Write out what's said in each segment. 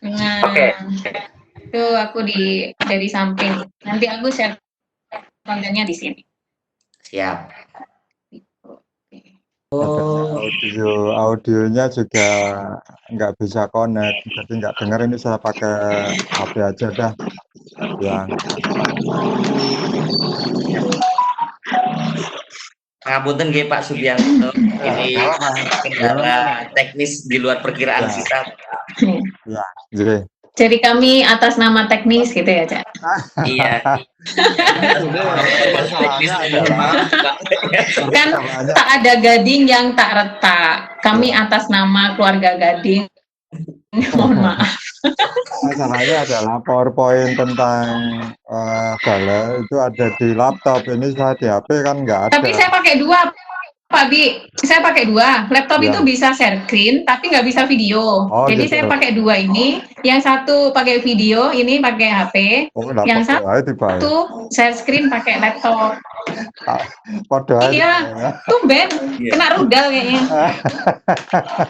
Oke. Nah, tuh aku dari samping. Nanti aku share kontennya di sini. Siap. Oke. Adanya audionya juga nggak bisa connect, jadi nggak dengar. Ini saya pakai HP aja dah, yang Ngapunten nggih Pak Subianto, ini kendala teknis di luar perkiraan ya, kita. ya, jadi Jadi kami atas nama teknis gitu ya, Cak? Iya. masalahnya adalah Kan tak ada gading yang tak retak. Kami ya, atas nama keluarga Gading. Mohon maaf. masalahnya adalah PowerPoint tentang gala itu ada di laptop. Ini saya di HP kan nggak Tapi ada. saya pakai dua, Pak Bi. Saya pakai dua. Laptop Ya. itu bisa share screen, tapi nggak bisa video. Oh, Jadi gitu. saya pakai dua ini. Yang satu pakai video, ini pakai HP. Oh, Yang dapat satu share screen pakai laptop. Podo aja. Iya, tumben. Kena rudal kayaknya.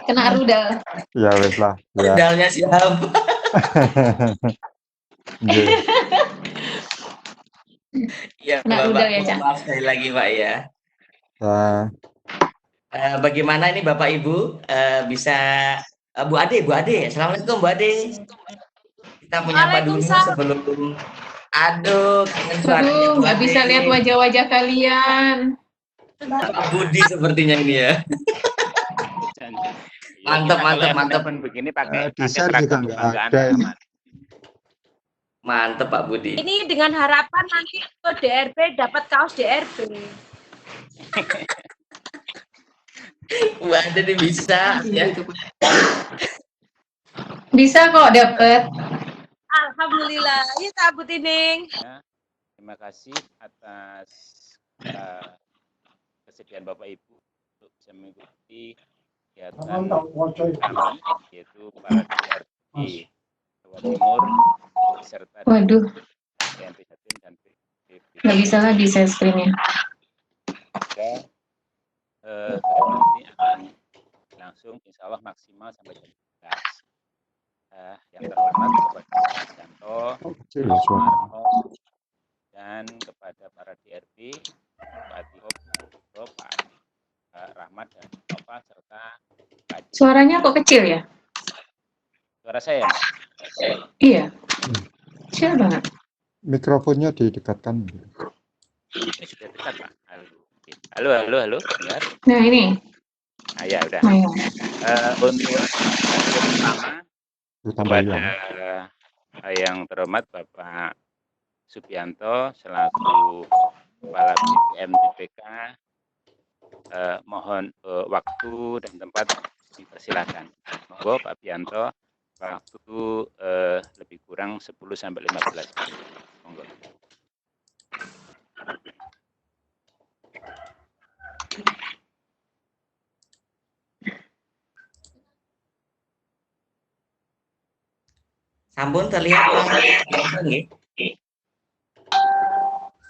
Kena rudal. Ya wes lah. Ya. Rudalnya siap. Iya, Kena rudal ya, Cak. maaf sekali lagi Pak ya. Bagaimana ini Bapak Ibu bisa Bu Ade, Assalamualaikum Bu Ade. Kita menyapa dulu sebelum aduh, kangen suaranya Bu Nggak Ade. bisa lihat wajah-wajah kalian. Pak Budi sepertinya ini ya. Mantap. Begini pakai desain juga nggak ada. Mantap Pak Budi. Ini dengan harapan nanti ke DRB dapat kaos DRB. Bu Ade ini bisa ya. Bisa kok dapat. Alhamdulillah. Ya Kak Bu Tining. Terima kasih atas kesediaan Bapak Ibu untuk bisa mengikuti kegiatan kami, yaitu para DRB Jawa Timur serta TNP Jatim dan Nggak bisa lagi share screen-nya. nanti akan langsung insya Allah maksimal sampai jam 11. Yang terhormat kepada Pak Janto, Pak Sumarno, dan kepada para DRB, Pak Tio, Pak Rahmat, dan Nova, serta Pak Adi. Suaranya kok kecil ya? Suara saya? Iya. Kecil banget. Mikrofonnya didekatkan. Ini sudah dekat Pak. Halo. Dengar? Nah ini. Nah, ya udah. Ayo. Untuk pertama kepada yang terhormat Bapak Subianto selaku Kepala BPM TPK, mohon waktu dan tempat dipersilakan. Monggo Pak Bianto, waktu lebih kurang 10-15 menit. Monggo. Sampun terlihat nggih.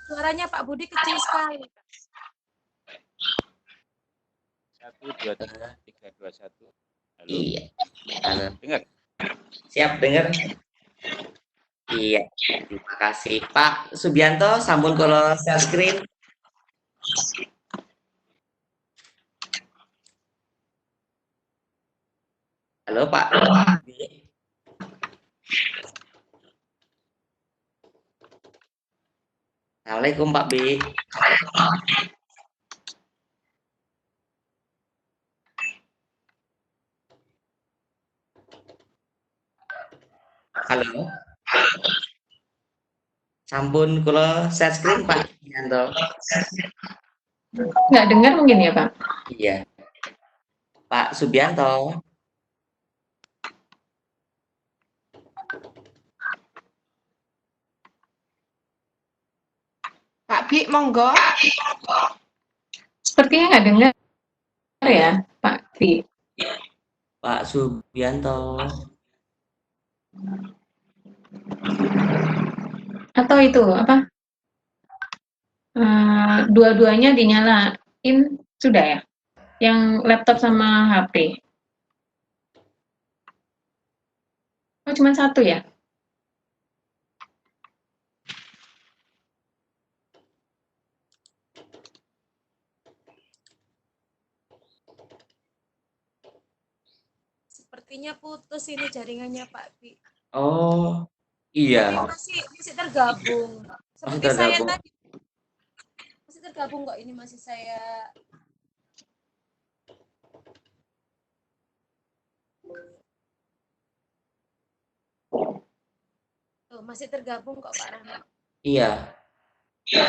Suaranya Pak Budi kecil sekali. 1, 2, 3, 2, 1. Halo. Iya. Dengar? Siap dengar? Iya. Terima kasih Pak Subianto. Sampun kalau share screen. Halo Pak. Assalamualaikum Pak B. Halo. Sampun kula share screen Pak Subianto. Nggak dengar mungkin ya Pak? Iya. Pak Subianto. Pak Bi, monggo. Sepertinya nggak dengar ya Pak Bi. Pak Subianto. Atau itu apa? Dua-duanya dinyalain sudah ya? Yang laptop sama HP. Oh cuma satu ya? Sepertinya putus ini jaringannya Pak Bi. Oh, Tapi iya, masih tergabung. masih Seperti saya tergabung. tadi masih tergabung kok, ini masih saya masih tergabung kok Pak Rahmat. Iya,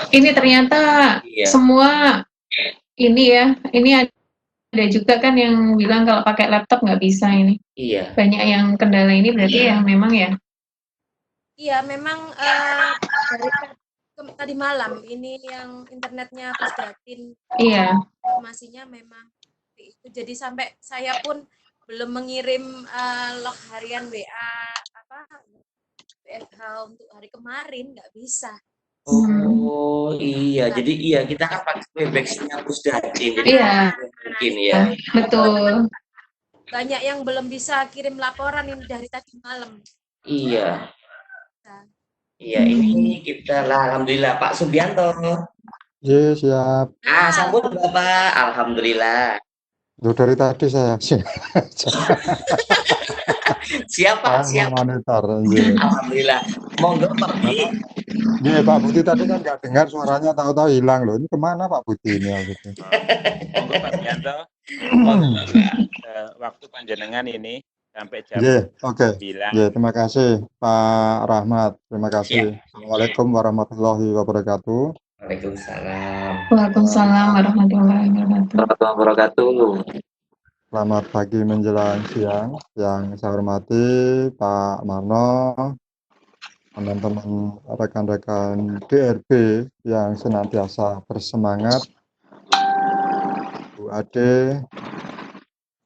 Ini ternyata iya, semua ini ya, ini ada juga kan yang bilang kalau pakai laptop nggak bisa ini. iya. Banyak yang kendala ini berarti ya memang ya. Iya, memang dari tadi malam ini yang internetnya Pusdatin Iya. informasinya memang itu. Jadi sampai saya pun belum mengirim log harian WA apa WFH untuk hari kemarin, nggak bisa. Oh, iya. Nah, Jadi iya, kita kan pakai Webex-nya Pusdatin. Jadi Iya, mungkin ya. betul. banyak yang belum bisa kirim laporan ini dari tadi malam. Iya, Nah, iya. Ini kita lah, alhamdulillah Pak Subianto. Iya, siap. Sambut Bapak. Alhamdulillah. Loh, dari tadi saya Siap Pak, siap. monitor. Iya. Alhamdulillah. Monggo Pak Budi. Iya, Pak Budi tadi kan nggak dengar suaranya, tahu-tahu hilang loh. Ini kemana Pak Budi ini? Gitu. Monggo Pak Bianto, waktu panjenengan ini sampai jam Iya, oke. 9. Iya, terima kasih Pak Rahmat. Terima kasih. Assalamualaikum warahmatullahi wabarakatuh. Waalaikumsalam. Waalaikumsalam warahmatullahi wabarakatuh. Selamat pagi menjelang siang. Yang saya hormati Pak Marno, teman-teman rekan-rekan DRB yang senantiasa bersemangat, Bu Ade,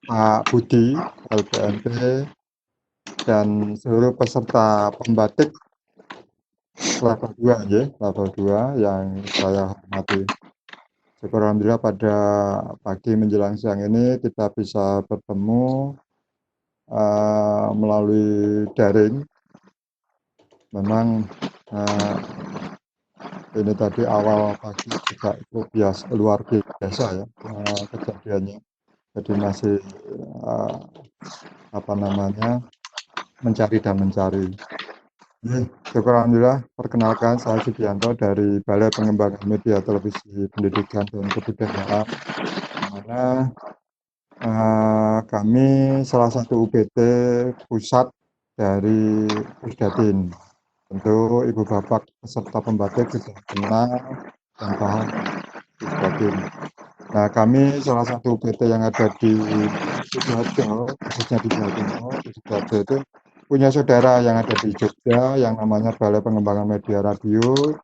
Pak Budi, LPMP, dan seluruh peserta pembatik level 2, ya, level 2 yang saya hormati. Syukur alhamdulillah pada pagi menjelang siang ini kita bisa bertemu melalui daring. Memang ini tadi awal pagi juga itu luar biasa ya kejadiannya. Jadi masih mencari dan mencari. Syukur alhamdulillah, perkenalkan saya Subianto dari Balai Pengembangan Media Televisi Pendidikan dan Kebudayaan, di mana kami salah satu UPT pusat dari Pusdatin. Tentu Ibu Bapak peserta pembatik sudah kenal dan paham Pusdatin. Nah, kami salah satu UPT yang ada di Sidoarjo, khususnya di Jawa Timur, di Sidoarjo itu punya saudara yang ada di Jogja yang namanya Balai Pengembangan Media Radio,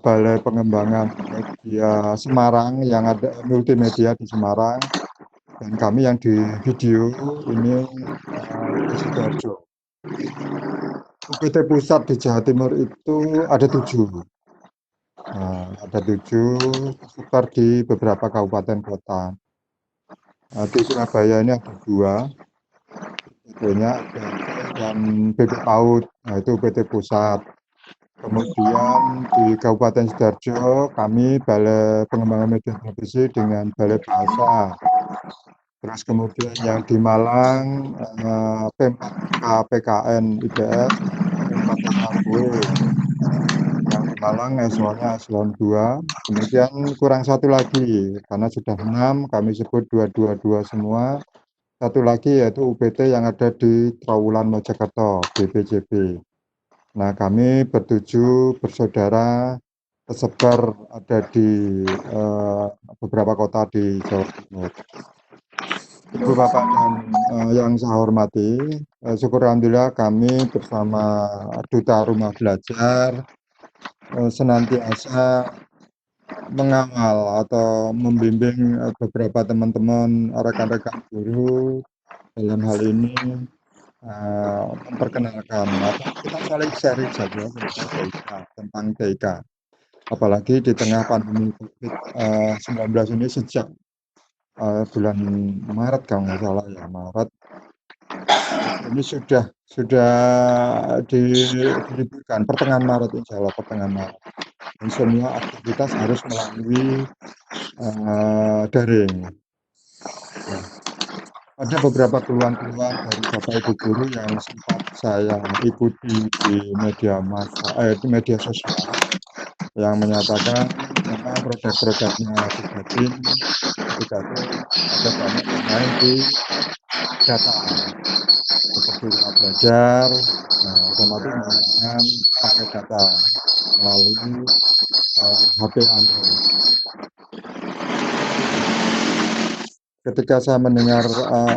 Balai Pengembangan Media Semarang yang ada multimedia di Semarang, dan kami yang di video ini di Sidoarjo. UPT pusat di Jawa Timur itu ada 7. Ada 7 tersebar di beberapa kabupaten kota. Di Surabaya ini ada 2. Sebetulnya ada dan BB PAUD, nah itu UPT pusat. Kemudian di Kabupaten Sidoarjo kami Balai Pengembangan Media Televisi dengan Balai Bahasa. Terus kemudian yang di Malang P4K PKN IPS, P4 yang di Malang eselonnya eselon 2. Kemudian kurang satu lagi karena sudah 6, kami sebut 222 semua. Satu lagi yaitu UPT yang ada di Trawulan Mojokerto, BPJB. Nah, kami bertujuh bersaudara tersebar ada di beberapa kota di Jawa Timur. Ibu Bapak dan yang saya hormati, syukur alhamdulillah kami bersama Duta Rumah Belajar senantiasa mengawal atau membimbing beberapa teman-teman rekan-rekan guru dalam hal ini memperkenalkan atau kita saling sharing saja tentang TIK. Apalagi di tengah pandemi COVID-19 ini sejak bulan Maret kalau nggak salah ya, Maret ini sudah diliburkan pertengahan Maret, insya Allah pertengahan Maret. Dan semua aktivitas harus melalui daring. Nah, ada beberapa keluhan-keluhan dari Bapak Ibu guru yang sempat saya ikuti di di media sosial yang menyatakan memang produk-produknya Pusdatin ketika itu ada banyak yang main di data seperti rumah belajar, otomatis menggunakan paket data melalui HP Android. Ketika saya mendengar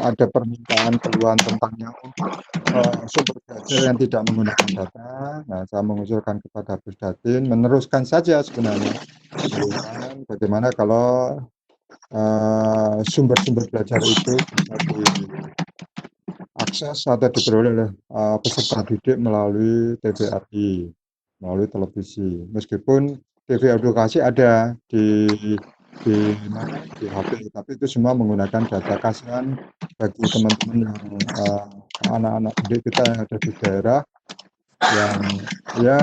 ada permintaan keluhan tentang sumber belajar yang tidak menggunakan data, nah saya mengusulkan kepada Pusdatin meneruskan saja sebenarnya. Bagaimana kalau sumber-sumber belajar itu bisa diakses atau diperoleh oleh peserta didik melalui TVRI, melalui televisi. Meskipun TV edukasi ada di HP, tapi itu semua menggunakan data. Kasihan bagi teman-teman yang anak-anak didik kita yang ada di daerah yang ya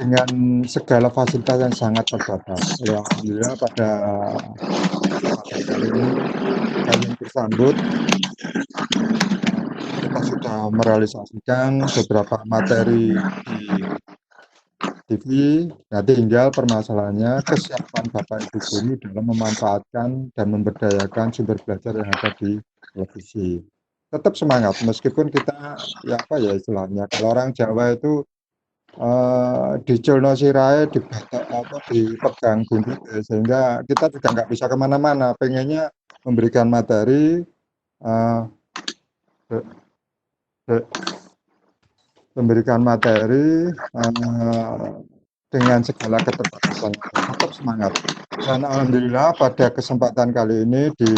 dengan segala fasilitas yang sangat terbatas. Ya, alhamdulillah pada kali ini kami bersambut kita sudah merealisasikan beberapa materi di TV. Nah, tinggal permasalahannya kesiapan Bapak Ibu guru dalam memanfaatkan dan memberdayakan sumber belajar yang ada di televisi. Tetap semangat meskipun kita ya apa ya istilahnya, kalau orang Jawa itu diculno sirahe, dipegang buntut, sehingga kita juga nggak bisa kemana-mana. Pengennya memberikan materi dengan segala keterbatasan. Tetap semangat. Dan alhamdulillah pada kesempatan kali ini di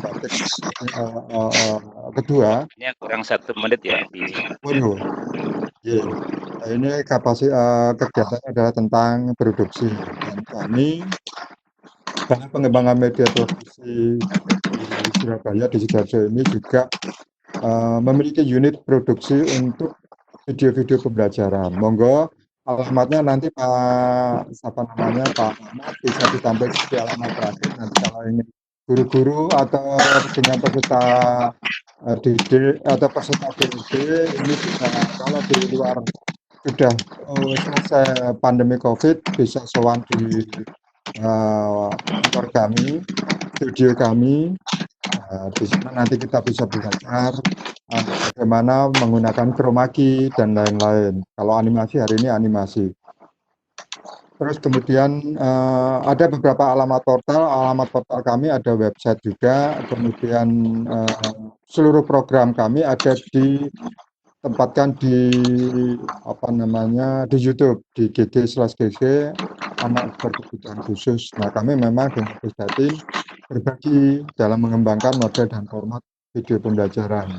batik kedua. Ini kurang 1 menit ya. Waduh. Yeah. Nah, ini kegiatannya adalah tentang produksi. Dan kami karena pengembangan media televisi di Surabaya, di Sidoarjo ini juga memiliki unit produksi untuk video-video pembelajaran. Monggo alamatnya nanti Pak Ahmad bisa ditampilkan di alamat terakhir. Nanti kalau ingin guru-guru atau dengan peserta didik atau peserta DID ini bisa, kalau di luar sudah selesai pandemi COVID, bisa sowan di kantor kami, studio kami. Di sana nanti kita bisa belajar bagaimana menggunakan chroma key dan lain-lain. Kalau animasi hari ini animasi. Terus kemudian ada beberapa alamat portal kami ada website juga. Kemudian seluruh program kami ada ditempatkan di di YouTube, di GG/GG anak berkebutuhan khusus. Nah, kami memang dengan Pusdatin berbagi dalam mengembangkan model dan format video pembelajaran.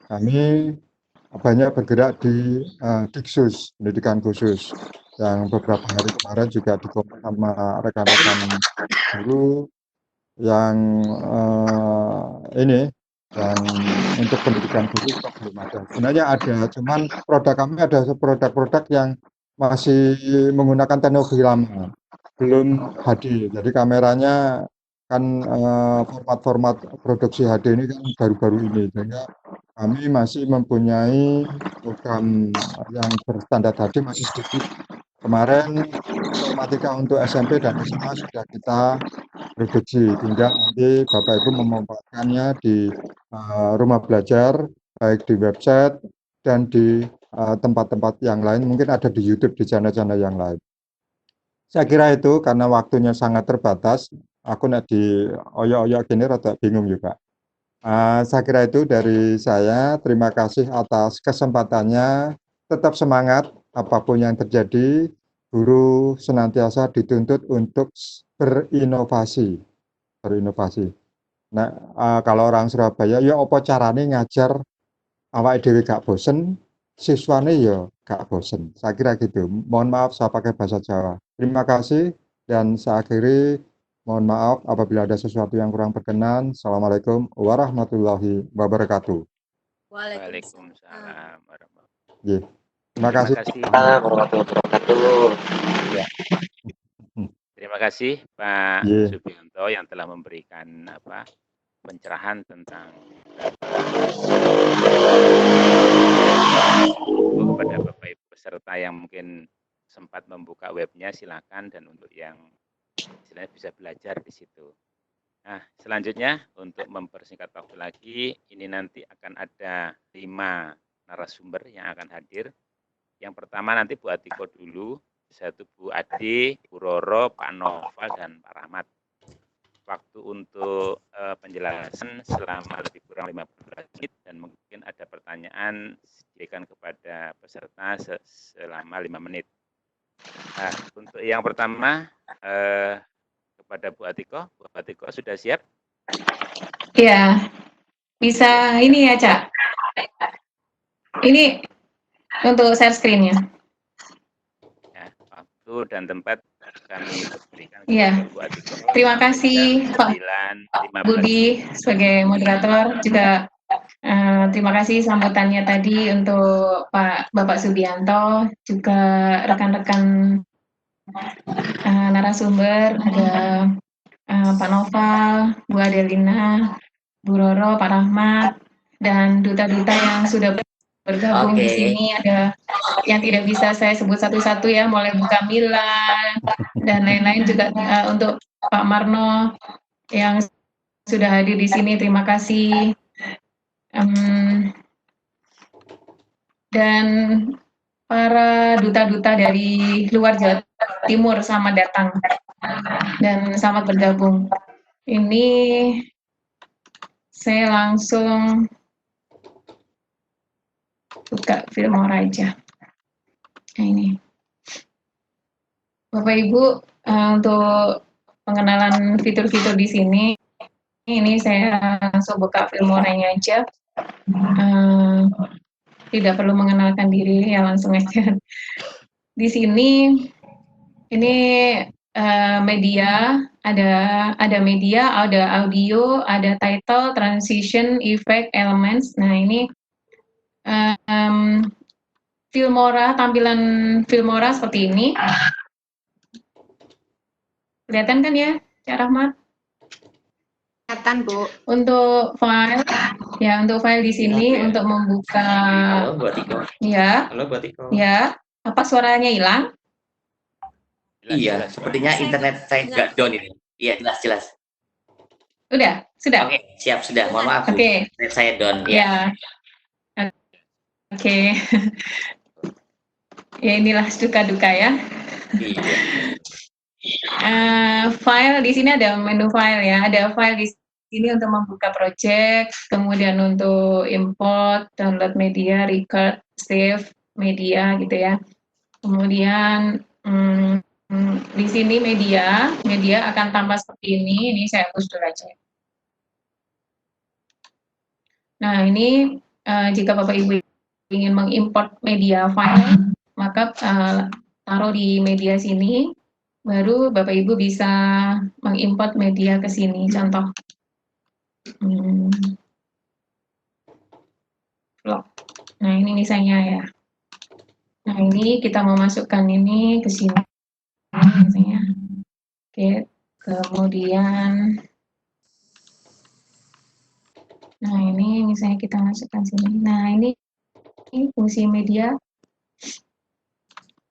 Kami banyak bergerak di Diksus, pendidikan khusus, yang beberapa hari kemarin juga dikontak sama rekan-rekan guru yang yang untuk pendidikan khusus belum ada. Sebenarnya ada, cuman produk kami ada produk-produk yang masih menggunakan teknologi lama, belum HD. Jadi kameranya kan format-format produksi HD ini kan baru-baru ini, sehingga kami masih mempunyai program yang berstandar HD masih sedikit. Kemarin informatika untuk SMP dan SMA sudah kita produksi, tinggal nanti Bapak Ibu memanfaatkannya di rumah belajar, baik di website dan di tempat-tempat yang lain, mungkin ada di YouTube, di channel-channel yang lain. Saya kira itu, karena waktunya sangat terbatas, aku di oyok-oyok gini rada bingung juga. Saya kira itu dari saya. Terima kasih atas kesempatannya. Tetap semangat apapun yang terjadi. Guru senantiasa dituntut untuk berinovasi. Nah, kalau orang Surabaya, ya apa carane ngajar awake dhewe gak bosen, siswane ya gak bosen. Saya kira gitu. Mohon maaf saya pakai bahasa Jawa. Terima kasih dan saya akhiri. Mohon maaf apabila ada sesuatu yang kurang berkenan. Assalamualaikum warahmatullahi wabarakatuh. Waalaikumsalam. Waalaikumsalam warahmatullahi Iya. Terima kasih. warahmatullahi wabarakatuh. Ya. Terima kasih Pak Iya. Subianto yang telah memberikan pencerahan tentang kepada Bapak Ibu peserta yang mungkin sempat membuka webnya, silakan, dan untuk yang istilahnya bisa belajar di situ. Nah, selanjutnya untuk mempersingkat waktu lagi, ini nanti akan ada 5 narasumber yang akan hadir. Yang pertama nanti Bu Atiko dulu, satu Bu Ade, Bu Roro, Pak Noval, dan Pak Rahmat. Waktu untuk penjelasan selama lebih kurang 15 menit dan mungkin ada pertanyaan diberikan kepada peserta selama 5 menit. Nah, untuk yang pertama kepada Bu Atiko. Bu Atiko sudah siap? Iya, bisa ini ya, Cak. Ini untuk share screen-nya. Ya, waktu dan tempat kami berikan Iya. kepada Bu Atiko. Terima kasih Pak 9.15. Budi sebagai moderator, juga terima kasih sambutannya tadi untuk Bapak Subianto, juga rekan-rekan narasumber, ada Pak Noval, Bu Adelina, Bu Roro, Pak Rahmat, dan duta-duta yang sudah bergabung di sini. Ada yang tidak bisa saya sebut satu-satu ya, mulai Bu Kamila dan lain-lain, juga untuk Pak Marno yang sudah hadir di sini, terima kasih. Dan para duta-duta dari luar Jawa Timur, selamat datang dan selamat bergabung. Ini saya langsung buka Filmora aja. Nah, ini Bapak Ibu, untuk pengenalan fitur-fitur di sini, ini saya langsung buka Filmoranya aja. Tidak perlu mengenalkan diri, ya langsung aja. Di sini ini media, ada media, ada audio, ada title, transition, effect, elements. Nah, ini Filmora, tampilan Filmora seperti ini. Kelihatan kan ya, Cak Rahmat? Kelihatan, Bu. Untuk file, ya untuk file di sini, untuk membuka. Halo, Bu Atiko. Ya. Halo, Bu Atiko. Ya. Apa suaranya hilang? Iya, sepertinya internet saya nggak down ini. Iya, jelas. Sudah? Oke, siap, sudah. Mohon maaf, Bu. Oke. Internet saya down. Ya. Oke. Ya, inilah duka-duka ya. Iya. File di sini ada menu file ya. Ada file di sini untuk membuka project, kemudian untuk import, download media, record, save media gitu ya. Kemudian di sini media akan tambah seperti ini. Ini saya hapus dulu aja. Nah, ini jika Bapak Ibu ingin mengimport media file, maka taruh di media sini, baru Bapak Ibu bisa mengimport media ke sini. Contoh, vlog. Nah, ini misalnya ya. Nah, ini kita mau masukkan ini ke sini. Misalnya. Oke, kemudian, nah ini misalnya kita masukkan sini. Nah, ini fungsi media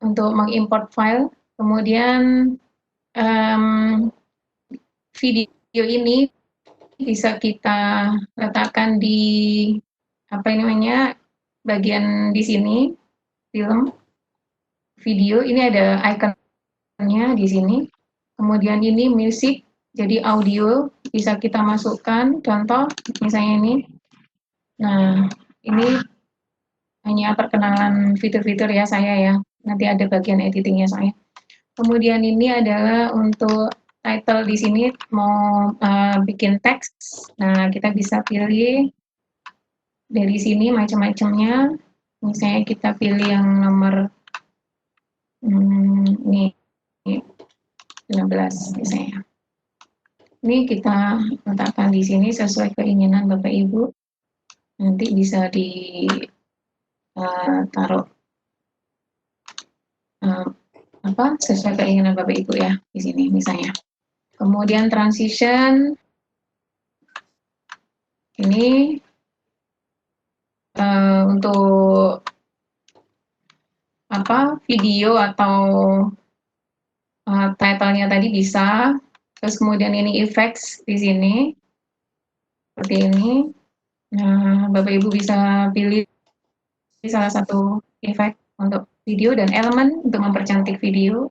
untuk mengimport file. Kemudian video ini bisa kita letakkan di bagian di sini, film, video. Ini ada ikonnya di sini. Kemudian ini musik, jadi audio bisa kita masukkan. Contoh misalnya ini. Nah, ini hanya perkenalan fitur-fitur ya saya ya. Nanti ada bagian editingnya saya. Kemudian ini adalah untuk title di sini mau bikin teks. Nah, kita bisa pilih dari sini macam-macamnya. Misalnya kita pilih yang nomor ini 15 misalnya. Ini kita letakkan di sini sesuai keinginan Bapak Ibu. Nanti bisa di taruh sesuai keinginan Bapak Ibu ya di sini misalnya. Kemudian transition ini untuk video atau title-nya tadi bisa. Terus kemudian ini effects di sini seperti ini. Nah, Bapak Ibu bisa pilih salah satu efek untuk video dan elemen untuk mempercantik video.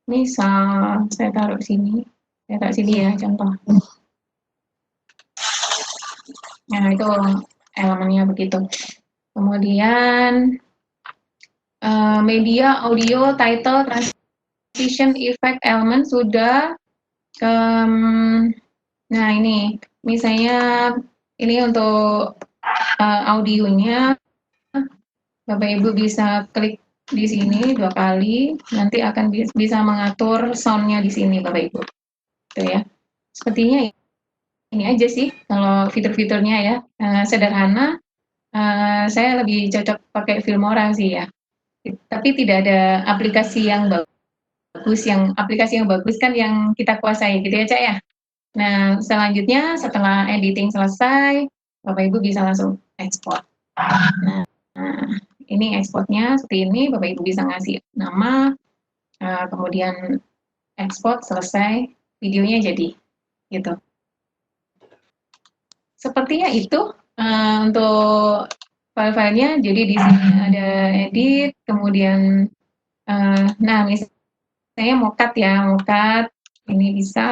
Misal saya taruh sini ya contoh. Nah, itu elemennya begitu. Kemudian media, audio, title, transition, effect, element sudah. Nah, ini misalnya ini untuk audionya, Bapak Ibu bisa klik di sini 2 kali, nanti akan bisa mengatur sound-nya di sini Bapak Ibu. Gitu ya. Sepertinya ini aja sih kalau fitur-fiturnya ya, sederhana. Saya lebih cocok pakai Filmora sih ya. Tapi tidak ada aplikasi yang bagus, aplikasi yang bagus kan yang kita kuasai gitu ya Cak ya. Nah, selanjutnya setelah editing selesai, Bapak Ibu bisa langsung ekspor. Nah, ini ekspornya seperti ini, Bapak Ibu bisa ngasih nama, kemudian ekspor selesai, videonya jadi gitu. Sepertinya itu untuk file-filenya. Jadi di sini ada edit, kemudian nah misalnya mau cut ini bisa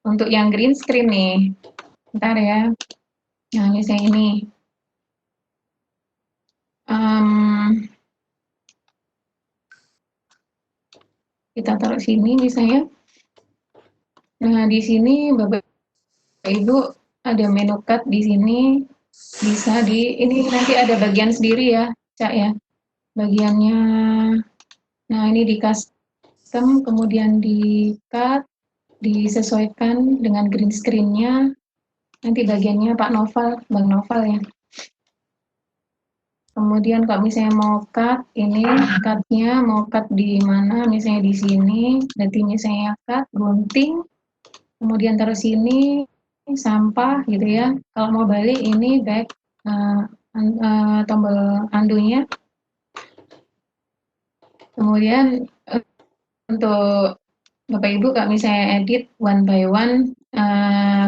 untuk yang green screen nih. Bentar ya. Nah, misalnya ini. Kita taruh sini misalnya. Nah, di sini Bapak Ibu ada menu cut di sini. Bisa ini nanti ada bagian sendiri ya, Cak ya. Bagiannya, nah ini di custom, kemudian di cut, disesuaikan dengan green screen-nya. Nanti bagiannya Pak Noval, Bang Noval ya. Kemudian kalau misalnya mau cut, ini cut-nya mau cut di mana, misalnya di sini, nanti misalnya cut, gunting, kemudian taruh sini, sampah gitu ya. Kalau mau balik ini back, tombol undo-nya. Kemudian untuk Bapak Ibu kalau misalnya edit one by one,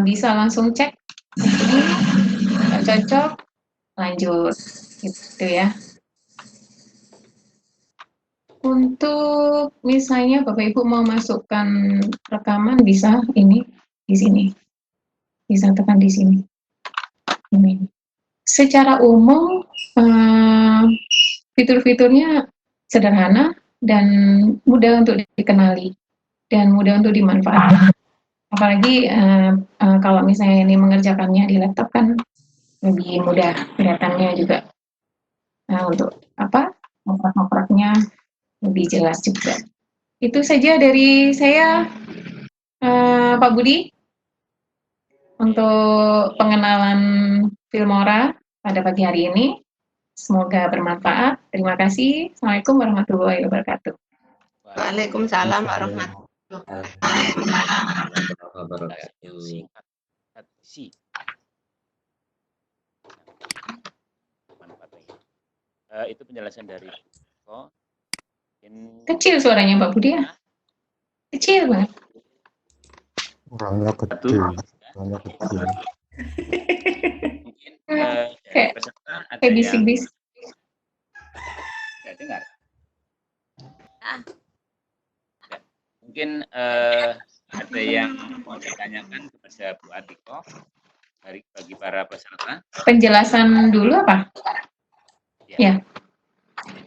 bisa langsung cek ini, nggak cocok, lanjut gitu ya. Untuk misalnya Bapak Ibu mau masukkan rekaman bisa ini di sini. Bisa tekan di sini. Ini. Secara umum fitur-fiturnya sederhana dan mudah untuk dikenali dan mudah untuk dimanfaatkan. Apalagi kalau misalnya ini mengerjakannya di laptop kan lebih mudah kelihatannya juga. Nah, untuk ngoprak-ngopraknya lebih jelas juga. Itu saja dari saya, Pak Budi, untuk pengenalan Filmora pada pagi hari ini. Semoga bermanfaat. Terima kasih. Assalamualaikum warahmatullahi wabarakatuh. Waalaikumsalam warahmatullahi wabarakatuh. Singkat, si. Itu penjelasan dari Ko. Kecil suaranya Pak Budi ya? Kecil banget. Orangnya kecil. Orangnya kecil. Mungkin dari peserta ada kayak yang bisik-bisik. Tidak dengar. Ya. Mungkin ada yang mau ditanyakan kepada Bu Atiko bagi para peserta. Penjelasan dulu apa? Ya.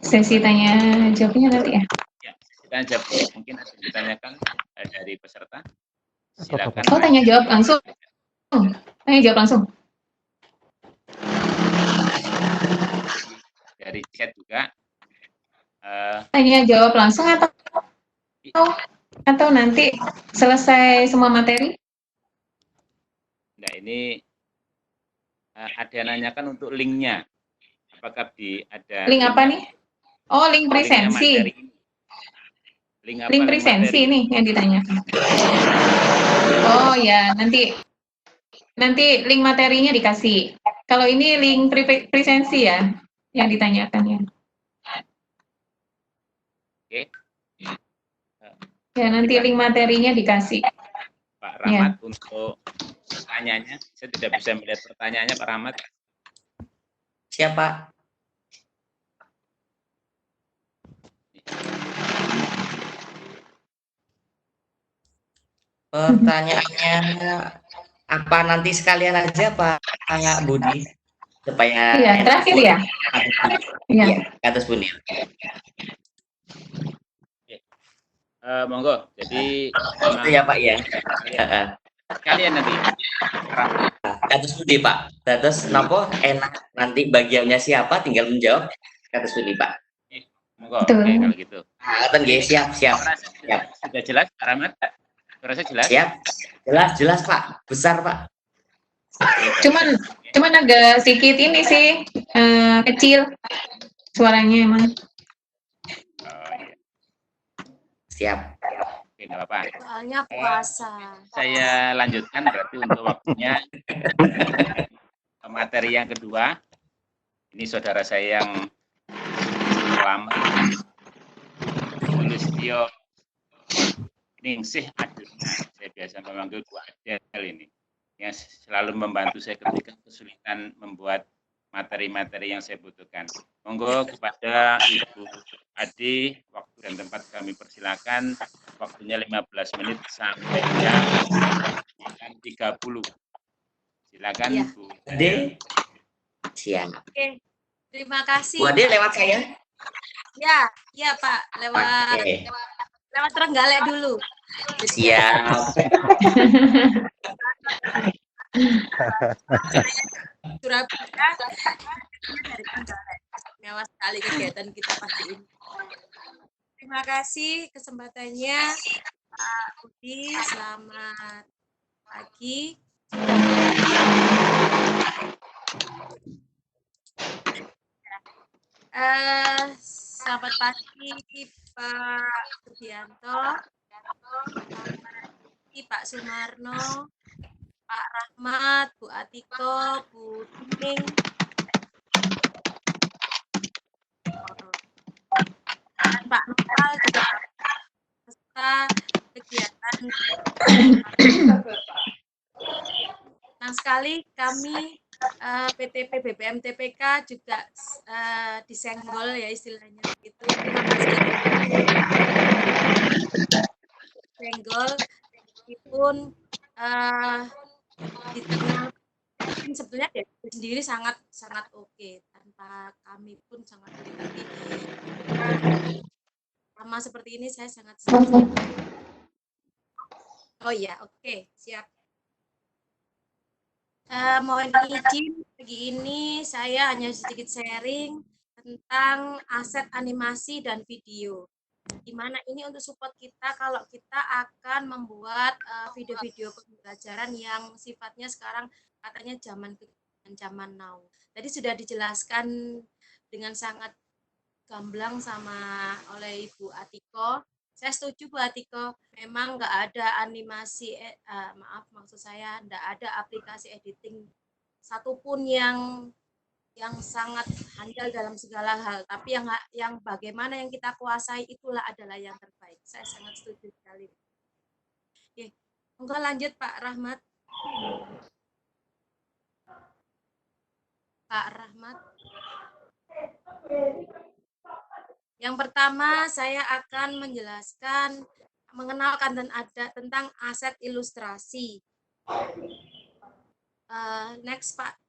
Sesi tanya jawabnya nanti ya? Ya, sesi tanya jawab. Mungkin ada yang ditanyakan dari peserta. Silakan. Oh, tanya jawab langsung. Tanya jawab langsung. Dari chat juga. Tanya jawab langsung atau nanti selesai semua materi? Nah, ini ada yang nanyakan untuk linknya. Apakah ada link apa nih? Oh, link presensi. Link apa? Link presensi nih yang ditanyakan. Oh ya, nanti link materinya dikasih. Kalau ini link presensi ya yang ditanyakan ya. Oke. Ya, nanti link materinya dikasih. Pak Rahmat ya. Untuk pertanyaannya, saya tidak bisa melihat pertanyaannya Pak Rahmat. Siapa? Pertanyaannya apa nanti sekalian aja Pak Budi supaya terakhir ya. Iya, atas Bunir. Monggo. Jadi ya Pak ya. Sekalian nanti. Atas Budi Pak. Terus nopo enak nanti bagiannya siapa tinggal menjawab atas Budi Pak. Monggo. Oke kalau gitu. Siap. Sudah jelas Pak Rahmat? Rasa jelas? Siap. Jelas Pak. Besar Pak. Cuman agak sedikit ini sih kecil suaranya emang. Oh, iya. Siap. Oke, nggak apa-apa. Soalnya puasa. Saya lanjutkan berarti untuk waktunya materi yang kedua. Ini saudara saya yang lama, Sulistyo Ningsih Aduna. Saya biasa memanggil Bu Adel ini, yang selalu membantu saya ketika kesulitan membuat materi-materi yang saya butuhkan. Monggo kepada Ibu Ade, waktu dan tempat kami persilakan. Waktunya 15 menit sampai jam 30. Silakan ya. Bu Ade. Siap. Oke, terima kasih. Bu Ade lewat saya? Ya Pak, lewat Trenggalek dulu. Siap. Surabaya dari Trenggalek. Mewah sekali kegiatan kita pagi ini. Terima kasih kesempatannya Pak Budi. Selamat pagi. Selamat pagi Pak Sugianto, Pak Sumarno, Pak Rahmat, Bu Atiko, Bu Dining, dan Pak Nopal juga peserta kegiatan. Senang sekali kami PTP BPM TPK juga disenggol ya istilahnya gitu. Terima kasih. Senggol meskipun di tengah sebetulnya sendiri sangat oke. Tanpa kami pun sangat oke. Tapi sama seperti ini saya sangat senang. Oh iya, oke, siap. Mohon izin pagi ini saya hanya sedikit sharing tentang aset animasi dan video. Di mana ini untuk support kita kalau kita akan membuat video-video pembelajaran yang sifatnya sekarang katanya zaman now. Tadi sudah dijelaskan dengan sangat gamblang oleh Ibu Atiko. Saya setuju Bu Atiko, memang nggak ada animasi, maksud saya nggak ada aplikasi editing satupun yang sangat handal dalam segala hal. Tapi yang bagaimana yang kita kuasai itulah adalah yang terbaik. Saya sangat setuju sekali. Oke, monggo lanjut Pak Rahmat. Pak Rahmat. Yang pertama, saya akan mengenalkan dan ada tentang aset ilustrasi. Next, Pak.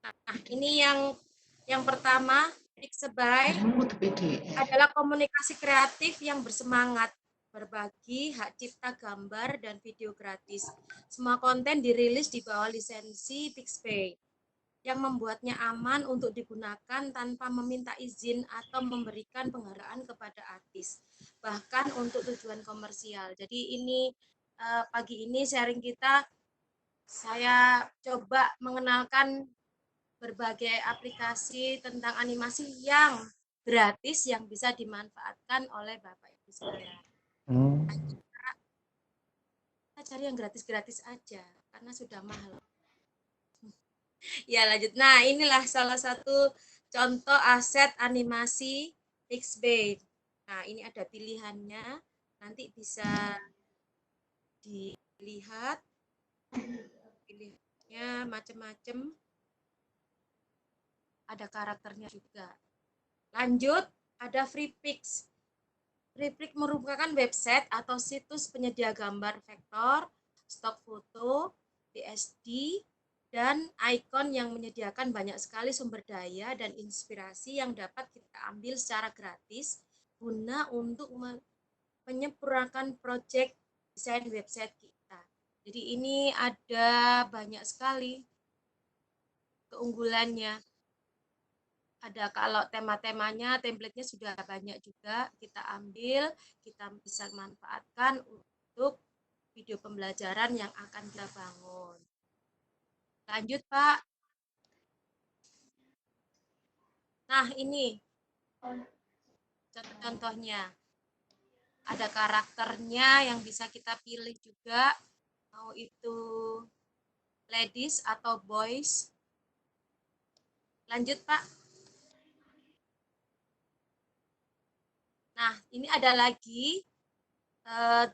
Nah, ini yang pertama, Pixabay adalah komunikasi kreatif yang bersemangat, berbagi hak cipta gambar dan video gratis. Semua konten dirilis di bawah lisensi Pixabay, yang membuatnya aman untuk digunakan tanpa meminta izin atau memberikan penghargaan kepada artis, bahkan untuk tujuan komersial. Jadi ini pagi ini sharing kita saya coba mengenalkan berbagai aplikasi tentang animasi yang gratis yang bisa dimanfaatkan oleh Bapak Ibu sekalian. Kita cari yang gratis-gratis aja karena sudah mahal. Ya lanjut. Nah inilah salah satu contoh aset animasi Pixbay. Nah ini ada pilihannya. Nanti bisa dilihat pilihannya macam-macam. Ada karakternya juga. Lanjut, ada FreePix. FreePix merupakan website atau situs penyedia gambar vektor, stok foto, PSD, dan ikon yang menyediakan banyak sekali sumber daya dan inspirasi yang dapat kita ambil secara gratis guna untuk menyempurnakan proyek desain website kita. Jadi ini ada banyak sekali keunggulannya. Ada kalau tema-temanya, template-nya sudah banyak juga, kita ambil, kita bisa manfaatkan untuk video pembelajaran yang akan kita bangun. Lanjut, Pak. Nah, ini contohnya. Ada karakternya yang bisa kita pilih juga, mau itu ladies atau boys. Lanjut, Pak. Nah, ini ada lagi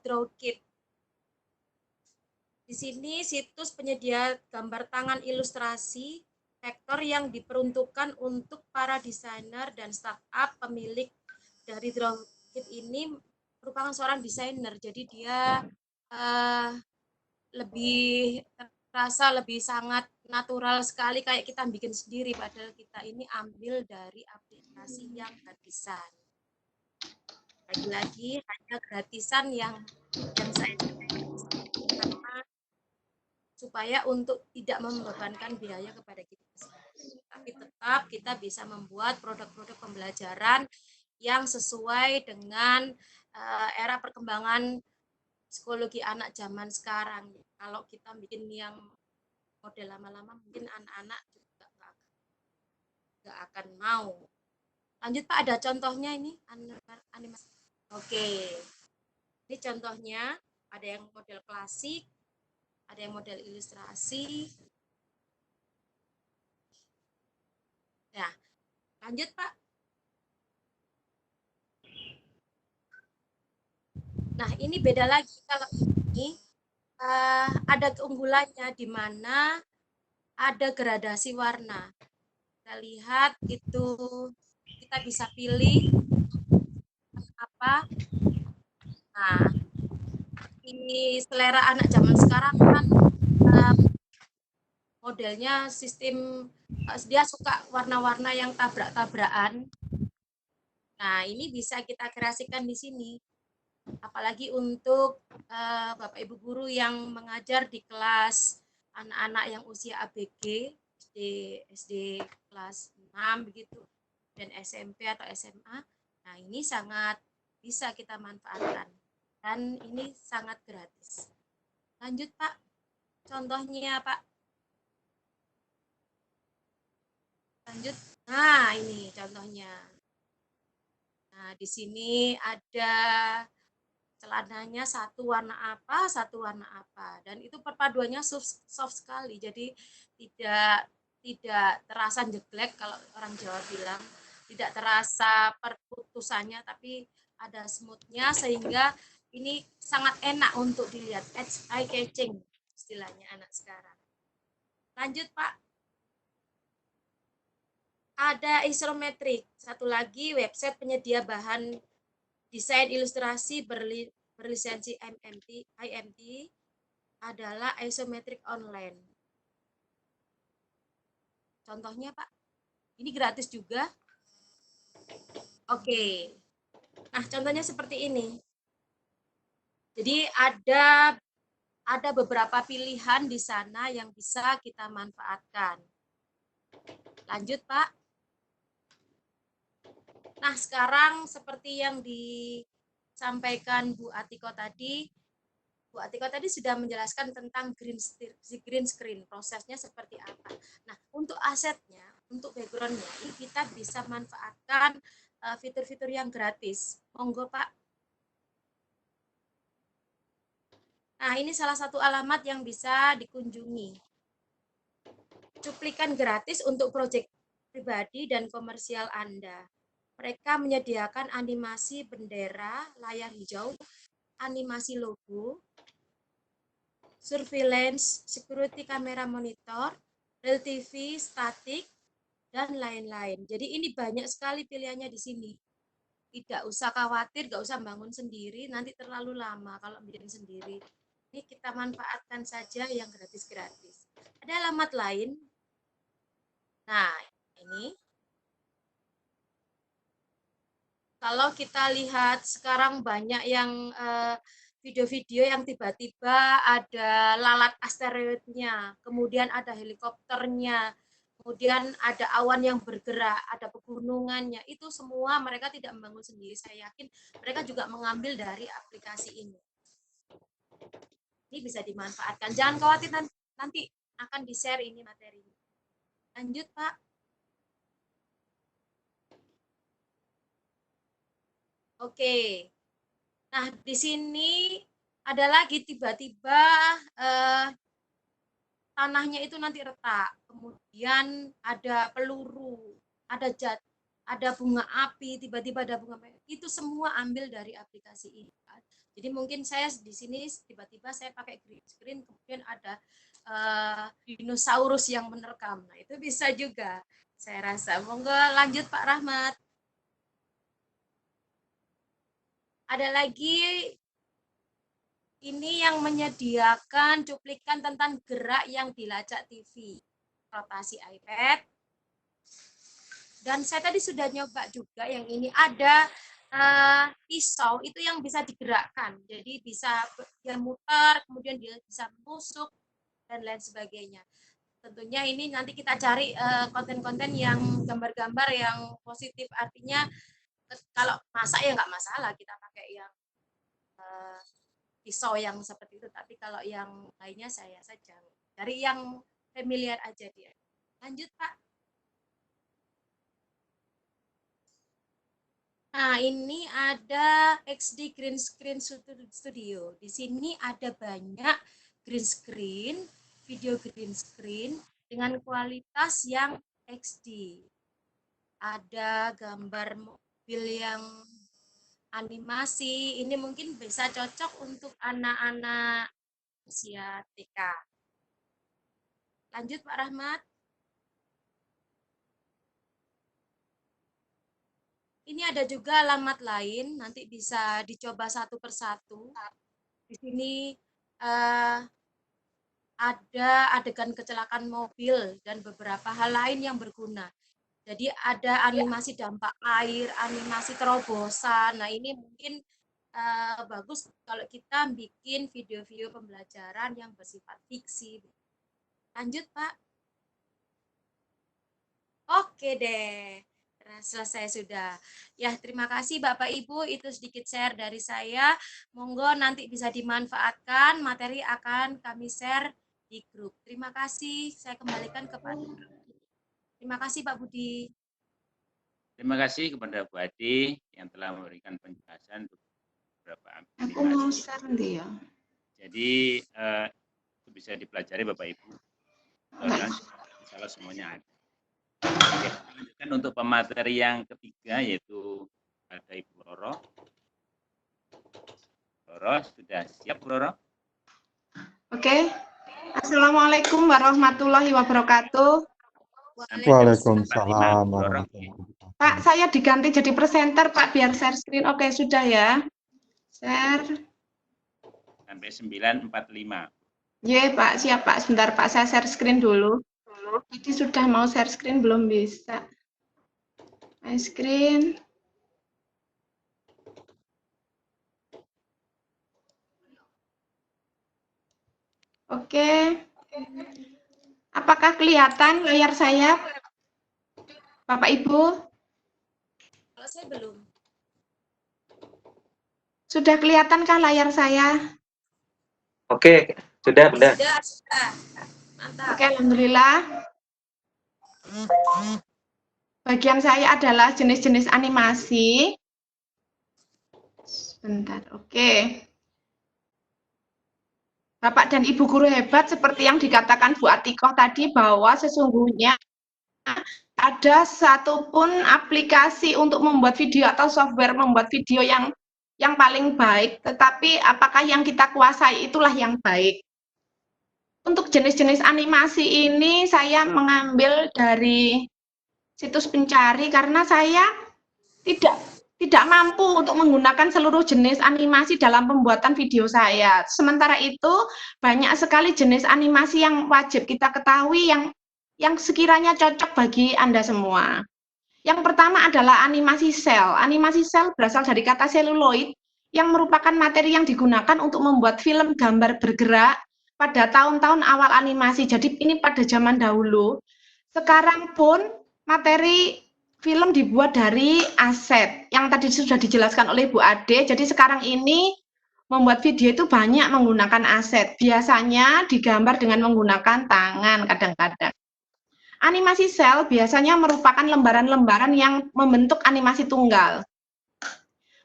DrawKit. Di sini situs penyedia gambar tangan ilustrasi vektor yang diperuntukkan untuk para desainer dan startup. Pemilik dari DrawKit ini merupakan seorang desainer, jadi dia lebih terasa lebih sangat natural sekali kayak kita bikin sendiri, padahal kita ini ambil dari aplikasi yang gratisan. Lagi-lagi hanya gratisan yang saya karena supaya untuk tidak membebankan biaya kepada kita sendiri. Tapi tetap kita bisa membuat produk-produk pembelajaran yang sesuai dengan era perkembangan psikologi anak zaman sekarang. Kalau kita bikin yang model lama-lama, mungkin anak-anak juga nggak akan mau. Lanjut Pak, ada contohnya ini animasi. Oke, ini contohnya, ada yang model klasik, ada yang model ilustrasi. Ya, lanjut Pak. Nah, ini beda lagi. Kalau ini ada keunggulannya di mana ada gradasi warna. Kita lihat itu, kita bisa pilih apa. Nah, ini selera anak zaman sekarang kan modelnya sistem, dia suka warna-warna yang tabrak-tabrakan. Nah, ini bisa kita kreasikan di sini. Apalagi untuk Bapak Ibu guru yang mengajar di kelas anak-anak yang usia ABG, SD kelas 6 begitu, dan SMP atau SMA. Nah, ini sangat bisa kita manfaatkan. Dan ini sangat gratis. Lanjut, Pak. Contohnya, Pak. Lanjut. Nah, ini contohnya. Nah, di sini ada celananya satu warna apa, dan itu perpaduannya soft sekali, jadi tidak terasa jeglek, kalau orang Jawa bilang, tidak terasa perputusannya, tapi ada smoothnya, sehingga ini sangat enak untuk dilihat, eye catching istilahnya anak sekarang. Lanjut Pak. Ada isometrik, satu lagi website penyedia bahan desain ilustrasi berlisensi IMT adalah isometric online. Contohnya Pak, ini gratis juga. Oke, nah contohnya seperti ini. Jadi ada beberapa pilihan di sana yang bisa kita manfaatkan. Lanjut Pak. Nah sekarang seperti yang disampaikan Bu Atiko tadi, Bu Atika tadi sudah menjelaskan tentang green screen, prosesnya seperti apa. Nah, untuk asetnya, untuk backgroundnya, ini kita bisa manfaatkan fitur-fitur yang gratis. Monggo Pak. Nah, ini salah satu alamat yang bisa dikunjungi. Cuplikan gratis untuk proyek pribadi dan komersial Anda. Mereka menyediakan animasi bendera, layar hijau, animasi logo, surveillance, security kamera monitor, real TV, statik, dan lain-lain. Jadi ini banyak sekali pilihannya di sini. Tidak usah khawatir, nggak usah bangun sendiri, nanti terlalu lama kalau bikin sendiri. Ini kita manfaatkan saja yang gratis-gratis. Ada alamat lain. Nah, ini. Kalau kita lihat sekarang banyak yang video-video yang tiba-tiba ada lalat asteroidnya, kemudian ada helikopternya, kemudian ada awan yang bergerak, ada pegunungannya, itu semua mereka tidak membangun sendiri. Saya yakin mereka juga mengambil dari aplikasi ini. Ini bisa dimanfaatkan. Jangan khawatir, nanti akan di-share ini materinya. Lanjut, Pak. Oke. Nah, di sini ada lagi tiba-tiba tanahnya itu nanti retak, kemudian ada peluru, ada bunga api, tiba-tiba ada bunga merah. Itu semua ambil dari aplikasi ini. Jadi mungkin saya di sini tiba-tiba saya pakai green screen, kemudian ada dinosaurus yang menerkam. Nah, itu bisa juga. Saya rasa. Monggo lanjut Pak Rahmat. Ada lagi ini yang menyediakan cuplikan tentang gerak yang dilacak TV, rotasi iPad. Dan saya tadi sudah nyoba juga yang ini ada pisau itu yang bisa digerakkan. Jadi bisa dia muter, kemudian dia bisa menusuk dan lain sebagainya. Tentunya ini nanti kita cari konten-konten yang gambar-gambar yang positif, artinya kalau masak ya nggak masalah kita pakai yang pisau yang seperti itu, tapi kalau yang lainnya saya saja cari yang familiar aja dia. Lanjut Pak. Nah, ini ada XD Green Screen Studio. Di sini ada banyak green screen, video green screen dengan kualitas yang XD. Ada gambar mobil yang animasi. Ini mungkin bisa cocok untuk anak-anak usia TK. Lanjut Pak Rahmat. Ini ada juga alamat lain, nanti bisa dicoba satu persatu. Di sini ada adegan kecelakaan mobil dan beberapa hal lain yang berguna. Jadi ada animasi dampak air, animasi terobosan. Nah ini mungkin bagus kalau kita bikin video-video pembelajaran yang bersifat fiksi. Lanjut Pak. Oke deh. Selesai sudah. Ya, terima kasih Bapak Ibu, itu sedikit share dari saya. Monggo nanti bisa dimanfaatkan, materi akan kami share di grup. Terima kasih, saya kembalikan kepada Terima kasih Pak Budi. Terima kasih kepada Bu Ade yang telah memberikan penjelasan beberapa aplikasi. Aku mau share nanti ya. Jadi itu bisa dipelajari Bapak Ibu. Dan insya Allah semuanya ada. Oke, lanjutkan untuk pemateri yang ketiga yaitu ada Ibu Roro. Roro sudah siap Bu Roro? Oke. Assalamualaikum warahmatullahi wabarakatuh. Waalaikumsalam warahmatullahi wabarakatuh. Pak, saya diganti jadi presenter Pak biar share screen. Oke, sudah ya. Share. Sampai 9.45. Ye, Pak, siap Pak. Sebentar Pak, saya share screen dulu. Jadi sudah mau share screen belum bisa. Share screen. Oke. Apakah kelihatan layar saya? Bapak Ibu? Kalau saya belum. Sudah kelihatankah layar saya? Oke, sudah, Bunda. Sudah. Mantap. Oke, alhamdulillah. Bagian saya adalah jenis-jenis animasi. Sebentar, oke. Bapak dan Ibu guru hebat, seperti yang dikatakan Bu Atikoh tadi, bahwa sesungguhnya ada satupun aplikasi untuk membuat video atau software membuat video yang paling baik, tetapi apakah yang kita kuasai itulah yang baik. Untuk jenis-jenis animasi ini saya mengambil dari situs pencari karena saya tidak mampu untuk menggunakan seluruh jenis animasi dalam pembuatan video saya. Sementara itu, banyak sekali jenis animasi yang wajib kita ketahui yang sekiranya cocok bagi Anda semua. Yang pertama adalah animasi sel. Animasi sel berasal dari kata seluloid yang merupakan materi yang digunakan untuk membuat film gambar bergerak pada tahun-tahun awal animasi. Jadi ini pada zaman dahulu. Sekarang pun materi film dibuat dari aset yang tadi sudah dijelaskan oleh Bu Ade. Jadi sekarang ini membuat video itu banyak menggunakan aset. Biasanya digambar dengan menggunakan tangan kadang-kadang. Animasi sel biasanya merupakan lembaran-lembaran yang membentuk animasi tunggal.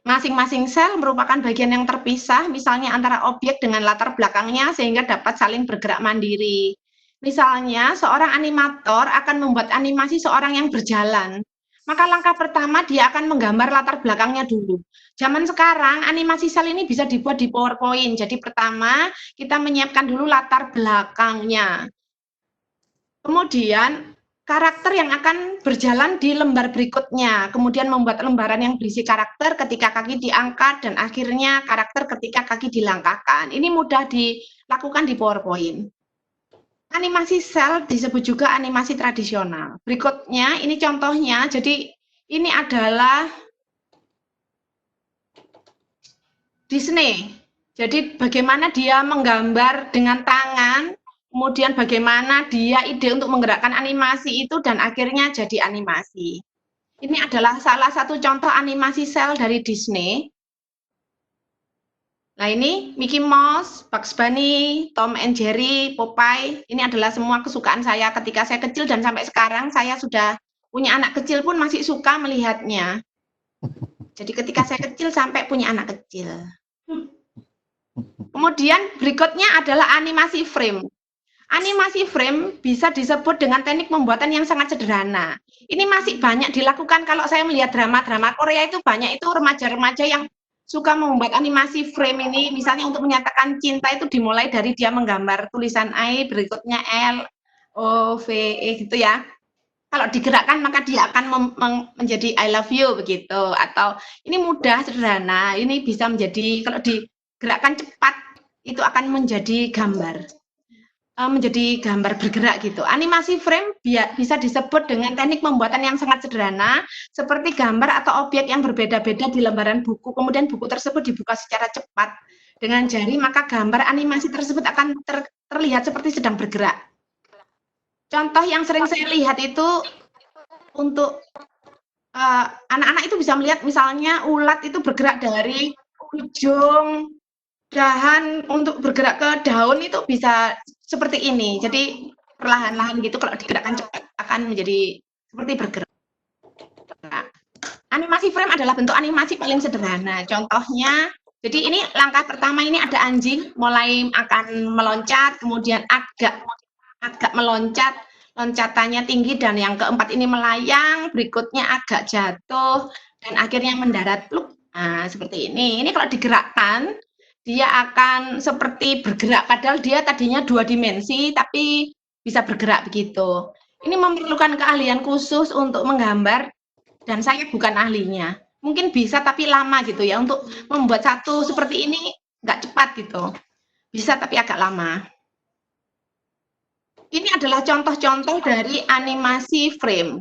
Masing-masing sel merupakan bagian yang terpisah, misalnya antara objek dengan latar belakangnya sehingga dapat saling bergerak mandiri. Misalnya, seorang animator akan membuat animasi seorang yang berjalan. Maka langkah pertama dia akan menggambar latar belakangnya dulu. Zaman sekarang animasi sel ini bisa dibuat di PowerPoint. Jadi pertama kita menyiapkan dulu latar belakangnya. Kemudian karakter yang akan berjalan di lembar berikutnya. Kemudian membuat lembaran yang berisi karakter ketika kaki diangkat dan akhirnya karakter ketika kaki dilangkahkan. Ini mudah dilakukan di PowerPoint. Animasi sel disebut juga animasi tradisional. Berikutnya, ini contohnya. Jadi, ini adalah Disney. Jadi, bagaimana dia menggambar dengan tangan, kemudian bagaimana dia ide untuk menggerakkan animasi itu, dan akhirnya jadi animasi. Ini adalah salah satu contoh animasi sel dari Disney. Nah ini Mickey Mouse, Bugs Bunny, Tom and Jerry, Popeye, ini adalah semua kesukaan saya ketika saya kecil dan sampai sekarang saya sudah punya anak kecil pun masih suka melihatnya. Jadi ketika saya kecil sampai punya anak kecil. Kemudian berikutnya adalah animasi frame. Animasi frame bisa disebut dengan teknik pembuatan yang sangat sederhana. Ini masih banyak dilakukan kalau saya melihat drama-drama Korea itu banyak itu remaja-remaja yang suka membuat animasi frame ini, misalnya untuk menyatakan cinta itu dimulai dari dia menggambar tulisan I, berikutnya L, O, V, E gitu ya. Kalau digerakkan maka dia akan menjadi I love you begitu. Atau ini mudah, sederhana, ini bisa menjadi, kalau digerakkan cepat itu akan menjadi gambar. Menjadi gambar bergerak gitu. Animasi frame bisa disebut dengan teknik pembuatan yang sangat sederhana, seperti gambar atau objek yang berbeda-beda di lembaran buku, kemudian buku tersebut dibuka secara cepat dengan jari, maka gambar animasi tersebut akan terlihat seperti sedang bergerak. Contoh yang sering saya lihat itu untuk anak-anak itu bisa melihat misalnya ulat itu bergerak dari ujung dahan untuk bergerak ke daun itu bisa seperti ini. Jadi perlahan-lahan gitu kalau digerakkan cepat akan menjadi seperti bergerak. Nah, animasi frame adalah bentuk animasi paling sederhana. Contohnya, jadi ini langkah pertama ini ada anjing mulai akan meloncat, kemudian agak meloncat, loncatannya tinggi, dan yang keempat ini melayang, berikutnya agak jatuh dan akhirnya mendarat. Nah, seperti ini. Ini kalau digerakkan dia akan seperti bergerak, padahal dia tadinya 2 dimensi, tapi bisa bergerak begitu. Ini memerlukan keahlian khusus untuk menggambar, dan saya bukan ahlinya. Mungkin bisa, tapi lama gitu ya, untuk membuat satu seperti ini nggak cepat gitu. Bisa, tapi agak lama. Ini adalah contoh-contoh dari animasi frame.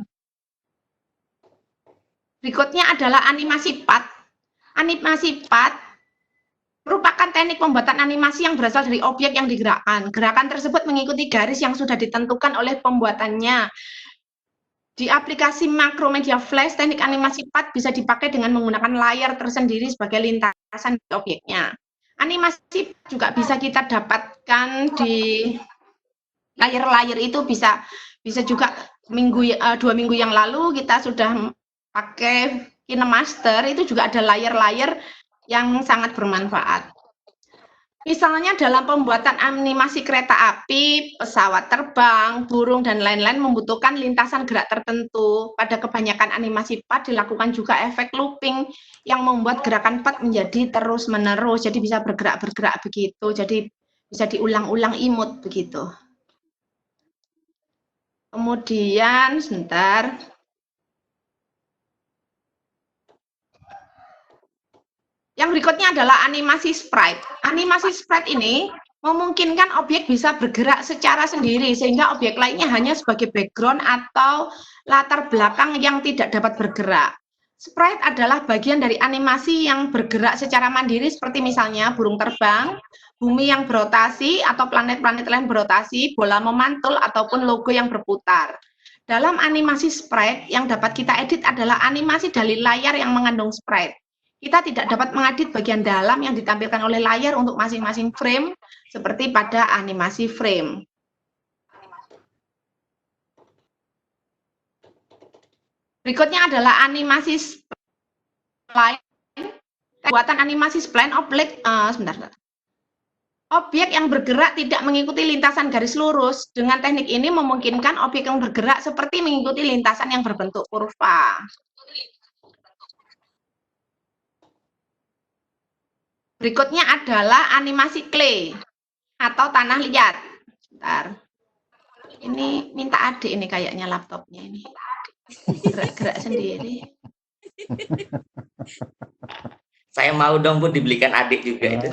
Berikutnya adalah animasi path. Animasi path merupakan teknik pembuatan animasi yang berasal dari objek yang digerakkan. Gerakan tersebut mengikuti garis yang sudah ditentukan oleh pembuatannya. Di aplikasi Macromedia Flash, teknik animasi path bisa dipakai dengan menggunakan layar tersendiri sebagai lintasan di objeknya. Animasi juga bisa kita dapatkan di layer-layer itu bisa juga 2 minggu yang lalu kita sudah pakai KineMaster, itu juga ada layer-layer yang sangat bermanfaat. Misalnya dalam pembuatan animasi kereta api, pesawat terbang, burung, dan lain-lain membutuhkan lintasan gerak tertentu. Pada kebanyakan animasi part dilakukan juga efek looping yang membuat gerakan part menjadi terus-menerus, jadi bisa bergerak-bergerak begitu, jadi bisa diulang-ulang imut begitu. Kemudian, sebentar. Yang berikutnya adalah animasi sprite. Animasi sprite ini memungkinkan objek bisa bergerak secara sendiri, sehingga objek lainnya hanya sebagai background atau latar belakang yang tidak dapat bergerak. Sprite adalah bagian dari animasi yang bergerak secara mandiri, seperti misalnya burung terbang, bumi yang berotasi, atau planet-planet lain berotasi, bola memantul, ataupun logo yang berputar. Dalam animasi sprite, yang dapat kita edit adalah animasi dari layar yang mengandung sprite. Kita tidak dapat mengedit bagian dalam yang ditampilkan oleh layar untuk masing-masing frame, seperti pada animasi frame. Berikutnya adalah animasi spline. Buatan animasi spline objek, objek yang bergerak tidak mengikuti lintasan garis lurus. Dengan teknik ini memungkinkan objek yang bergerak seperti mengikuti lintasan yang berbentuk kurva. Berikutnya adalah animasi clay atau tanah liat. Bentar. Ini minta adik ini kayaknya laptopnya ini. Gerak-gerak sendiri. Saya mau dong Bu dibelikan adik juga itu.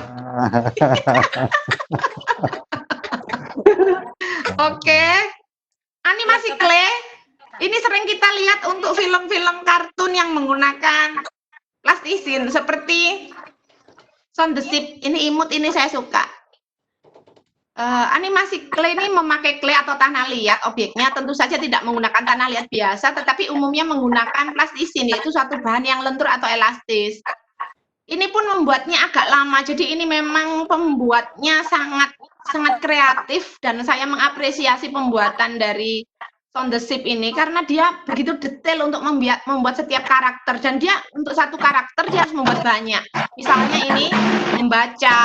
Oke. Animasi clay ini sering kita lihat untuk film-film kartun yang menggunakan plastisin seperti Shaun the Sheep. Ini imut, ini saya suka. Animasi clay ini memakai clay atau tanah liat, objeknya tentu saja tidak menggunakan tanah liat biasa, tetapi umumnya menggunakan plastisin, yaitu suatu bahan yang lentur atau elastis. Ini pun membuatnya agak lama, jadi ini memang pembuatnya sangat kreatif, dan saya mengapresiasi pembuatan dari Shaun the Sheep ini karena dia begitu detail untuk membuat setiap karakter, dan dia untuk satu karakter dia harus membuat banyak. Misalnya ini membaca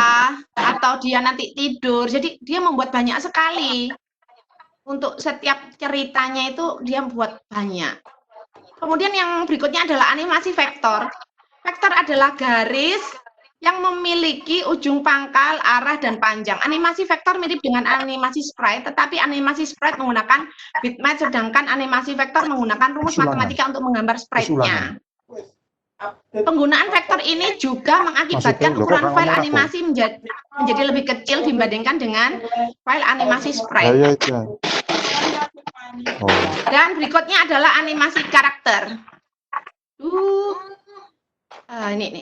atau dia nanti tidur, jadi dia membuat banyak sekali. Untuk setiap ceritanya itu dia buat banyak. Kemudian yang berikutnya adalah animasi vektor. Vektor adalah garis yang memiliki ujung pangkal, arah, dan panjang. Animasi vektor mirip dengan animasi sprite, tetapi animasi sprite menggunakan bitmap, sedangkan animasi vektor menggunakan rumus matematika untuk menggambar sprite-nya. Penggunaan vektor ini juga mengakibatkan ukuran file animasi menjadi lebih kecil dibandingkan dengan file animasi sprite. Dan berikutnya adalah animasi karakter. Ini.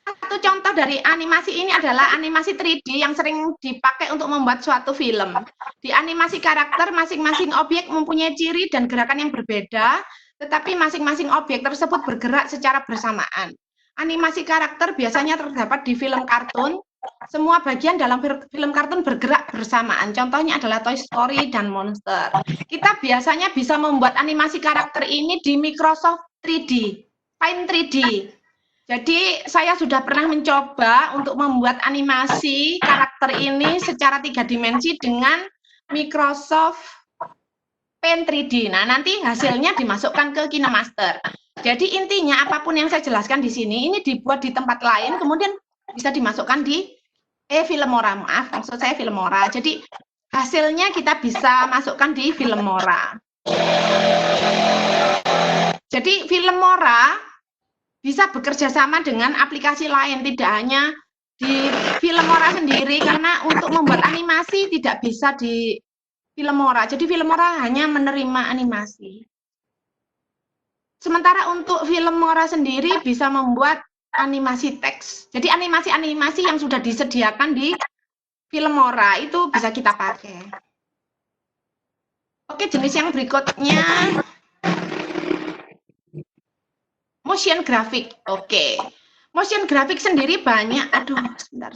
Satu contoh dari animasi ini adalah animasi 3D yang sering dipakai untuk membuat suatu film. Di animasi karakter, masing-masing objek mempunyai ciri dan gerakan yang berbeda, tetapi masing-masing objek tersebut bergerak secara bersamaan. Animasi karakter biasanya terdapat di film kartun. Semua bagian dalam film kartun bergerak bersamaan. Contohnya adalah Toy Story dan Monster. Kita biasanya bisa membuat animasi karakter ini di Microsoft 3D, Paint 3D. Jadi saya sudah pernah mencoba untuk membuat animasi karakter ini secara 3 dimensi dengan Microsoft Paint 3D. Nah, nanti hasilnya dimasukkan ke KineMaster. Jadi intinya apapun yang saya jelaskan di sini, ini dibuat di tempat lain, kemudian bisa dimasukkan di Filmora. Maaf, maksud saya Filmora. Jadi hasilnya kita bisa masukkan di Filmora. Jadi Filmora bisa bekerja sama dengan aplikasi lain, tidak hanya di Filmora sendiri, karena untuk membuat animasi tidak bisa di Filmora. Jadi Filmora hanya menerima animasi. Sementara untuk Filmora sendiri bisa membuat animasi teks. Jadi animasi-animasi yang sudah disediakan di Filmora itu bisa kita pakai. Oke, jenis yang berikutnya motion graphic. Oke. motion grafik sendiri banyak. Aduh, sebentar.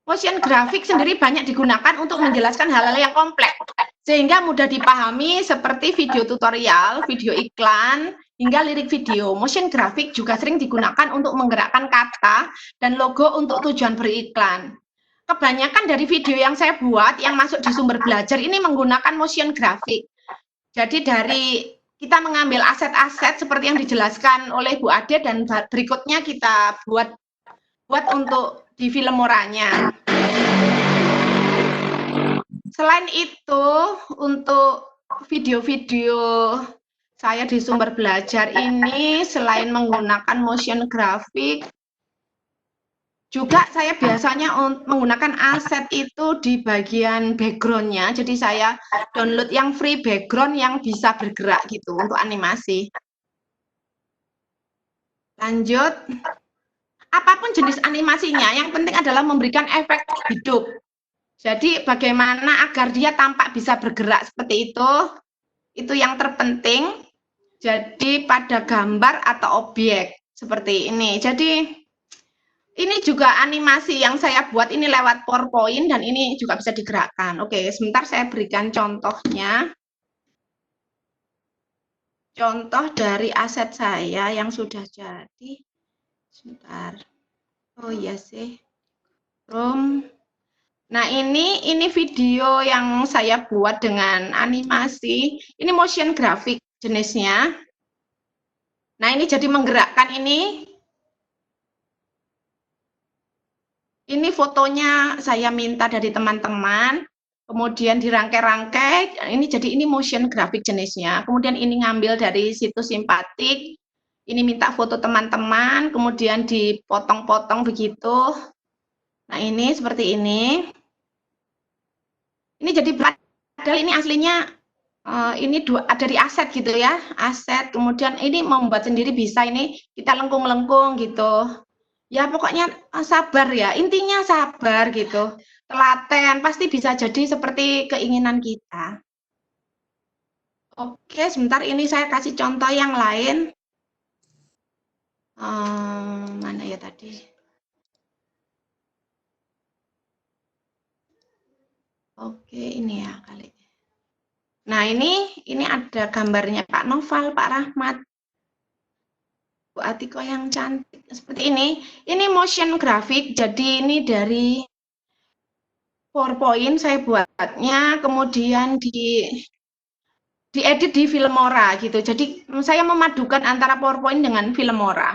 Motion grafik sendiri banyak digunakan untuk menjelaskan hal-hal yang kompleks, sehingga mudah dipahami seperti video tutorial, video iklan, hingga lirik video. Motion grafik juga sering digunakan untuk menggerakkan kata dan logo untuk tujuan beriklan. Kebanyakan dari video yang saya buat, yang masuk di sumber belajar ini menggunakan motion grafik. Jadi dari kita mengambil aset-aset seperti yang dijelaskan oleh Bu Ade dan berikutnya kita buat untuk di Filmora-nya. Selain itu, untuk video-video saya di sumber belajar ini, selain menggunakan motion grafik, juga saya biasanya menggunakan aset itu di bagian background-nya. Jadi saya download yang free background yang bisa bergerak gitu untuk animasi. Lanjut. Apapun jenis animasinya, yang penting adalah memberikan efek hidup. Jadi bagaimana agar dia tampak bisa bergerak seperti itu yang terpenting. Jadi pada gambar atau objek seperti ini. Jadi ini juga animasi yang saya buat ini lewat PowerPoint dan ini juga bisa digerakkan. Oke, sebentar saya berikan contohnya. Contoh dari aset saya yang sudah jadi. Sebentar. Oh iya sih. Nah, ini video yang saya buat dengan animasi. Ini motion grafik jenisnya. Nah, ini jadi menggerakkan ini. Ini fotonya saya minta dari teman-teman. Kemudian dirangkai-rangkai. Ini motion grafik jenisnya. Kemudian ini ngambil dari situs Simpatik. Ini minta foto teman-teman, kemudian dipotong-potong begitu. Nah, ini seperti ini. Ini jadi padahal ini aslinya ini dari aset gitu ya, aset. Kemudian ini membuat sendiri bisa, ini kita lengkung-lengkung gitu. Ya pokoknya sabar ya, intinya sabar gitu. Telaten pasti bisa jadi seperti keinginan kita. Oke, sebentar ini saya kasih contoh yang lain. Mana ya tadi? Oke, ini ya kali. Nah, ini ada gambarnya Pak Noval, Pak Rahmat, Bu Atiko yang cantik seperti ini. Ini motion grafik, jadi ini dari PowerPoint saya buatnya, kemudian diedit di Filmora gitu. Jadi saya memadukan antara PowerPoint dengan Filmora.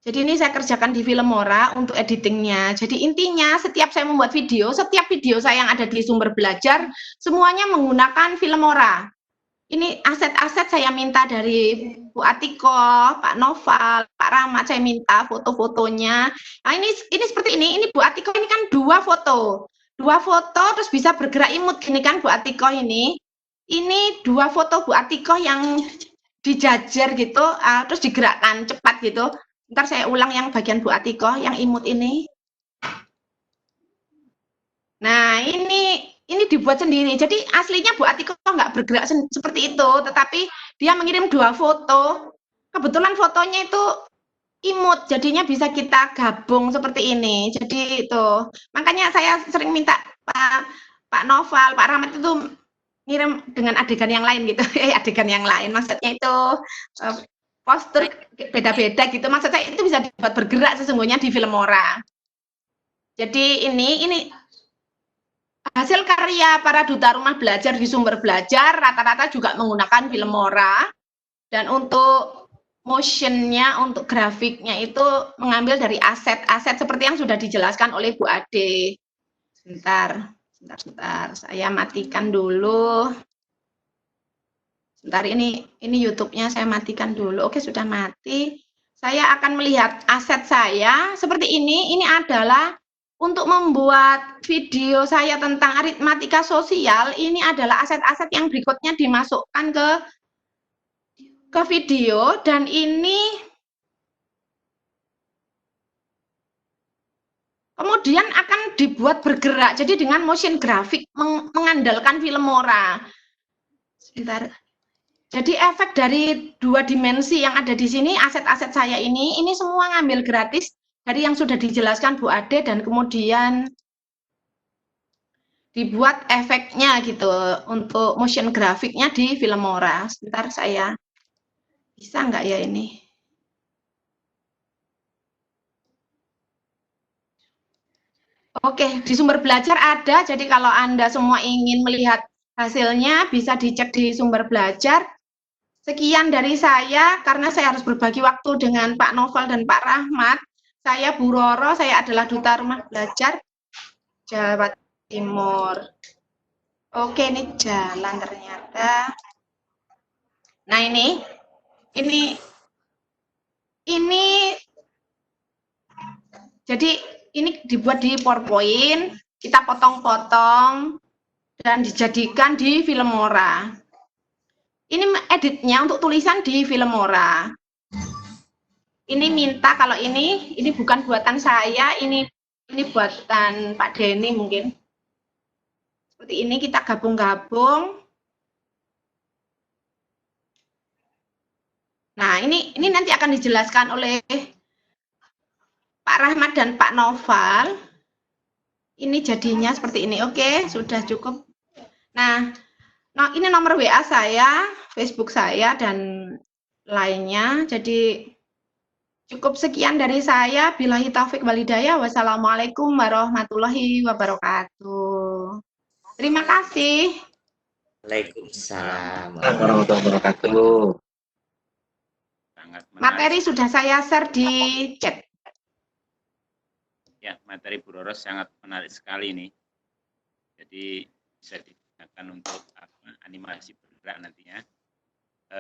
Jadi ini saya kerjakan di Filmora untuk editingnya. Jadi intinya setiap saya membuat video, setiap video saya yang ada di sumber belajar, semuanya menggunakan Filmora. Ini aset-aset saya minta dari Bu Atiko, Pak Noval, Pak Rahmat, saya minta foto-fotonya. Nah ini seperti ini Bu Atiko ini kan dua foto terus bisa bergerak imut gini kan Bu Atiko ini. Ini dua foto Bu Atiko yang dijajar gitu, terus digerakkan cepat gitu. Ntar saya ulang yang bagian Bu Atiko, yang imut ini. Nah, ini dibuat sendiri. Jadi aslinya Bu Atiko nggak bergerak seperti itu, tetapi dia mengirim dua foto. Kebetulan fotonya itu imut, jadinya bisa kita gabung seperti ini. Jadi itu, makanya saya sering minta Pak Noval, Pak Rahmat itu ngirim dengan adegan yang lain gitu. Adegan yang lain, maksudnya itu poster beda-beda gitu. Maksud saya itu bisa dibuat bergerak sesungguhnya di Filmora. Jadi ini hasil karya para duta rumah belajar di sumber belajar rata-rata juga menggunakan Filmora. Dan untuk motionnya, untuk grafiknya itu mengambil dari aset-aset seperti yang sudah dijelaskan oleh Bu Ade. Sebentar, saya matikan dulu. Sebentar, ini YouTube-nya saya matikan dulu. Oke, sudah mati. Saya akan melihat aset saya seperti ini. Ini adalah untuk membuat video saya tentang aritmatika sosial. Ini adalah aset-aset yang berikutnya dimasukkan ke video, dan ini kemudian akan dibuat bergerak. Jadi dengan motion grafik mengandalkan Filmora. Sebentar. Jadi efek dari 2 dimensi yang ada di sini, aset-aset saya ini semua ngambil gratis dari yang sudah dijelaskan Bu Ade, dan kemudian dibuat efeknya gitu untuk motion grafiknya di Filmora. Sebentar, saya bisa nggak ya ini? Oke, di sumber belajar ada, jadi kalau Anda semua ingin melihat hasilnya bisa dicek di sumber belajar. Sekian dari saya, karena saya harus berbagi waktu dengan Pak Novel dan Pak Rahmat. Saya Bu Roro, saya adalah Duta Rumah Belajar Jawa Timur. Oke, ini jalan ternyata. Nah, ini jadi ini dibuat di PowerPoint, kita potong-potong dan dijadikan di Filmora. Ini editnya untuk tulisan di Filmora. Ini minta, kalau ini bukan buatan saya, ini buatan Pak Denny mungkin. Seperti ini kita gabung-gabung. Nah, ini nanti akan dijelaskan oleh Pak Rahmat dan Pak Noval. Ini jadinya seperti ini. Oke, sudah cukup. Nah, ini nomor WA saya, Facebook saya, dan lainnya. Jadi cukup sekian dari saya. Billahi taufik wal hidayah. Wassalamualaikum warahmatullahi wabarakatuh. Terima kasih. Waalaikumsalam warahmatullahi wabarakatuh. Materi sudah saya share di chat. Ya, materi Bu Roro sangat menarik sekali nih. Jadi bisa digunakan untuk animasi bergerak nantinya,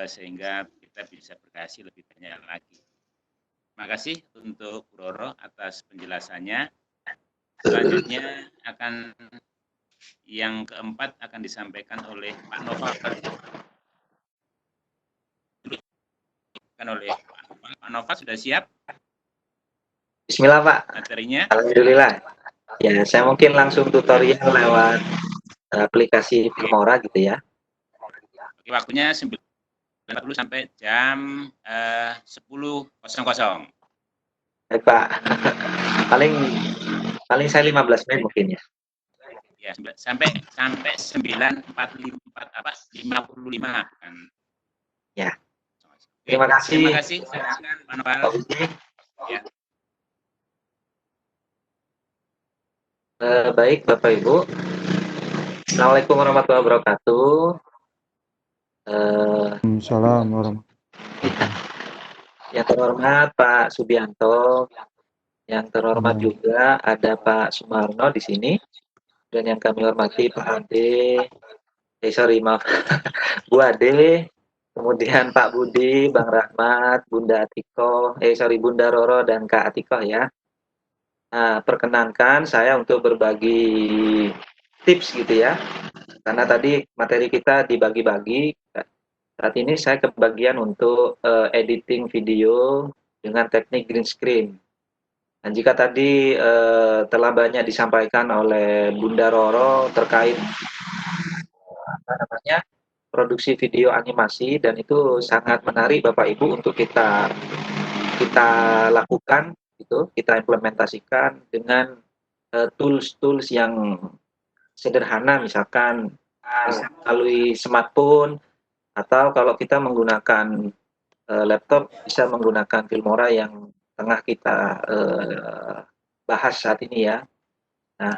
sehingga kita bisa berkreasi lebih banyak lagi. Terima kasih untuk Bu Roro atas penjelasannya. Selanjutnya yang keempat akan disampaikan oleh Pak Noval. Pak Noval sudah siap? Bismillah Pak. Materinya. Alhamdulillah. Ya, saya mungkin langsung tutorial lewat aplikasi Filmora gitu ya. Oke, waktunya 9:40 sampai jam 10.00. Baik Pak. paling saya 15 menit mungkin ya. Ya, sampai 9:55 kan. Ya. Oke, Terima kasih. Terima kasih. Silakan Pak Noval. Ya. Baik Bapak Ibu. Assalamualaikum warahmatullahi wabarakatuh. Waalaikumsalam warahmatullahi wabarakatuh. Yang terhormat Pak Subianto, yang terhormat juga ada Pak Sumarno di sini, dan yang kami hormati Pak Ade, Bu Ade, kemudian Pak Budi, Bang Rahmat, Bunda Atiko, Bunda Roro dan Kak Atiko ya. Nah, perkenankan saya untuk berbagi tips gitu ya, karena tadi materi kita dibagi-bagi. Saat ini saya kebagian untuk editing video dengan teknik green screen. Dan jika tadi telah banyak disampaikan oleh Bunda Roro terkait produksi video animasi, dan itu sangat menarik Bapak Ibu untuk kita lakukan. Kita implementasikan dengan tools-tools yang sederhana, misalkan melalui smartphone, atau kalau kita menggunakan laptop bisa menggunakan Filmora yang tengah kita bahas saat ini ya. Nah,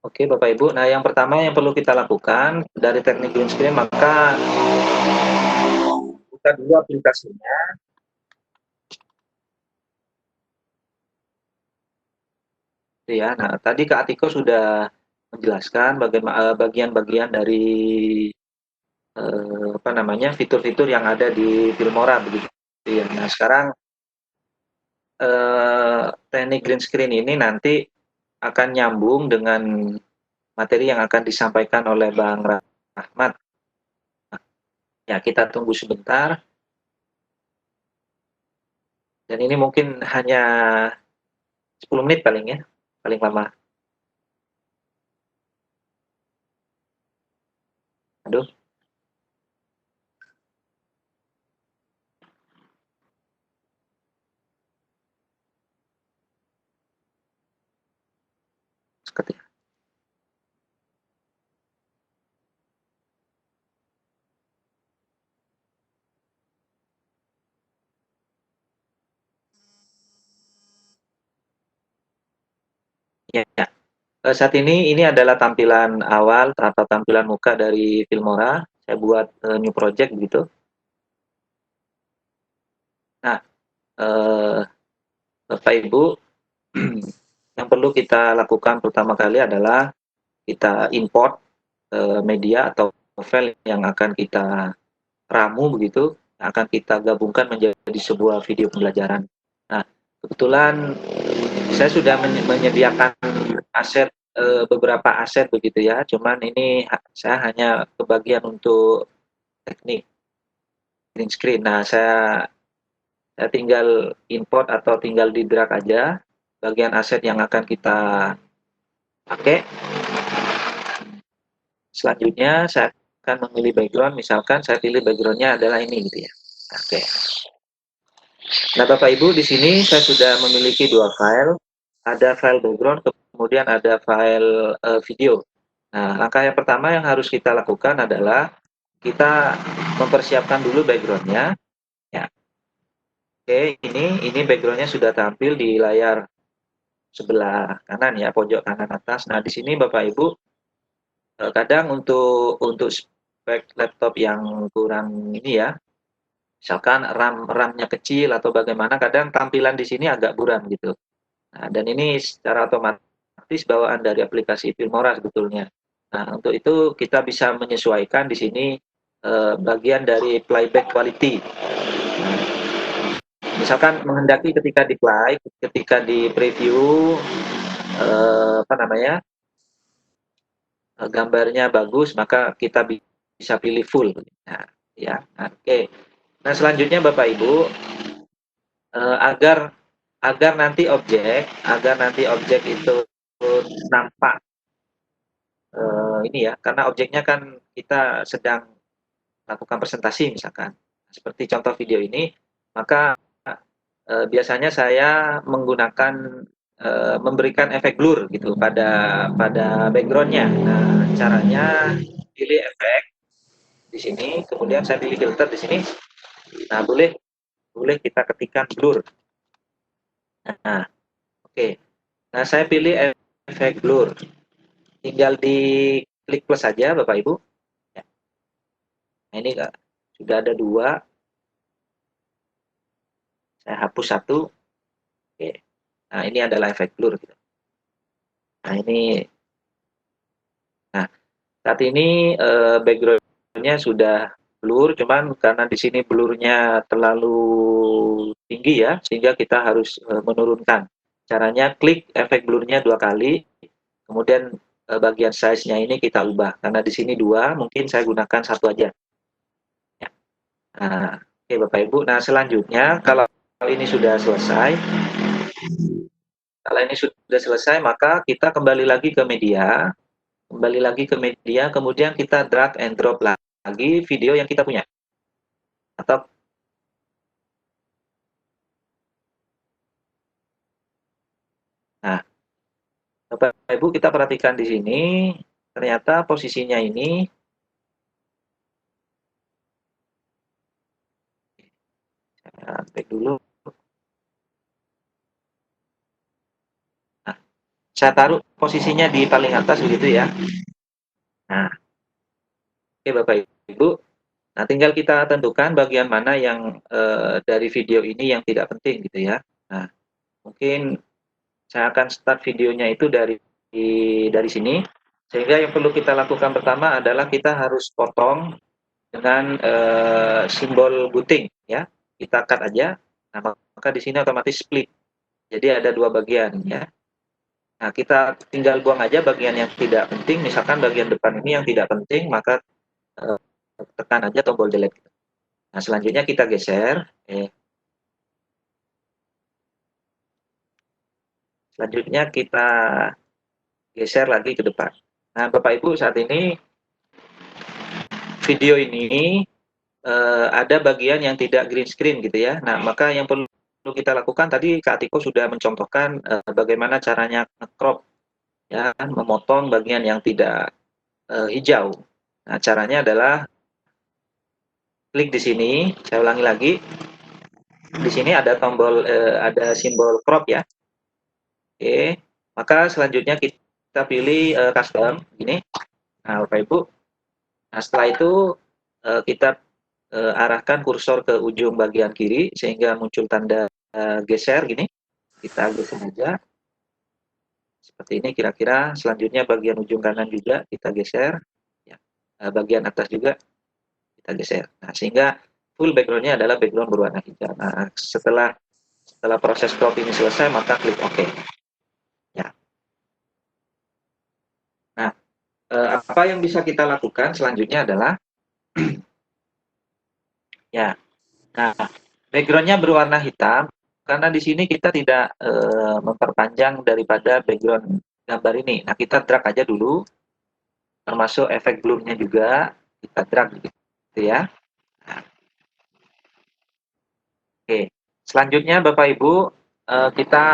oke Bapak Ibu, nah yang pertama yang perlu kita lakukan dari teknik green screen, maka buka dulu aplikasinya. Ya, nah tadi Kak Atiko sudah menjelaskan bagaimana bagian-bagian dari fitur-fitur yang ada di Filmora begitu ya. Nah, sekarang teknik green screen ini nanti akan nyambung dengan materi yang akan disampaikan oleh Bang Rahmat. Nah, Ya, kita tunggu sebentar. Dan ini mungkin hanya 10 menit paling ya, paling lama. Aduh. Ketika ya, saat ini adalah tampilan awal atau tampilan muka dari Filmora. Saya buat new project gitu. Nah, Bapak Ibu, yang perlu kita lakukan pertama kali adalah kita import media atau file yang akan kita ramu begitu, yang akan kita gabungkan menjadi sebuah video pembelajaran. Nah, kebetulan saya sudah menyediakan aset beberapa aset begitu ya, cuman ini saya hanya kebagian untuk teknik green screen. Nah, saya tinggal import atau tinggal di drag aja bagian aset yang akan kita pakai. Selanjutnya saya akan memilih background, misalkan saya pilih backgroundnya adalah ini gitu ya. Oke. Nah, Bapak Ibu, di sini saya sudah memiliki dua file. Ada file background, kemudian ada file video. Nah, langkah yang pertama yang harus kita lakukan adalah kita mempersiapkan dulu backgroundnya. Ya. Oke, ini backgroundnya sudah tampil di layar sebelah kanan ya, pojok kanan atas. Nah, di sini Bapak Ibu, kadang untuk spek laptop yang kurang ini ya, misalkan RAM-nya kecil atau bagaimana, kadang tampilan di sini agak buram gitu. Nah, dan ini secara otomatis bawaan dari aplikasi Filmora sebetulnya. Nah, untuk itu kita bisa menyesuaikan di sini bagian dari playback quality. Nah, misalkan menghendaki ketika di play, ketika di preview gambarnya bagus, maka kita bisa pilih full. Nah, ya, oke. Nah, selanjutnya Bapak Ibu, agar nanti objek itu nampak ini ya, karena objeknya kan kita sedang lakukan presentasi misalkan, seperti contoh video ini, maka biasanya saya menggunakan memberikan efek blur gitu pada backgroundnya. Nah, caranya pilih efek di sini, kemudian saya pilih filter di sini. Nah, boleh kita ketikkan blur. Nah, oke. Nah, saya pilih efek blur. Tinggal di klik plus saja, Bapak Ibu. Ya. Nah, ini sudah ada dua. Saya hapus satu. Oke. Nah, ini adalah efek blur. Gitu. Nah, ini. Nah, saat ini background-nya sudah blur, cuman karena di sini blurnya terlalu tinggi ya, sehingga kita harus menurunkan. Caranya klik efek blurnya 2 kali, kemudian bagian size-nya ini kita ubah. Karena di sini 2, mungkin saya gunakan 1 aja. Ya. Nah, oke Bapak Ibu. Nah, selanjutnya kalau ini sudah selesai, maka kita kembali lagi ke media, kemudian kita drag and drop lagi video yang kita punya. Atau nah, Bapak Ibu, kita perhatikan di sini, ternyata posisinya ini saya back dulu. Nah, saya taruh posisinya di paling atas begitu ya. Nah, oke Bapak Ibu. Nah, tinggal kita tentukan bagian mana yang dari video ini yang tidak penting gitu ya. Nah, mungkin saya akan start videonya itu dari sini. Sehingga yang perlu kita lakukan pertama adalah kita harus potong dengan simbol gunting ya. Kita cut aja. Nah, maka di sini otomatis split. Jadi ada 2 bagian ya. Nah, kita tinggal buang aja bagian yang tidak penting, misalkan bagian depan ini yang tidak penting, maka tekan aja tombol delete. Nah, selanjutnya kita geser. Selanjutnya kita geser lagi ke depan. Nah, Bapak Ibu, saat ini video ini ada bagian yang tidak green screen gitu ya. Nah, maka yang perlu kita lakukan tadi Kak Tiko sudah mencontohkan bagaimana caranya crop ya, memotong bagian yang tidak hijau. Nah, caranya adalah klik di sini, saya ulangi lagi. Di sini ada tombol ada simbol crop ya. Oke, maka selanjutnya kita pilih custom gini. Nah, Bapak Ibu. Nah, setelah itu kita arahkan kursor ke ujung bagian kiri sehingga muncul tanda geser gini. Kita geser aja. Seperti ini kira-kira. Selanjutnya bagian ujung kanan juga kita geser. Ya. Bagian atas juga kita geser. Nah, sehingga full background-nya adalah background berwarna hijau. Nah, setelah proses crop ini selesai, maka klik OK. Ya. Nah, apa yang bisa kita lakukan selanjutnya adalah ya. Nah, background-nya berwarna hitam karena di sini kita tidak memperpanjang daripada background gambar ini. Nah, kita drag aja dulu, termasuk efek bloom-nya juga kita drag gitu ya. Nah. Oke, selanjutnya Bapak Ibu kita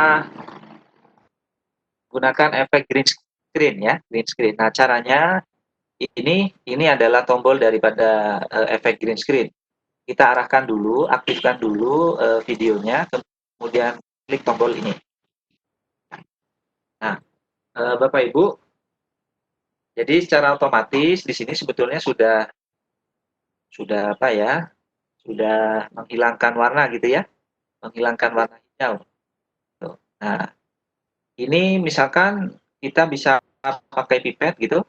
gunakan efek green screen ya, green screen. Nah, caranya ini adalah tombol daripada efek green screen. Kita arahkan dulu, aktifkan dulu videonya, kemudian klik tombol ini. Nah, Bapak Ibu, jadi secara otomatis di sini sebetulnya sudah apa ya? Sudah menghilangkan warna gitu ya, menghilangkan warna hijau. Tuh. Nah, ini misalkan kita bisa pakai pipet gitu,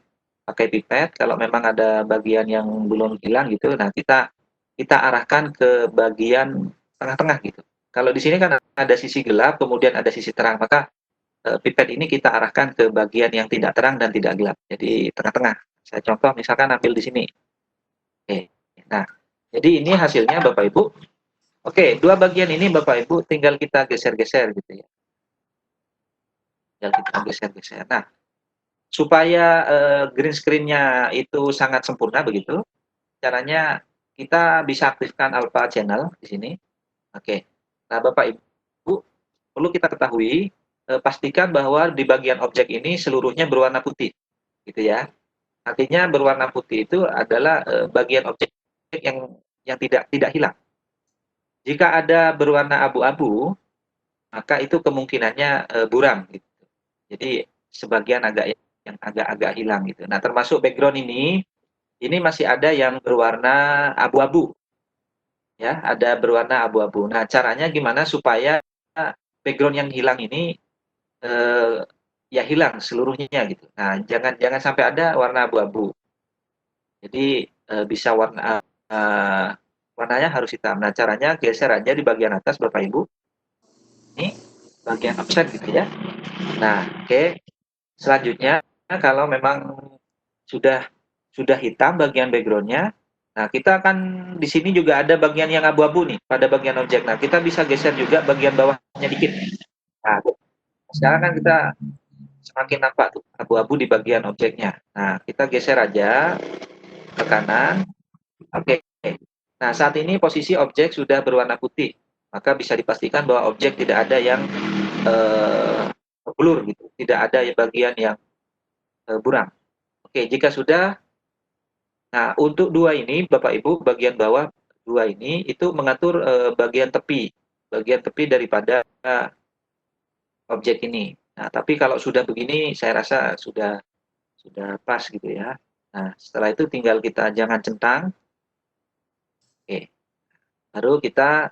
pakai pipet kalau memang ada bagian yang belum hilang gitu. Nah, kita arahkan ke bagian tengah-tengah gitu. Kalau di sini kan ada sisi gelap, kemudian ada sisi terang, maka pipet ini kita arahkan ke bagian yang tidak terang dan tidak gelap. Jadi tengah-tengah. Saya contoh misalkan ambil di sini. Oke. Nah, jadi ini hasilnya Bapak Ibu. Oke, dua bagian ini Bapak Ibu tinggal kita geser-geser gitu ya. Tinggal kita geser-geser. Nah, supaya green screen-nya itu sangat sempurna begitu, caranya kita bisa aktifkan alpha channel di sini. Oke. Nah, Bapak Ibu perlu kita ketahui pastikan bahwa di bagian objek ini seluruhnya berwarna putih. Gitu ya. Artinya berwarna putih itu adalah bagian objek yang tidak hilang. Jika ada berwarna abu-abu, maka itu kemungkinannya buram gitu. Jadi sebagian yang agak-agak hilang gitu. Nah, termasuk background ini masih ada yang berwarna abu-abu. Ya, ada berwarna abu-abu. Nah, caranya gimana supaya background yang hilang ini ya hilang seluruhnya gitu. Nah, jangan sampai ada warna abu-abu. Jadi bisa warnanya harus hitam. Nah, caranya geser aja di bagian atas Bapak Ibu. Ini bagian offset gitu ya. Nah, oke. Selanjutnya kalau memang sudah hitam bagian backgroundnya, nah kita akan di sini juga ada bagian yang abu-abu nih pada bagian objek. Nah, kita bisa geser juga bagian bawahnya dikit. Nah, sekarang kan kita semakin nampak tuh abu-abu di bagian objeknya. Nah, kita geser aja ke kanan. Oke. Nah, saat ini posisi objek sudah berwarna putih. Maka bisa dipastikan bahwa objek tidak ada yang blur gitu, tidak ada bagian yang buram. Oke, jika sudah, nah untuk dua ini Bapak Ibu bagian bawah dua ini itu mengatur bagian tepi daripada objek ini. Nah, tapi kalau sudah begini saya rasa sudah pas gitu ya. Nah, setelah itu tinggal kita jangan centang. Oke. Baru kita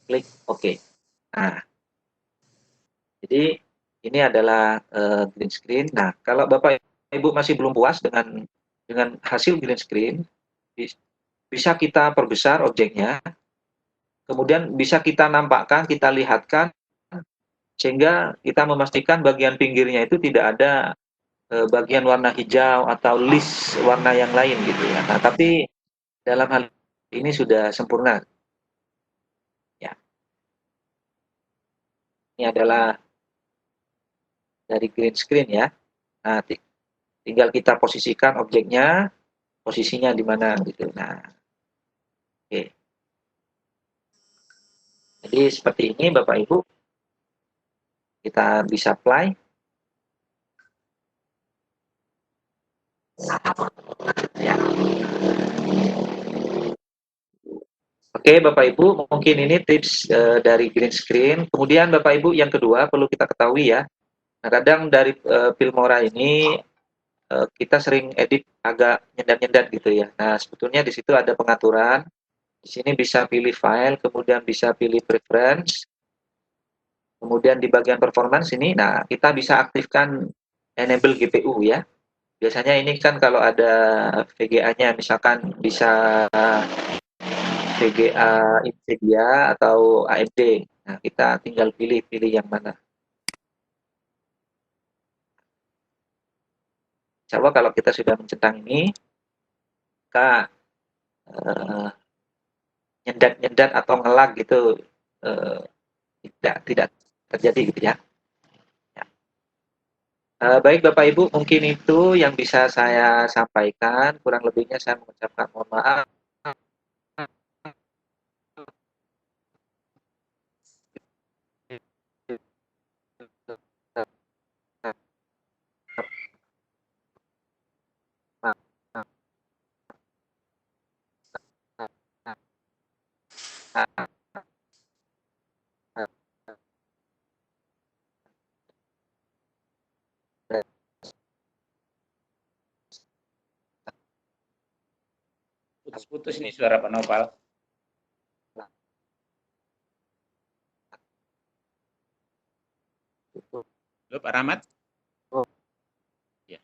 klik OK. Nah, jadi ini adalah green screen. Nah, kalau Bapak Ibu masih belum puas dengan hasil green screen, bisa kita perbesar objeknya, kemudian bisa kita nampakkan, kita lihatkan, sehingga kita memastikan bagian pinggirnya itu tidak ada bagian warna hijau atau list warna yang lain gitu ya. Nah, tapi dalam hal ini sudah sempurna. Ya. Ini adalah dari green screen ya. Nah, tinggal kita posisikan objeknya, posisinya di mana gitu. Nah, oke. Jadi seperti ini Bapak Ibu, kita bisa apply. Ya. Oke Bapak Ibu, mungkin ini tips dari green screen. Kemudian Bapak Ibu yang kedua perlu kita ketahui ya. Nah, kadang dari Filmora ini kita sering edit agak nyendat-nyendat gitu ya. Nah, sebetulnya di situ ada pengaturan. Di sini bisa pilih file, kemudian bisa pilih preference. Kemudian di bagian performance ini, nah kita bisa aktifkan enable GPU ya. Biasanya ini kan kalau ada VGA-nya, misalkan bisa VGA Nvidia atau AMD. Nah, kita tinggal pilih yang mana. Coba kalau kita sudah mencentang ini, maka nyendat-nyendat atau ngelag gitu tidak terjadi gitu ya. Baik Bapak Ibu, mungkin itu yang bisa saya sampaikan. Kurang lebihnya saya mengucapkan mohon maaf. Putus-putus ini suara Pak Noval. Halo Pak Rahmat. Ya.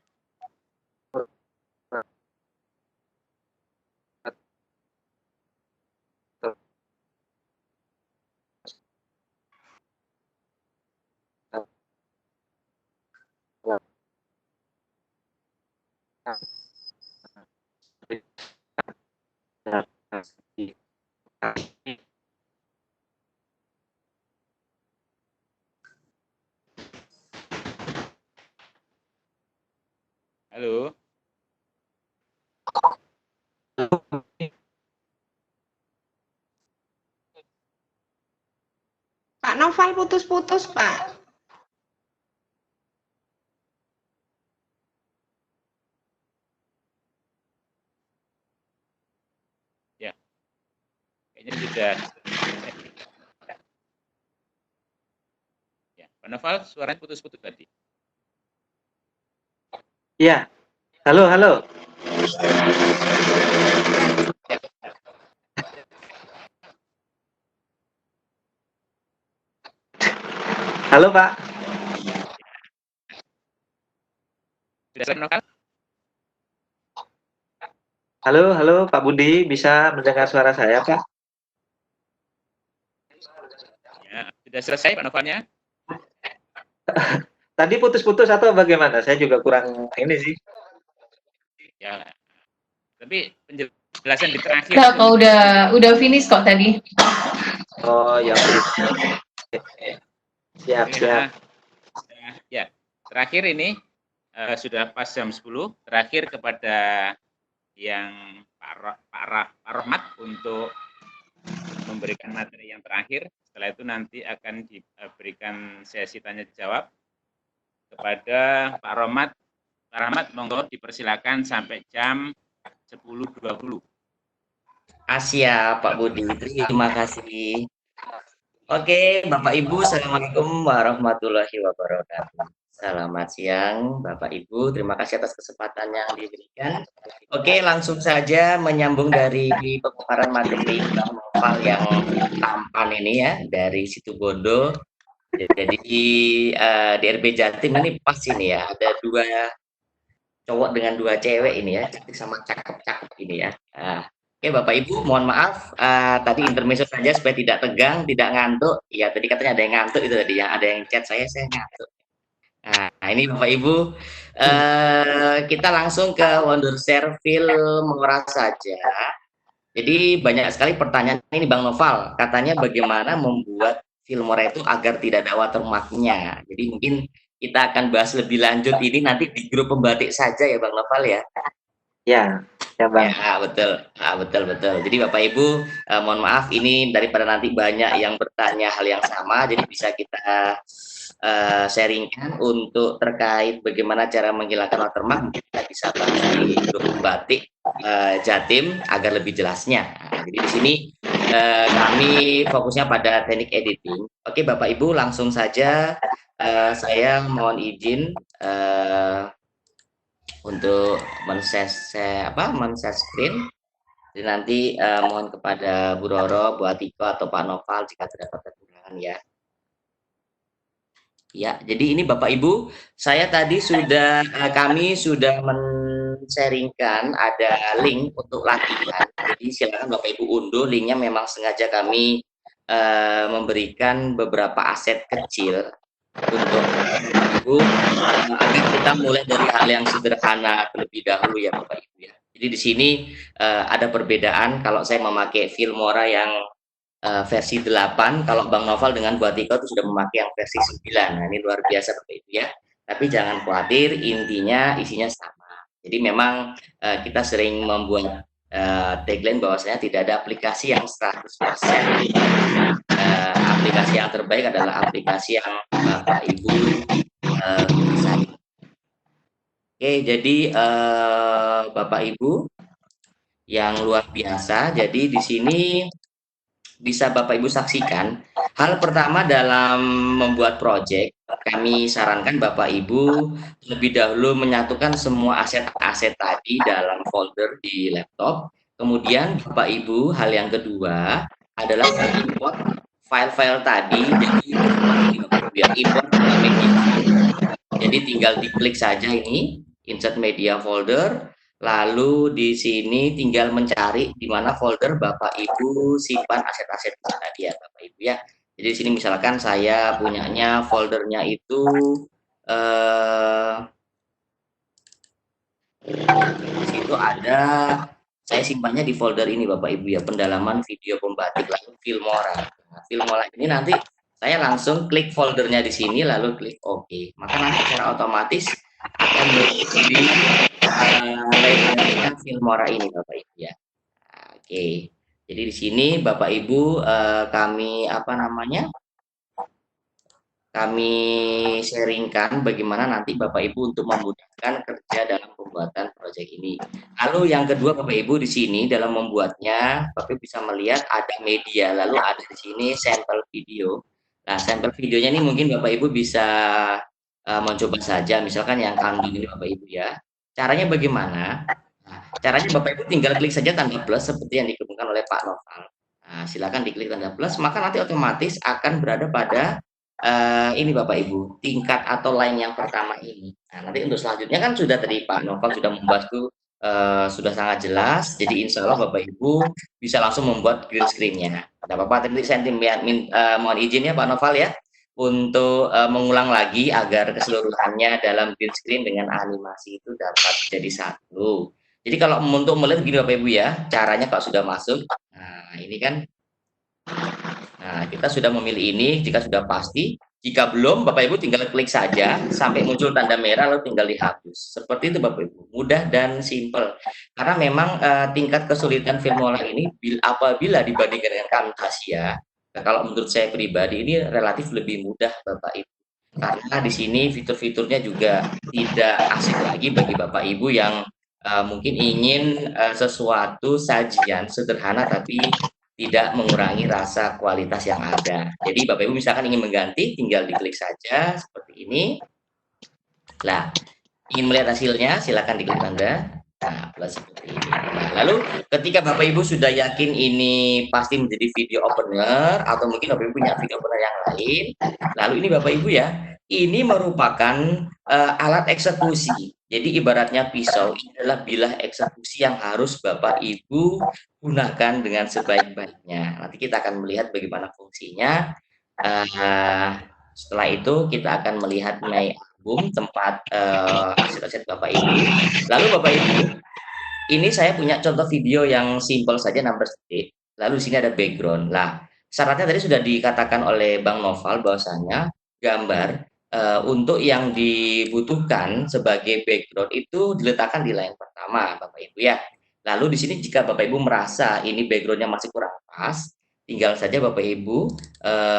Halo. Pak Noval putus-putus, Pak. Ya. Kayaknya sudah. Ya, Pak Noval suaranya putus-putus tadi. Ya. Halo, halo. Halo, Pak. Sudah Pak Noval? Halo, halo Pak Budi, bisa mendengar suara saya, Pak? Ya, sudah selesai Pak Novalnya? Tadi putus-putus atau bagaimana? Saya juga kurang ini sih. Ya. Tapi penjelasan di terakhir. Enggak, kok udah finish kok tadi. Oh, ya. Siap, siap. Ya, terakhir ini sudah pas jam 10. Terakhir kepada yang Pak Rahmat untuk memberikan materi yang terakhir. Setelah itu nanti akan diberikan sesi tanya jawab kepada Pak Rahmat. Pak Rahmat, monggo dipersilakan sampai jam 10.20. Siap Pak Budi, terima kasih. Oke, Bapak Ibu, Assalamualaikum warahmatullahi wabarakatuh. Selamat siang, Bapak Ibu. Terima kasih atas kesempatan yang diberikan. Oke, langsung saja menyambung dari pemaparan materi Bang Noval yang tampan ini ya, dari Situbondo. Jadi di RB Jatim ini pas ini ya, ada 2 cowok dengan 2 cewek ini ya, cantik sama cakep-cakep ini ya. Oke Bapak Ibu, mohon maaf tadi intermezzo saja supaya tidak tegang, tidak ngantuk. Ya tadi katanya ada yang ngantuk itu tadi ya, ada yang chat saya ngantuk. Nah ini Bapak Ibu, kita langsung ke Wondershare Filmora saja. Jadi banyak sekali pertanyaan ini Bang Noval, katanya bagaimana membuat Filmora itu agar tidak ada watermark-nya. Jadi mungkin kita akan bahas lebih lanjut ini nanti di grup pembatik saja ya Bang Noval ya. Ya, ya Bang. Ya, betul. Betul. Jadi Bapak Ibu, mohon maaf ini daripada nanti banyak yang bertanya hal yang sama, jadi bisa kita sharingkan untuk terkait bagaimana cara menghilangkan watermark. Kita bisa bahas di grup batik Jatim agar lebih jelasnya. Nah, jadi di sini kami fokusnya pada teknik editing. Oke, Bapak Ibu langsung saja saya mohon izin untuk men-share screen. Jadi nanti mohon kepada Bu Roro, Bu Atiko atau Pak Noval jika terdapat kekurangan ya. Ya, jadi ini Bapak Ibu, kami sudah men-sharingkan ada link untuk latihan. Jadi silakan Bapak Ibu unduh linknya, memang sengaja kami memberikan beberapa aset kecil untuk Ibu agar kita mulai dari hal yang sederhana terlebih dahulu ya Bapak Ibu ya. Jadi di sini ada perbedaan kalau saya memakai Filmora yang versi 8, kalau Bang Noval dengan Bu Atiko itu sudah memakai yang versi 9. Nah, ini luar biasa Bapak Ibu ya. Tapi jangan khawatir, intinya isinya sama. Jadi memang kita sering membuat tagline bahwasanya tidak ada aplikasi yang 100%. Aplikasi yang terbaik adalah aplikasi yang Bapak Ibu bisa. Oke, jadi Bapak Ibu yang luar biasa. Jadi di sini bisa Bapak Ibu saksikan. Hal pertama dalam membuat proyek, kami sarankan Bapak Ibu lebih dahulu menyatukan semua aset-aset tadi dalam folder di laptop. Kemudian Bapak Ibu, hal yang kedua adalah import file-file tadi. Jadi import media. Jadi tinggal diklik saja ini, insert media folder. Lalu di sini tinggal mencari di mana folder Bapak Ibu simpan aset-aset tadi ya Bapak Ibu ya. Jadi di sini misalkan saya punyanya foldernya itu di situ ada, saya simpannya di folder ini Bapak Ibu ya, pendalaman video pembatik lalu Filmora. Nah, Filmora ini nanti saya langsung klik foldernya di sini lalu klik OK. Maka nanti secara otomatis akan menjadi layout Filmora ini Bapak Ibu ya. Oke. Jadi di sini Bapak Ibu kami sharingkan bagaimana nanti Bapak Ibu untuk memudahkan kerja dalam pembuatan proyek ini. Lalu yang kedua Bapak Ibu di sini dalam membuatnya Bapak Ibu bisa melihat ada media, lalu ada di sini sampel video. Nah, sampel videonya ini mungkin Bapak Ibu bisa mencoba saja, misalkan yang kambing ini Bapak Ibu ya. Caranya bagaimana? Nah, caranya Bapak Ibu tinggal klik saja tanda plus seperti yang dikemukakan oleh Pak Noval. Nah, silakan diklik tanda plus, maka nanti otomatis akan berada pada ini Bapak Ibu, tingkat atau line yang pertama ini. Nah, nanti untuk selanjutnya kan sudah tadi Pak Noval sudah membahas itu sudah sangat jelas. Jadi insya Allah Bapak Ibu bisa langsung membuat green screen-nya. Tidak apa-apa, tadi saya mohon izin ya Pak Noval ya, untuk mengulang lagi agar keseluruhannya dalam green screen dengan animasi itu dapat jadi satu. Jadi kalau untuk melihat begini Bapak Ibu ya, caranya kalau sudah masuk, nah ini kan, nah kita sudah memilih ini, jika sudah pasti, jika belum Bapak Ibu tinggal klik saja sampai muncul tanda merah lalu tinggal dihapus. Seperti itu Bapak Ibu, mudah dan simple. Karena memang tingkat kesulitan Filmora ini apabila dibandingkan dengan Camtasia, kalau menurut saya pribadi ini relatif lebih mudah Bapak Ibu. Karena di sini fitur-fiturnya juga tidak asing lagi bagi Bapak Ibu yang mungkin ingin sesuatu sajian sederhana tapi tidak mengurangi rasa kualitas yang ada. Jadi Bapak Ibu misalkan ingin mengganti, tinggal diklik saja seperti ini. Nah, ingin melihat hasilnya, silakan diklik tanda. Nah, plus seperti ini. Nah, lalu ketika Bapak Ibu sudah yakin ini pasti menjadi video opener atau mungkin Bapak Ibu punya video opener yang lain, lalu ini Bapak Ibu ya, ini merupakan alat eksekusi. Jadi ibaratnya pisau ini adalah bilah eksekusi yang harus Bapak Ibu gunakan dengan sebaik-baiknya. Nanti kita akan melihat bagaimana fungsinya. Setelah itu kita akan melihat My Album tempat aset-aset Bapak Ibu. Lalu Bapak Ibu ini saya punya contoh video yang simpel saja 16 detik. Lalu di sini ada background. Lah, syaratnya tadi sudah dikatakan oleh Bang Noval bahwasanya gambar untuk yang dibutuhkan sebagai background itu diletakkan di line pertama, Bapak Ibu ya. Lalu di sini jika Bapak Ibu merasa ini backgroundnya masih kurang pas, tinggal saja Bapak Ibu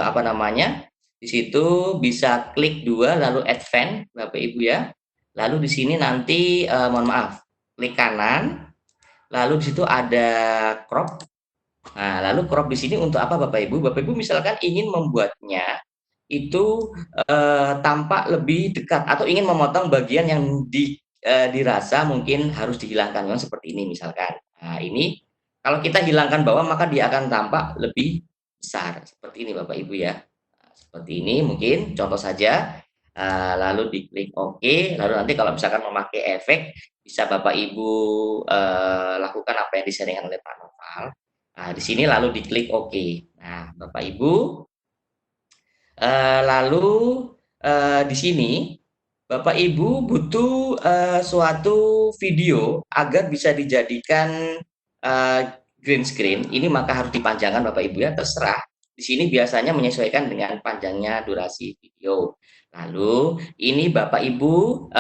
apa namanya? Di situ bisa klik 2 lalu advance Bapak Ibu ya. Lalu di sini nanti mohon maaf, klik kanan, lalu di situ ada crop. Nah, lalu crop di sini untuk apa Bapak Ibu? Bapak Ibu misalkan ingin membuatnya itu tampak lebih dekat atau ingin memotong bagian yang dirasa mungkin harus dihilangkan seperti ini misalkan. Nah, ini kalau kita hilangkan bawah maka dia akan tampak lebih besar seperti ini Bapak Ibu ya. Nah, seperti ini mungkin contoh saja. Lalu diklik OK, lalu nanti kalau misalkan memakai efek bisa Bapak Ibu lakukan apa yang disarankan oleh Pak Noval. Nah, di sini lalu diklik OK. Nah, Bapak Ibu lalu di sini Bapak Ibu butuh suatu video agar bisa dijadikan green screen. Ini maka harus dipanjangkan Bapak Ibu ya, terserah. Di sini biasanya menyesuaikan dengan panjangnya durasi video. Lalu ini Bapak Ibu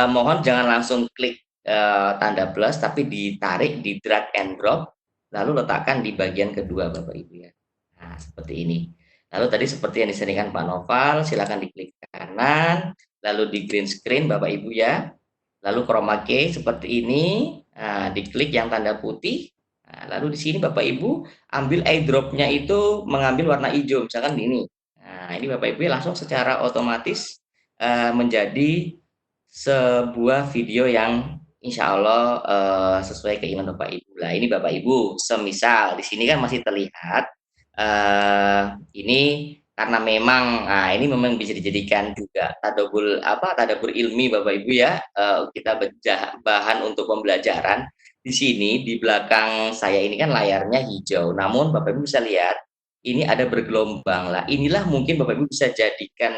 mohon jangan langsung klik tanda plus, tapi ditarik, di drag and drop, lalu letakkan di bagian kedua Bapak Ibu ya. Nah, seperti ini. Lalu tadi seperti yang disediakan Pak Noval, silakan diklik kanan, lalu di green screen Bapak Ibu ya. Lalu chroma key seperti ini, nah, diklik yang tanda putih. Nah, lalu di sini Bapak Ibu ambil eyedropnya itu mengambil warna hijau, misalkan ini. Nah, ini Bapak Ibu langsung secara otomatis menjadi sebuah video yang insya Allah sesuai keinginan Bapak Ibu. Lah ini Bapak Ibu, semisal di sini kan masih terlihat ini karena memang ini memang bisa dijadikan juga tadabbur ilmi Bapak Ibu ya, kita bahan untuk pembelajaran. Di sini di belakang saya ini kan layarnya hijau, namun Bapak Ibu bisa lihat ini ada bergelombang. Lah inilah mungkin Bapak Ibu bisa jadikan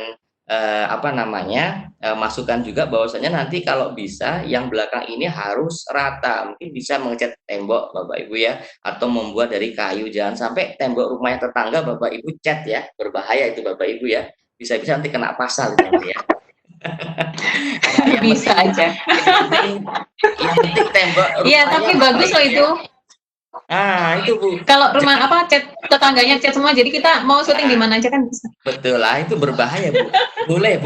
masukan juga bahwasanya nanti kalau bisa yang belakang ini harus rata, mungkin bisa mengecat tembok Bapak Ibu ya, atau membuat dari kayu, jangan sampai tembok rumahnya tetangga Bapak Ibu cat ya, berbahaya itu Bapak Ibu ya, bisa-bisa nanti kena pasal itu ya. Bisa aja. Yang penting tembok rumahnya. Iya, tapi bagus loh itu. Itu Bu. Kalau rumah cat tetangganya cat semua, jadi kita mau syuting di mana aja kan bisa. Betul lah, itu berbahaya Bu. Boleh,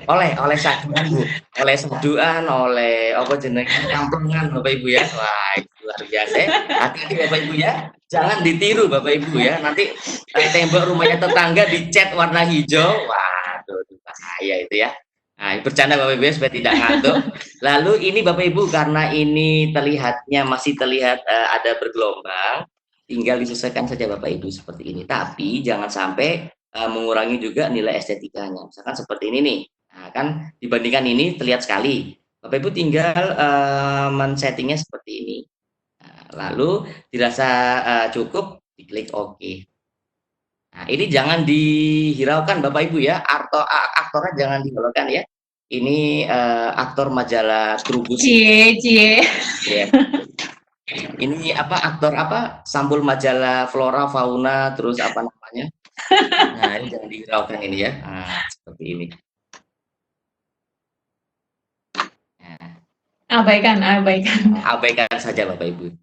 oleh saduan Bu, oleh saduan, oleh apa jenenge kampungan Bapak Ibu ya. Wah, itu luar biasa. Hati-hati Bapak Ibu ya, jangan ditiru Bapak Ibu ya. Nanti tembok rumahnya tetangga dicat warna hijau, waduh, bahaya itu ya. Nah, bercanda Bapak Ibu ya, supaya tidak ngantuk. Lalu ini Bapak Ibu karena ini masih terlihat ada bergelombang, tinggal disesuaikan saja Bapak Ibu seperti ini. Tapi jangan sampai mengurangi juga nilai estetikanya. Misalkan seperti ini nih. Nah, kan dibandingkan ini terlihat sekali. Bapak Ibu tinggal men-settingnya seperti ini. Nah, lalu dirasa cukup, diklik OK. Nah, ini jangan dihiraukan Bapak Ibu ya, aktornya jangan dihiraukan ya. Ini aktor majalah Trubus. Cie. Ya. Ini aktor sampul majalah Flora Fauna, terus apa namanya? Nah, ini jangan dihiraukan ini ya. Nah, seperti ini. Nah. Abaikan saja Bapak Ibu.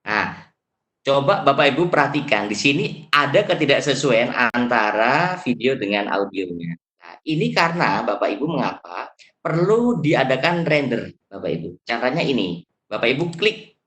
Nah, coba Bapak Ibu perhatikan di sini ada ketidaksesuaian antara video dengan audionya. Nah, ini karena Bapak Ibu mengapa perlu diadakan render Bapak Ibu. Caranya ini, Bapak Ibu klik.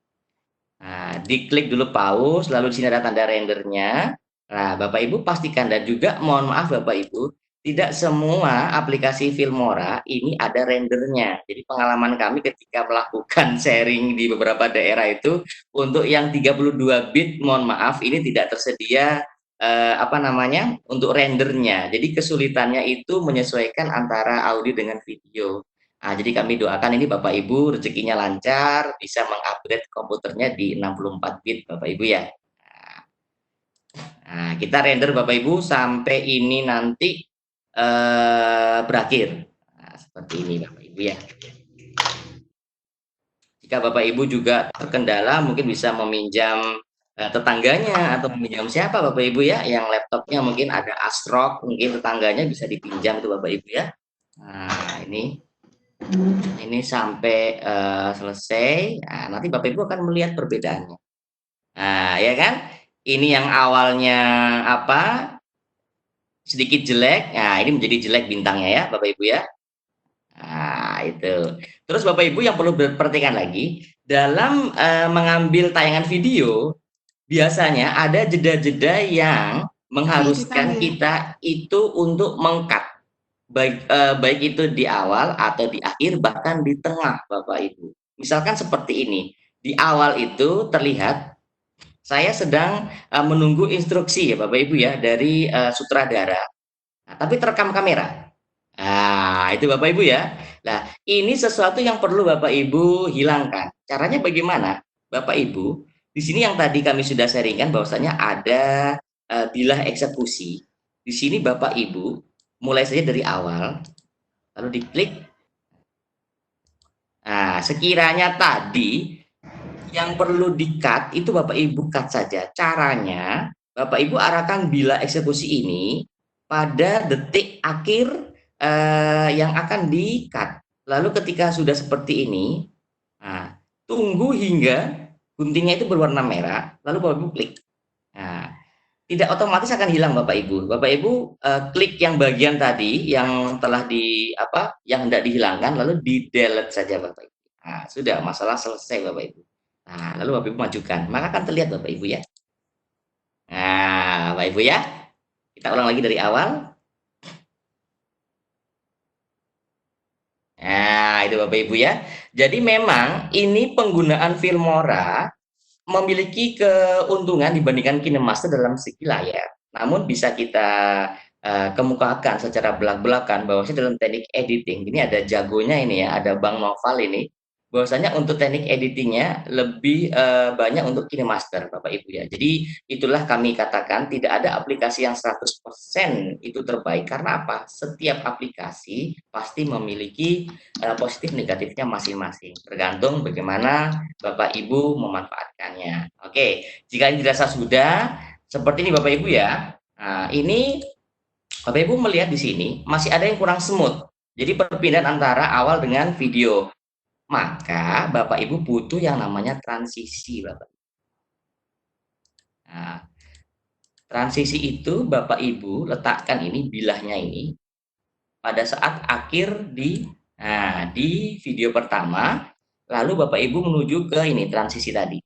Nah, diklik dulu pause, lalu di sini ada tanda rendernya. Nah, Bapak Ibu pastikan dan juga mohon maaf Bapak Ibu, tidak semua aplikasi Filmora ini ada rendernya. Jadi pengalaman kami ketika melakukan sharing di beberapa daerah itu untuk yang 32 bit mohon maaf ini tidak tersedia untuk rendernya. Jadi kesulitannya itu menyesuaikan antara audio dengan video. Nah, jadi kami doakan ini Bapak Ibu rezekinya lancar, bisa mengupgrade komputernya di 64 bit Bapak Ibu ya. Nah, kita render Bapak Ibu sampai ini nanti berakhir. Nah, seperti ini Bapak Ibu ya. Jika Bapak Ibu juga terkendala, mungkin bisa meminjam tetangganya atau meminjam siapa Bapak Ibu ya, yang laptopnya mungkin ada Asrock, mungkin tetangganya bisa dipinjam tuh Bapak Ibu ya. Nah, ini sampai selesai. Nah, nanti Bapak Ibu akan melihat perbedaannya. Nah, ya kan? Ini yang awalnya apa? Sedikit jelek. Nah, ini menjadi jelek bintangnya ya, Bapak Ibu ya. Nah, itu. Terus Bapak Ibu yang perlu perhatikan lagi, dalam mengambil tayangan video, biasanya ada jeda-jeda yang mengharuskan kita itu untuk meng-cut. Baik itu di awal atau di akhir, bahkan di tengah, Bapak Ibu. Misalkan seperti ini. Di awal itu terlihat saya sedang menunggu instruksi ya Bapak Ibu ya dari sutradara. Nah, tapi terekam kamera. Nah, itu Bapak Ibu ya. Nah, ini sesuatu yang perlu Bapak Ibu hilangkan. Caranya bagaimana? Bapak Ibu, di sini yang tadi kami sudah sharingkan bahwasanya ada bilah eksekusi. Di sini Bapak Ibu mulai saja dari awal, lalu diklik. Nah, sekiranya tadi yang perlu di-cut itu Bapak Ibu cut saja. Caranya, Bapak Ibu arahkan bilah eksekusi ini pada detik akhir yang akan di-cut. Lalu ketika sudah seperti ini, nah, tunggu hingga guntingnya itu berwarna merah, lalu Bapak Ibu klik. Nah, tidak otomatis akan hilang Bapak Ibu. Bapak Ibu klik yang bagian tadi yang telah yang hendak dihilangkan, lalu di-delete saja Bapak Ibu. Nah, sudah masalah selesai Bapak Ibu. Nah, lalu Bapak Ibu majukan, maka akan terlihat Bapak Ibu ya. Nah, Bapak Ibu ya, kita ulang lagi dari awal. Nah, itu Bapak Ibu ya. Jadi memang ini penggunaan Filmora memiliki keuntungan dibandingkan KineMaster dalam segi layar. Namun bisa kita kemukakan secara belak-belakan bahwasanya dalam teknik editing, ini ada jagonya ini ya, ada Bang Noval ini, bahwasanya untuk teknik editingnya lebih banyak untuk KineMaster Bapak Ibu ya. Jadi itulah kami katakan tidak ada aplikasi yang 100% itu terbaik. Karena apa? Setiap aplikasi pasti memiliki positif negatifnya masing-masing. Tergantung bagaimana Bapak Ibu memanfaatkannya. Oke, jika ini dirasa sudah seperti ini Bapak Ibu ya. Nah, ini Bapak Ibu melihat di sini masih ada yang kurang smooth. Jadi perpindahan antara awal dengan video. Maka Bapak Ibu butuh yang namanya transisi Bapak. Nah, transisi itu Bapak Ibu letakkan ini bilahnya ini pada saat akhir di video pertama, lalu Bapak Ibu menuju ke ini transisi tadi.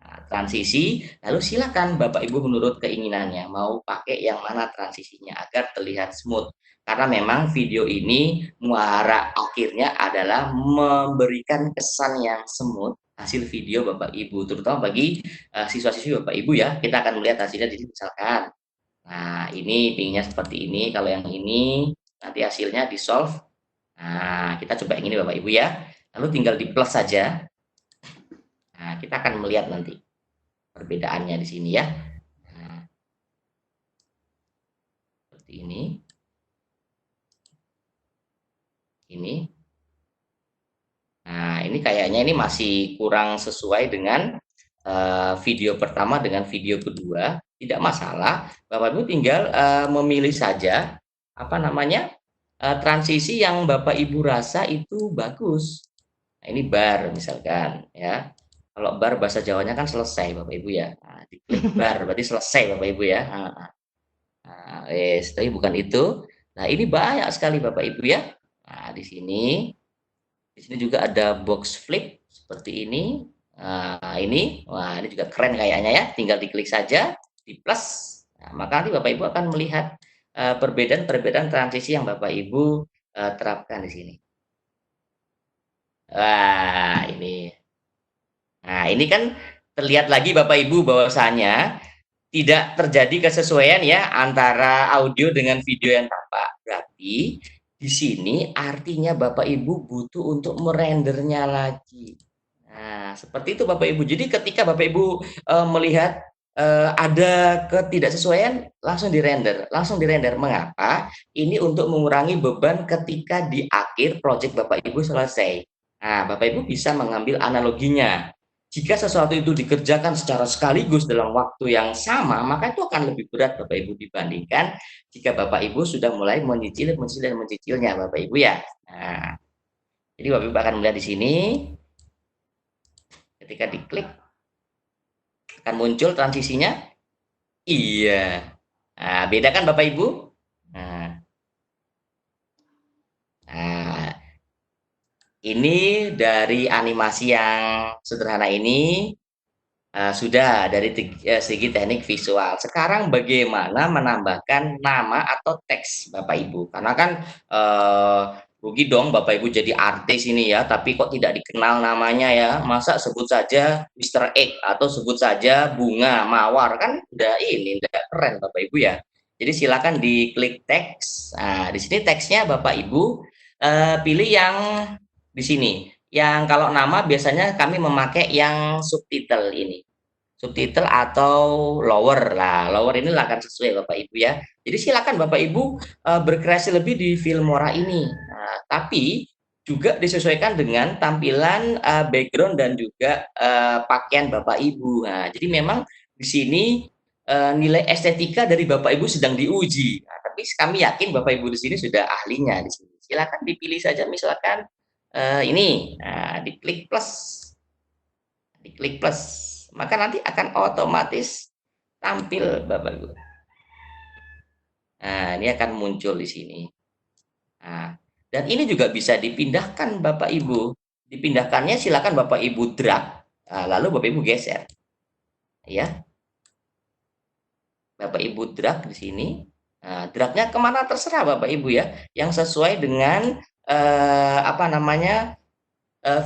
Nah, transisi, lalu silakan Bapak Ibu menurut keinginannya mau pakai yang mana transisinya agar terlihat smooth. Karena memang video ini muara akhirnya adalah memberikan kesan yang smooth hasil video Bapak Ibu, terutama bagi siswa-siswi Bapak Ibu ya. Kita akan melihat hasilnya di sini misalkan. Nah, ini pinginnya seperti ini, kalau yang ini nanti hasilnya di solve. Nah, kita coba yang ini Bapak Ibu ya. Lalu tinggal di plus saja. Nah, kita akan melihat nanti perbedaannya di sini ya. Nah, seperti ini. Ini. Nah, ini kayaknya ini masih kurang sesuai dengan video pertama dengan video kedua. Tidak masalah, Bapak Ibu tinggal memilih saja transisi yang Bapak Ibu rasa itu bagus. Nah, ini bar misalkan ya. Kalau bar bahasa Jawanya kan selesai Bapak Ibu ya. Nah, diklik bar berarti selesai Bapak Ibu ya. Tapi bukan itu. Nah, ini banyak sekali Bapak Ibu ya. Nah, di sini juga ada box flip seperti ini. Nah, ini juga keren kayaknya ya. Tinggal diklik saja, di plus. Nah, maka nanti Bapak Ibu akan melihat perbedaan transisi yang Bapak Ibu terapkan di sini. Wah, ini. Nah, ini kan terlihat lagi Bapak Ibu bahwasanya tidak terjadi kesesuaian ya antara audio dengan video yang tampak. Berarti di sini artinya Bapak Ibu butuh untuk merendernya lagi. Nah, seperti itu Bapak Ibu. Jadi ketika Bapak Ibu melihat ada ketidaksesuaian, langsung dirender. Mengapa? Ini untuk mengurangi beban ketika di akhir proyek Bapak Ibu selesai. Nah, Bapak Ibu bisa mengambil analoginya. Jika sesuatu itu dikerjakan secara sekaligus dalam waktu yang sama, maka itu akan lebih berat Bapak Ibu dibandingkan jika Bapak Ibu sudah mulai mencicilnya Bapak Ibu ya. Nah, jadi Bapak Ibu akan melihat di sini, ketika diklik akan muncul transisinya. Iya. Nah, beda kan Bapak Ibu? Nah, nah, ini dari animasi yang sederhana ini sudah dari segi teknik visual. Sekarang bagaimana menambahkan nama atau teks Bapak Ibu? Karena kan rugi dong Bapak Ibu jadi artis ini ya, tapi kok tidak dikenal namanya ya. Masa sebut saja Mr. X atau sebut saja bunga mawar, kan udah ini udah keren Bapak Ibu ya. Jadi silakan diklik teks. Nah, di sini teksnya Bapak Ibu pilih yang di sini. Yang kalau nama biasanya kami memakai yang subtitle ini. Subtitle atau lower lah. Lower ini akan sesuai Bapak Ibu ya. Jadi silakan Bapak Ibu berkreasi lebih di Filmora ini. Nah, tapi juga disesuaikan dengan tampilan background dan juga pakaian Bapak Ibu. Nah, jadi memang di sini nilai estetika dari Bapak Ibu sedang diuji. Nah, tapi kami yakin Bapak Ibu di sini sudah ahlinya di sini. Silakan dipilih saja misalkan ini. Nah, diklik plus, maka nanti akan otomatis tampil Bapak Ibu. Nah, ini akan muncul di sini. Nah, dan ini juga bisa dipindahkan Bapak Ibu. Dipindahkannya silakan Bapak Ibu drag, lalu Bapak Ibu geser. Ya. Bapak Ibu drag di sini. Nah, dragnya kemana terserah Bapak Ibu ya, yang sesuai dengan apa namanya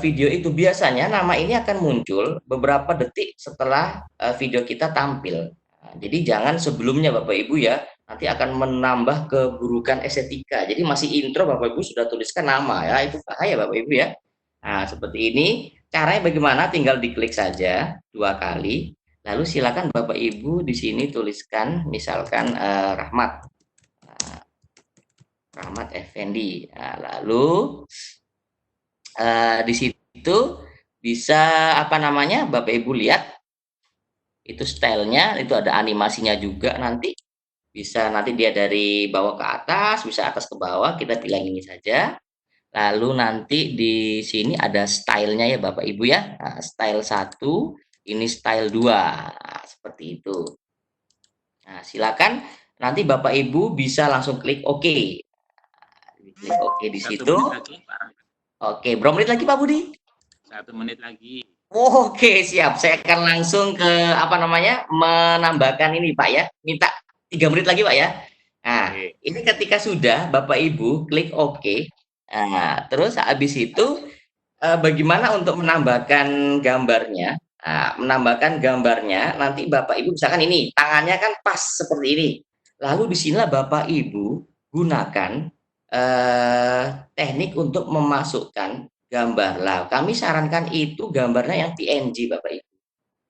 video itu. Biasanya nama ini akan muncul beberapa detik setelah video kita tampil. Nah, jadi jangan sebelumnya Bapak Ibu ya, nanti akan menambah keburukan estetika. Jadi masih intro Bapak Ibu sudah tuliskan nama ya, itu bahaya Bapak Ibu ya. Nah, seperti ini. Caranya bagaimana? Tinggal diklik saja 2 kali. Lalu silakan Bapak Ibu di sini tuliskan misalkan Rahmat. Rahmat Effendi. Nah, lalu di situ bisa apa namanya Bapak Ibu lihat itu stylenya, itu ada animasinya juga, nanti bisa nanti dia dari bawah ke atas, bisa atas ke bawah, kita pilih yang ini saja. Lalu nanti di sini ada stylenya ya Bapak Ibu ya. Nah, style 1, ini style 2. Nah, seperti itu. Nah, silakan nanti Bapak Ibu bisa langsung klik OK. Klik OK di situ. Oke, berapa menit lagi Pak Budi? 1 menit lagi. Oke, siap. Saya akan langsung ke apa namanya? Menambahkan ini Pak ya. Minta 3 menit lagi Pak ya. Nah, ini ketika sudah Bapak Ibu klik OK. Nah, terus habis itu bagaimana untuk menambahkan gambarnya? Nah, menambahkan gambarnya nanti Bapak Ibu misalkan ini tangannya kan pas seperti ini. Lalu disinilah Bapak Ibu gunakan teknik untuk memasukkan gambar. Lah, kami sarankan itu gambarnya yang PNG Bapak Ibu.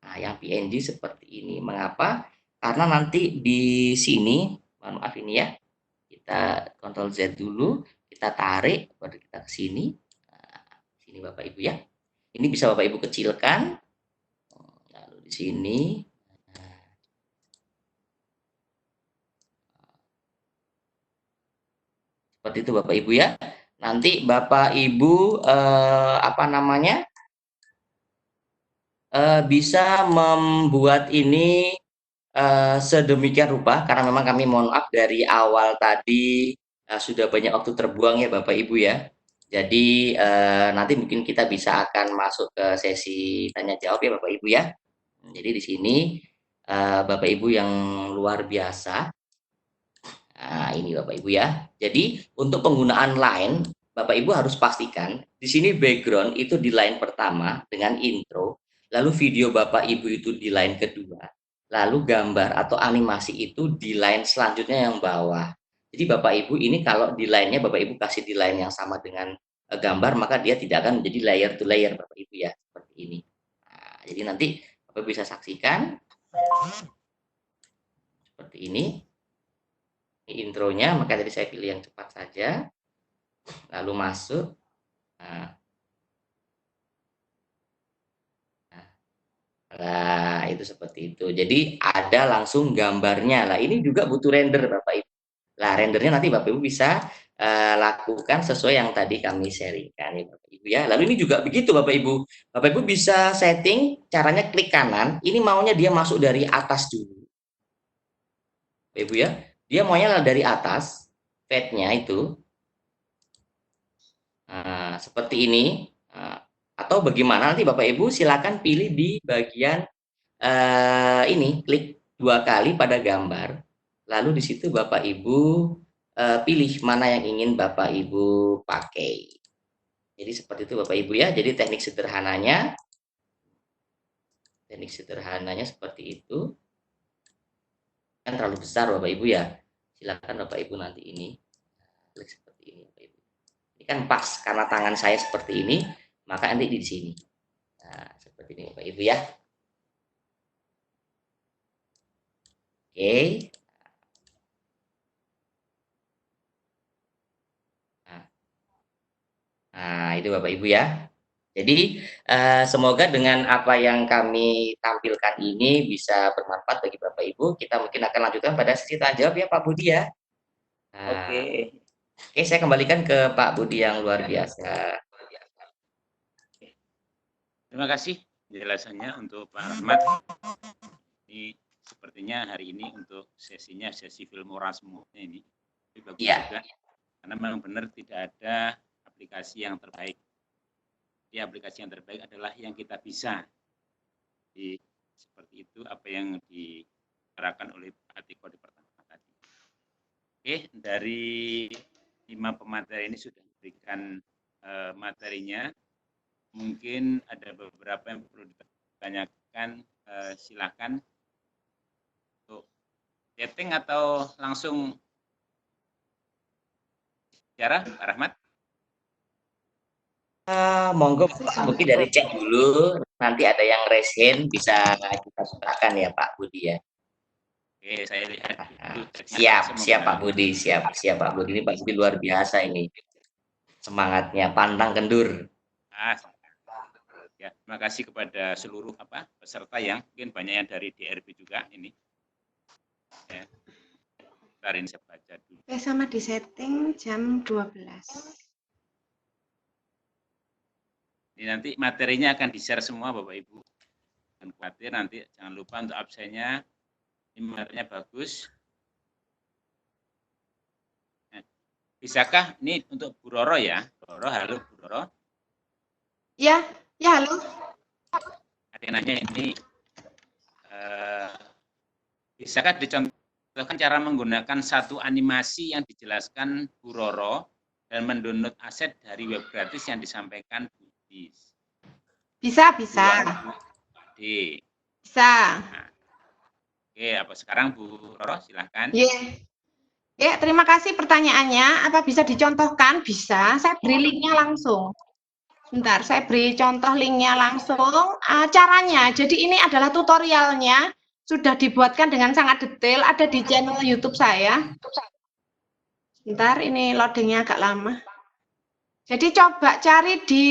Nah, yang PNG seperti ini. Mengapa? Karena nanti di sini, mohon maaf ini ya, kita Ctrl Z dulu, kita tarik, baru kita ke sini. Nah, sini Bapak Ibu ya. Ini bisa Bapak Ibu kecilkan. Lalu di sini. Seperti itu Bapak Ibu ya. Nanti Bapak Ibu apa namanya? Bisa membuat ini sedemikian rupa, karena memang kami mohon maaf dari awal tadi sudah banyak waktu terbuang ya Bapak Ibu ya. Jadi nanti mungkin kita bisa akan masuk ke sesi tanya jawab ya Bapak Ibu ya. Jadi di sini Bapak Ibu yang luar biasa. Nah, ini Bapak Ibu ya. Jadi untuk penggunaan line, Bapak Ibu harus pastikan di sini background itu di line pertama dengan intro, lalu video Bapak Ibu itu di line kedua, lalu gambar atau animasi itu di line selanjutnya yang bawah. Jadi Bapak Ibu ini kalau di line-nya Bapak Ibu kasih di line yang sama dengan gambar, maka dia tidak akan menjadi layer to layer Bapak Ibu ya, seperti ini. Nah, jadi nanti Bapak bisa saksikan seperti ini. Intronya, maka tadi saya pilih yang cepat saja, lalu masuk. Nah, Nah, itu seperti itu. Jadi ada langsung gambarnya. Lah, ini juga butuh render Bapak Ibu. Lah, rendernya nanti Bapak Ibu bisa lakukan sesuai yang tadi kami sharingkan ya Bapak Ibu ya. Lalu ini juga begitu Bapak Ibu. Bapak Ibu bisa setting caranya klik kanan. Ini maunya dia masuk dari atas dulu. Bapak Ibu ya. Dia maunya dari atas. Fade-nya itu. Nah, seperti ini. Nah, atau bagaimana nanti Bapak Ibu silakan pilih di bagian ini, klik 2 kali pada gambar, lalu di situ Bapak Ibu pilih mana yang ingin Bapak Ibu pakai. Jadi seperti itu Bapak Ibu ya. Jadi teknik sederhananya seperti itu. Kan terlalu besar Bapak Ibu ya. Silakan Bapak Ibu nanti ini klik seperti ini Bapak Ibu. Ini kan pas karena tangan saya seperti ini, maka nanti di sini. Nah, seperti ini Bapak Ibu ya. Oke. Nah, itu Bapak Ibu ya. Jadi semoga dengan apa yang kami tampilkan ini bisa bermanfaat bagi Bapak Ibu. Kita mungkin akan lanjutkan pada sesi tanya jawab ya Pak Budi ya. Nah, Oke, saya kembalikan ke Pak Budi yang luar biasa. Terima kasih penjelasannya untuk Pak Rahmat. Ini sepertinya hari ini untuk sesinya sesi Filmora semuanya ini. Bagus juga. Karena memang benar tidak ada aplikasi yang terbaik. Jadi aplikasi yang terbaik adalah yang kita bisa. Jadi seperti itu apa yang diarahkan oleh Pak Atiko di pertama tadi. Oke, dari 5 pemateri ini sudah diberikan materinya. Mungkin ada beberapa yang perlu ditanyakan, silakan untuk chatting atau langsung bicara, Pak Rahmat. Monggo Pak, mungkin dari chat dulu, nanti ada yang raise hand bisa kita serahkan ya Pak Budi ya. Oke, saya lihat dulu. Siap Pak Budi, siap Pak Budi, ini Pak Budi luar biasa ini. Semangatnya pantang kendur. Ya, terima kasih kepada seluruh peserta yang mungkin banyak yang dari DRB juga ini. Ya. Bentar ini saya baca dulu. Sama di setting jam 12. Ini nanti materinya akan di-share semua Bapak Ibu. Jangan khawatir, nanti jangan lupa untuk absennya. Ini materinya bagus. Nah, bisakah ini untuk Bu Roro ya? Bu Roro, halo Bu Roro. Ya halo. Ada yang nanya ini, bisakah dicontohkan cara menggunakan satu animasi yang dijelaskan Bu Roro dan mendownload aset dari web gratis yang disampaikan Bu? Bisa. Bisa. Nah, oke, apa sekarang Bu Roro silahkan. Ya, terima kasih pertanyaannya. Apa bisa dicontohkan? Bisa. Saya beri linknya langsung. Bentar, saya beri contoh linknya langsung. Caranya, jadi ini adalah tutorialnya. Sudah dibuatkan dengan sangat detail. Ada di channel YouTube saya. Bentar, ini loadingnya agak lama. Jadi coba cari di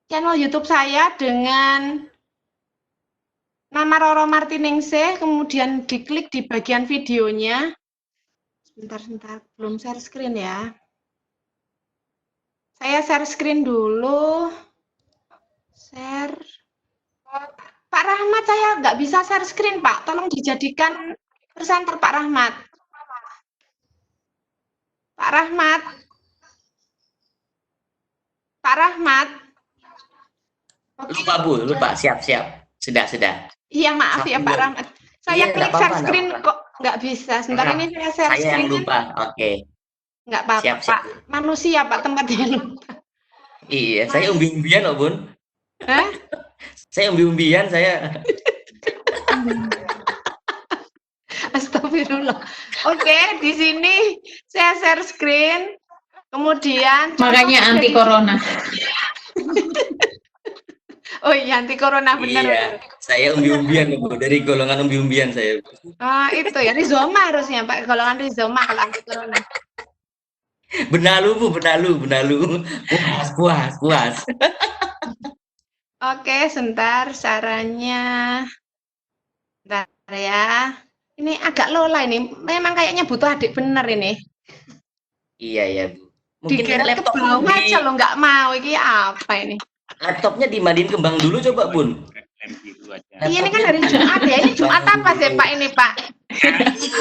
channel YouTube saya dengan nama Roro Martiningsih, kemudian diklik di bagian videonya. Sebentar, belum share screen ya. Saya share screen dulu. Share. Pak Rahmat, saya nggak bisa share screen, Pak. Tolong dijadikan presenter Pak Rahmat. Pak Rahmat. Lupa, siap. Sudah. Iya, maaf ya Pak Rahmat. Saya klik share screen kok nggak bisa. Sebentar ini saya share screen. Saya yang lupa, oke. Nggak apa-apa, Pak. Manusia, Pak, tempatnya lupa. Iya, saya umbi-umbian loh, Bun. Hah? Saya umbi-umbian, saya. Astagfirullah. Oke, di sini saya share screen. Kemudian makanya anti corona. Oh iya, anti corona benar. Iya, saya umbi-umbian Bu, dari golongan umbi-umbian saya. Itu ya rizoma harusnya Pak, golongan rizoma kalau anti corona. Benalu Bu, benalu. Puas. Oke, sebentar caranya. Bentar ya. Ini agak lola ini. Memang kayaknya butuh adik bener ini. Iya ya Bu. Mungkin Digeret ke laptop bawah aja lo nggak mau. Ini apa ini? laptopnya dimandiin kembang dulu coba Bun. Lem gitu aja. Iya, ini kan hari Jumat ya. Ini Jumat apa sih Pak ini Pak?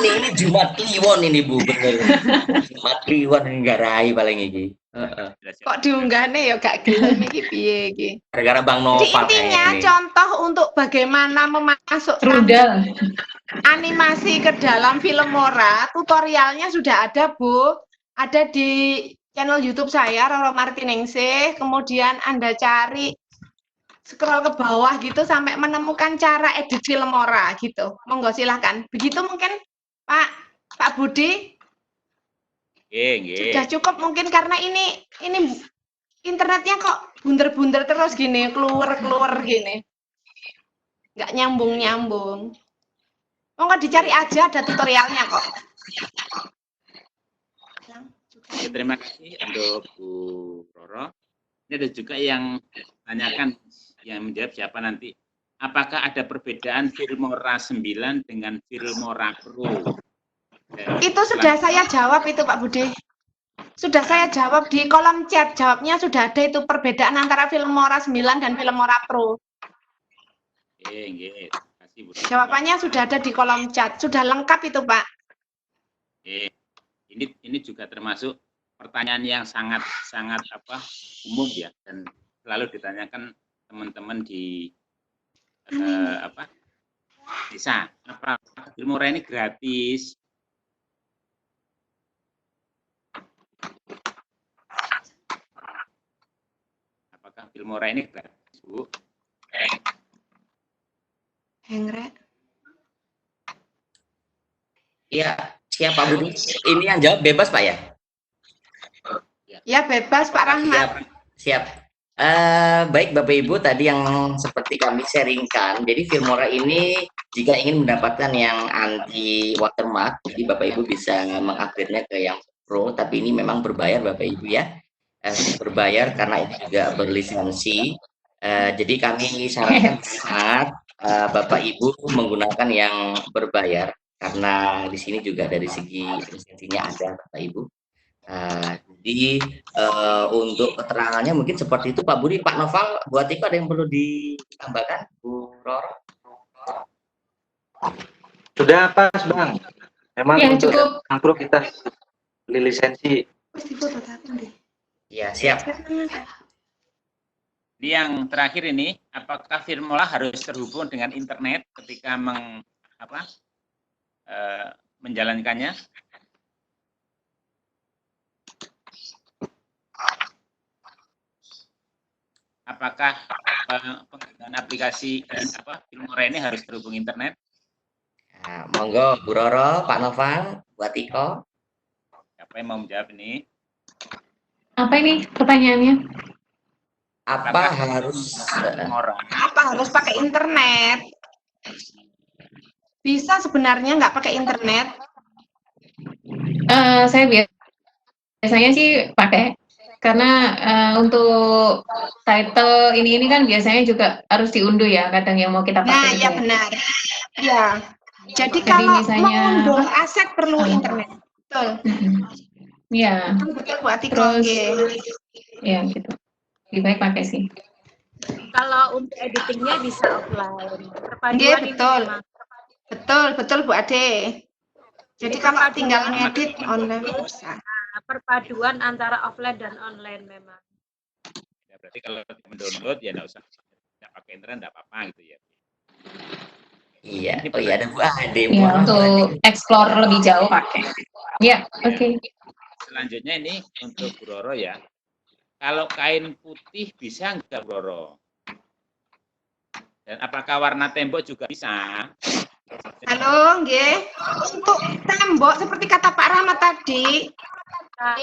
Ini Jumat Kliwon ini Bu, bener. Jumat Kliwon ini garai paling iki. Kok diunggahnya ya gak gelem iki piye iki. Gara-gara Bang Jadi Noval intinya kayaknya ini. contoh untuk bagaimana memasukkan Rudal. animasi ke dalam Filmora, tutorialnya sudah ada Bu. Ada di channel YouTube saya, Roro Martiningsih. Kemudian Anda cari, scroll ke bawah gitu sampai menemukan cara edit Filmora gitu. Monggo silahkan. Begitu mungkin Pak Budi. Sudah cukup mungkin karena ini internetnya kok bunder-bunder terus gini, keluar gini. Nggak nyambung. Monggo dicari aja, ada tutorialnya kok. Ya, terima kasih untuk Bu Roro. Ini ada juga yang tanyakan, yang menjawab siapa nanti. Apakah ada perbedaan Filmora 9 dengan Filmora Pro? Itu sudah saya jawab itu Pak Budi. Sudah saya jawab di kolom chat. Jawabnya sudah ada itu perbedaan antara Filmora 9 dan Filmora Pro. Terima kasih Bu. Jawabannya sudah ada di kolom chat. Sudah lengkap itu Pak. Ini juga termasuk pertanyaan yang sangat umum ya, dan selalu ditanyakan teman-teman di desa. Apa Filmora ini gratis? Apakah Filmora ini gratis, Bu? Hengre. Iya, siapa Bu? Ini yang jawab bebas Pak ya? Ya bebas Pak Rahmat. Siap. Baik Bapak Ibu, tadi yang seperti kami sharingkan, jadi Filmora ini jika ingin mendapatkan yang anti watermark, jadi Bapak Ibu bisa mengupgrade-nya ke yang Pro, tapi ini memang berbayar Bapak Ibu ya, berbayar karena ini juga berlisensi. Jadi kami sarankan saat Bapak Ibu menggunakan yang berbayar, karena di sini juga dari segi lisensinya ada Bapak Ibu. Jadi untuk keterangannya mungkin seperti itu Pak Budi. Pak Noval, buat itu ada yang perlu ditambahkan Bu Roro? Sudah pas Bang. Memang Ya, untuk cukup. yang pro kita beli lisensi. Ya siap. Ini yang terakhir ini, apakah Filmora harus terhubung dengan internet ketika menjalankannya? Apakah penggunaan aplikasi Filmora ini harus terhubung internet? Nah, monggo Bu Roro, Pak Noval, buat Iko. Siapa yang mau menjawab ini? Apa ini pertanyaannya? Apa harus Filmora? Apa harus pakai internet? Bisa sebenarnya nggak pakai internet. Saya biasanya sih pakai, karena untuk title ini kan biasanya juga harus diunduh ya, kadang yang mau kita pakai. Nah, ya benar. Ya. Jadi kalau misalnya mengunduh aset perlu internet. Betul. Iya. Betul buat Terus ya gitu. Lebih baik pakai sih. Kalau untuk editingnya bisa offline. Iya, betul. Betul Bu Ade. Jadi kalau tinggal ngedit online bisa. Perpaduan antara offline dan online memang. Ya, berarti kalau mendownload ya nggak usah pakai internet, nggak apa-apa gitu ya. Iya, oh iya ada Bu Ade. Ya, untuk explore lebih jauh pakai. Ya, oke. Selanjutnya ini untuk Bu Roro ya. Kalau kain putih bisa nggak Bu Roro? Dan apakah warna tembok juga bisa? Halo, nggih. Untuk tembok seperti kata Pak Rahmat tadi,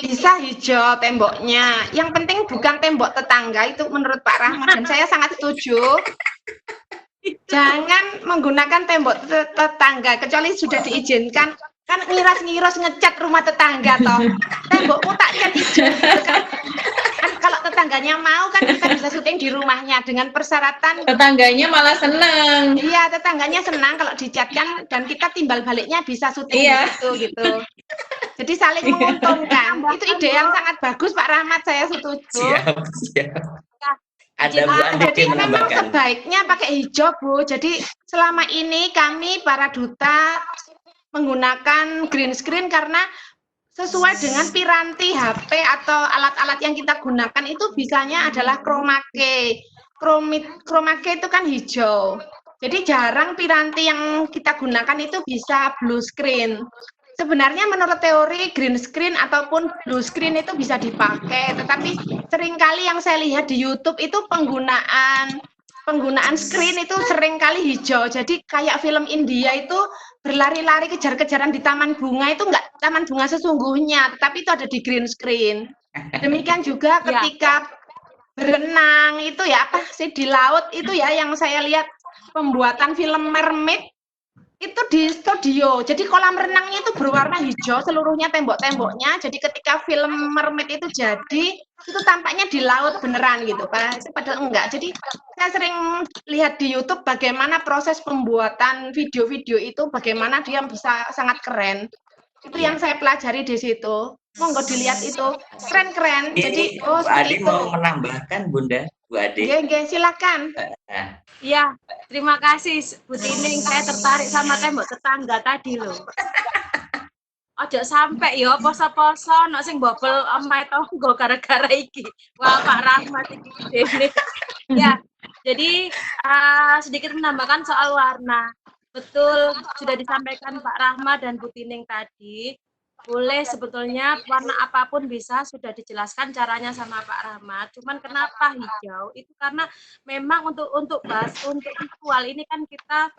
bisa hijau temboknya. Yang penting bukan tembok tetangga, itu menurut Pak Rahmat dan saya sangat setuju. Jangan menggunakan tembok tetangga kecuali sudah diizinkan. Kan ngiras-ngiras ngecat rumah tetangga toh. Tembokmu tak cat hijau gitu kan. Kan kalau tetangganya mau kan kita bisa syuting di rumahnya dengan persyaratan. Tetangganya malah seneng. Iya, tetangganya senang kalau dicatkan dan kita timbal baliknya bisa syuting di situ gitu. Jadi saling menguntungkan. Itu ide yang sangat bagus Pak Rahmat, saya setuju. Siap. Ada Bu Andi Jadi yang memang menambahkan. sebaiknya pakai hijau Bu. Jadi selama ini kami para duta menggunakan green screen karena sesuai dengan piranti HP atau alat-alat yang kita gunakan itu bisanya adalah chroma key. Chroma key itu kan hijau. Jadi jarang piranti yang kita gunakan itu bisa blue screen. Sebenarnya menurut teori green screen ataupun blue screen itu bisa dipakai, tetapi seringkali yang saya lihat di YouTube itu penggunaan screen itu seringkali hijau. Jadi kayak film India itu berlari-lari kejar-kejaran di taman bunga itu enggak taman bunga sesungguhnya, tetapi itu ada di green screen. Demikian juga ketika berenang itu ya apa sih di laut itu ya yang saya lihat pembuatan film mermaid itu di studio. Jadi kolam renangnya itu berwarna hijau seluruhnya tembok-temboknya. Jadi ketika film mermaid itu jadi itu tampaknya di laut beneran gitu Pak. Itu padahal enggak. Jadi saya sering lihat di YouTube bagaimana proses pembuatan video-video itu, bagaimana dia bisa sangat keren. Itu yang saya pelajari di situ. Monggo dilihat itu keren-keren. Jadi Bu Adi mau menambahkan Bunda, Bu Adi. Nggih, silakan. Iya, terima kasih Bu Tining. Saya tertarik sama tembok tetangga tadi loh. Ojo sampai ya poso-poso nek sing bobol omahe tonggo gara-gara iki. Wah, Pak Rahmat iki dene. Ya, jadi sedikit menambahkan soal warna. Betul, sudah disampaikan Pak Rahmat dan Bu Tining tadi. Boleh sebetulnya warna apapun bisa, sudah dijelaskan caranya sama Pak Rahmat. Cuman kenapa hijau? Itu karena memang untuk visual ini kan kita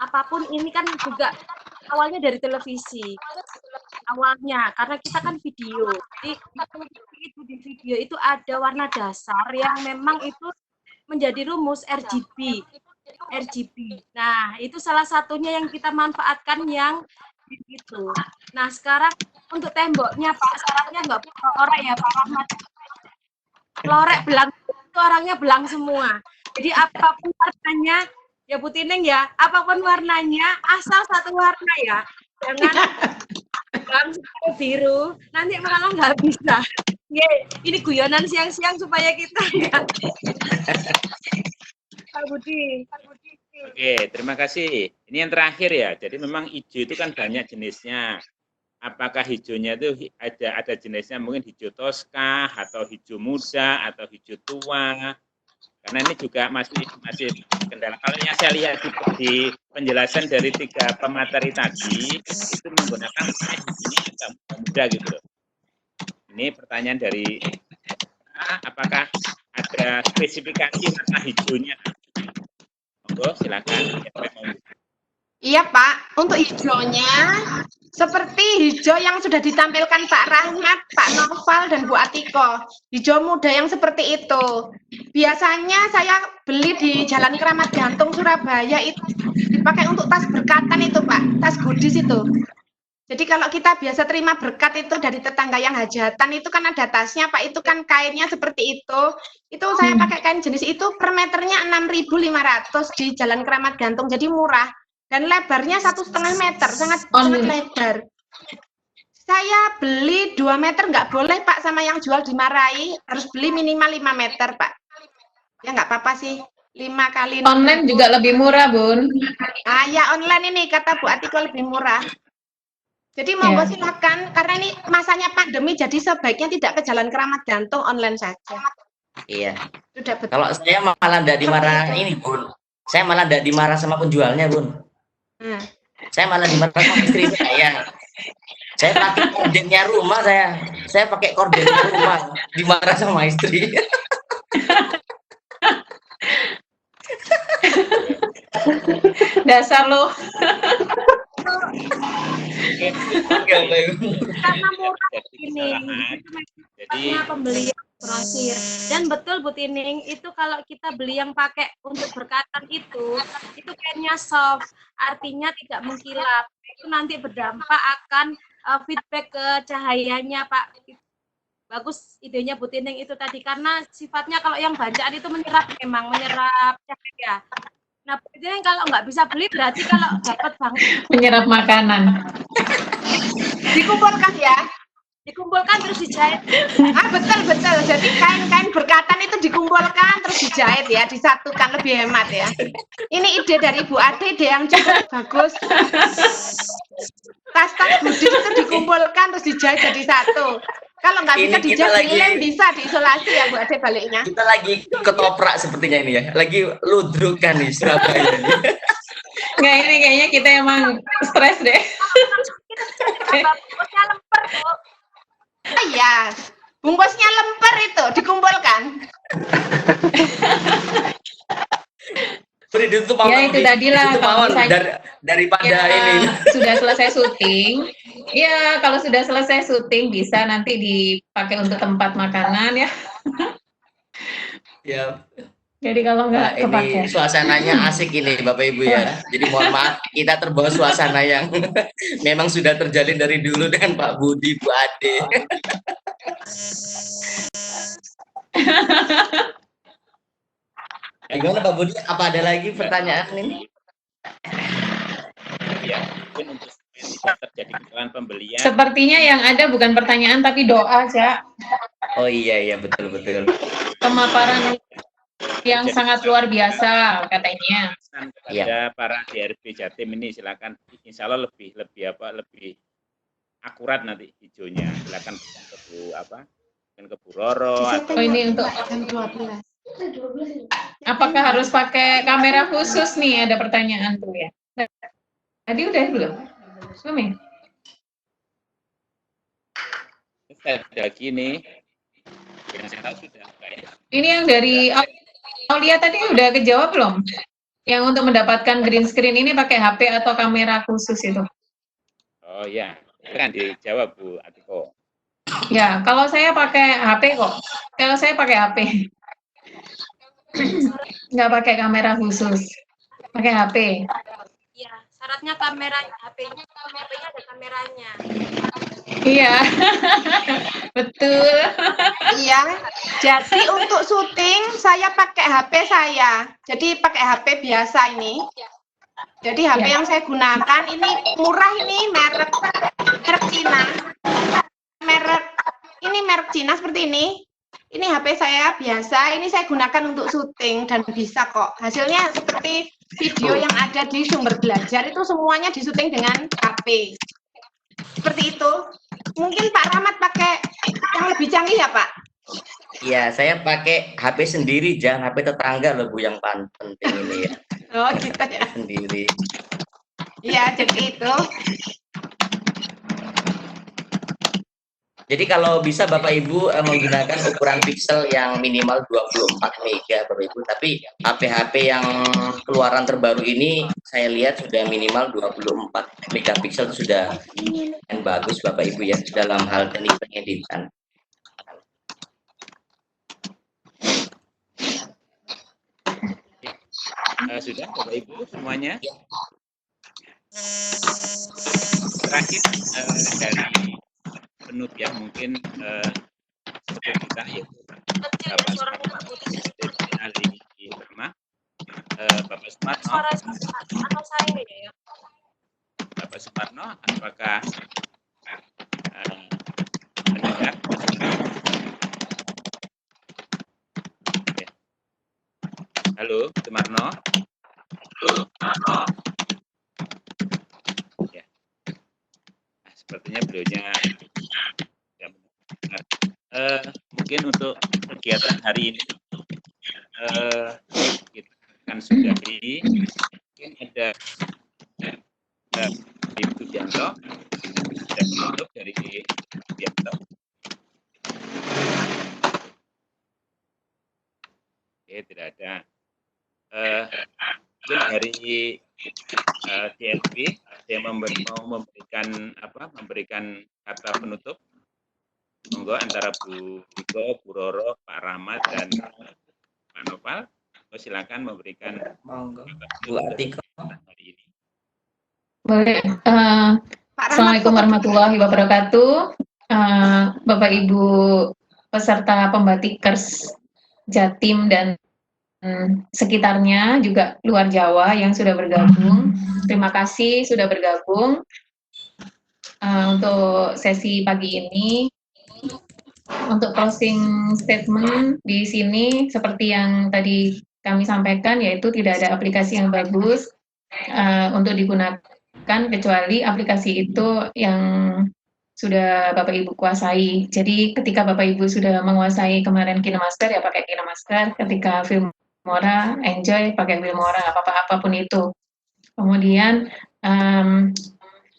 apapun ini kan juga awalnya dari televisi. Awalnya karena kita kan video. Jadi itu di video itu ada warna dasar yang memang itu menjadi rumus RGB. Nah, itu salah satunya yang kita manfaatkan yang gitu. Nah, sekarang untuk temboknya Pak, syaratnya nggak lorek ya Pak Rahmat. Lorek belang itu orangnya belang semua. Jadi apapun warnanya, ya Bu Tining ya, apapun warnanya, asal satu warna ya. Jangan belang biru, nanti malah nggak bisa. Ini guyonan siang-siang supaya kita nggak. Pak Budi. Oke, terima kasih. Ini yang terakhir ya. Jadi memang hijau itu kan banyak jenisnya. Apakah hijaunya itu ada jenisnya mungkin hijau toska atau hijau muda atau hijau tua? Karena ini juga masih kendala. Kalau yang saya lihat di penjelasan dari 3 pemateri tadi itu menggunakan ini agak muda gitu. Ini pertanyaan dari apakah ada spesifikasi warna hijaunya? Monggo silakan. Iya Pak, untuk hijaunya seperti hijau yang sudah ditampilkan Pak Rahmat, Pak Noval, dan Bu Atiko. Hijau muda yang seperti itu. Biasanya saya beli di Jalan Kramat Gantung Surabaya itu dipakai untuk tas berkatan itu Pak, tas goodies itu. Jadi kalau kita biasa terima berkat itu dari tetangga yang hajatan itu kan ada tasnya Pak, itu kan kainnya seperti itu. Itu saya pakai kain jenis itu per meternya 6.500 di Jalan Kramat Gantung, jadi murah. Dan lebarnya 1,5 meter, sangat lebar. Saya beli 2 meter nggak boleh Pak, sama yang jual dimarahi, harus beli minimal 5 meter Pak. Ya nggak apa-apa sih, 5 kali. Online juga lebih murah Bun. Ya online ini kata Bu Atiko lebih murah. Jadi monggo silakan, karena ini masanya pandemi, jadi sebaiknya tidak ke Jalan Kramat Gantung, online saja. Iya. Sudah betul. Kalau saya malah tidak dimarah ini Bun. Saya malah tidak dimarah sama penjualnya Bun. Saya malah dimarah sama istri saya. Saya pakai kordennya rumah saya pakai kordennya rumah, dimarah sama istri. Dasar lo. Karena murah ini, karena pembelian grosir. Dan betul Bu Tining, itu kalau kita beli yang pakai untuk berkatan itu kainnya soft, artinya tidak mengkilap. Itu nanti berdampak akan feedback ke cahayanya Pak. bagus idenya Bu Tining itu tadi, karena sifatnya kalau yang bacaan itu menyerap, memang menyerap cahaya ya. Nah, Bu Tining kalau nggak bisa beli berarti kalau dapat banget Menyerap makanan. Dikumpulkan ya. dikumpulkan terus dijahit. Betul. Jadi kain-kain berkatan itu dikumpulkan terus dijahit ya, disatukan, lebih hemat ya. Ini ide dari Bu Ade, ide yang cukup bagus. Tas-tas Budi itu dikumpulkan terus dijahit jadi satu. Kalau nggak bisa Ini kita dijahit, lagi- dilem bisa diisolasi ya Bu Ade baliknya. Kita lagi ketoprak sepertinya ini ya. Lagi ludrukan nih Surabaya ini. Nggak, ini kayaknya kita emang stres deh. Bungkusnya lemper, Bu. Oh iya, bungkusnya lemper itu dikumpulkan. Beri ditutup Ya itu tadi lah, kalau misalnya daripada ya, ini. sudah selesai syuting. Ya, kalau sudah selesai syuting bisa nanti dipakai untuk tempat makanan ya. Ya, Jadi kalau nggak ini kepake. suasananya asik ini Bapak Ibu ya. Jadi mohon maaf kita terbawa suasana yang memang sudah terjalin dari dulu dengan Pak Budi, Bu Ade. Gimana Pak Budi? Apa ada lagi pertanyaan ini? Ya, mungkin untuk tidak terjadi kesalahan pembelian. Sepertinya yang ada bukan pertanyaan tapi doa, Cak. Oh iya betul. Pemaparan yang sangat luar biasa katanya. Kepada para DRB Jatim ini silakan, insya Allah lebih akurat nanti hijaunya. Silakan ke Bu ke Bu Roro. Oh ini untuk jam 12. apakah harus pakai kamera khusus nih? Ada pertanyaan tuh ya. Tadi udah belum? Belum ya? Ada gini, yang saya tahu sudah kayak. Ini yang dari Aulia tadi udah kejawab belum? Yang untuk mendapatkan green screen ini pakai HP atau kamera khusus itu? Oh ya, kan dijawab Bu Atiko. Ya, kalau saya pakai HP kok. Kalau saya pakai HP. Nggak pakai kamera khusus. Pakai HP. Iya, syaratnya kamera HP-nya ada kameranya. Iya. Betul. Iya. Jadi untuk syuting saya pakai HP saya. Jadi pakai HP biasa ini. Jadi HP yang saya gunakan ini murah, ini merek Cina. Merek Cina seperti ini. Ini HP saya biasa, ini saya gunakan untuk syuting dan bisa kok. Hasilnya seperti video yang ada di sumber belajar itu semuanya disyuting dengan HP. Seperti itu. Mungkin Pak Rahmat pakai yang lebih canggih ya Pak? Iya, saya pakai HP sendiri, jangan HP tetangga loh Bu yang penting ini ya. Oh gitu ya. Sendiri. Iya, jadi itu. Jadi kalau bisa Bapak Ibu menggunakan ukuran pixel yang minimal 24 mega Bapak Ibu, tapi HP-HP yang keluaran terbaru ini saya lihat sudah minimal 24 megapiksel sudah bagus Bapak Ibu ya dalam hal teknik pengeditan. Sudah Bapak Ibu semuanya. Terakhir dari penut ya mungkin seperti kita ya Bapak Sumarno ahli Irma, Bapak Sumarno, Bapak Sumarno apakah mendengar? Ya. Halo Sumarno. Ya. Nah, sepertinya beliaunya mungkin untuk kegiatan hari ini kita akan sudahi. Mungkin ada Ibu Subianto, ada penutup dari Subianto. Oke, tidak ada. Mungkin dari DLP yang mau memberikan kata penutup. Monggo antara Bu Diko, Bu Roro, Pak Rahmat, dan Pak Noval, silakan memberikan Monggo Bu Atiko. Hari ini. Boleh. Assalamualaikum warahmatullahi wabarakatuh. Bapak Ibu peserta pembatikers Jatim dan sekitarnya, juga luar Jawa yang sudah bergabung. Terima kasih sudah bergabung untuk sesi pagi ini. Untuk closing statement di sini, seperti yang tadi kami sampaikan, yaitu tidak ada aplikasi yang bagus untuk digunakan kecuali aplikasi itu yang sudah Bapak Ibu kuasai. Jadi ketika Bapak Ibu sudah menguasai kemarin KineMaster, ya pakai KineMaster. Ketika Filmora, enjoy pakai Filmora, apapun itu. Kemudian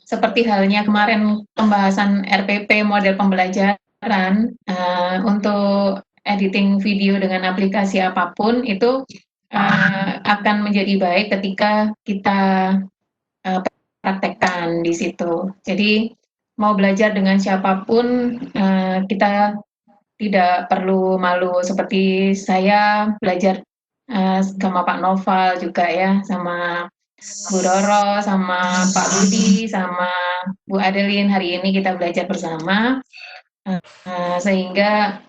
seperti halnya kemarin pembahasan RPP model pembelajaran, untuk editing video dengan aplikasi apapun itu akan menjadi baik ketika kita praktekkan di situ. Jadi mau belajar dengan siapapun, kita tidak perlu malu. Seperti saya belajar sama Pak Noval juga ya, sama Bu Roro, sama Pak Budi, sama Bu Adeline. Hari ini kita belajar bersama, sehingga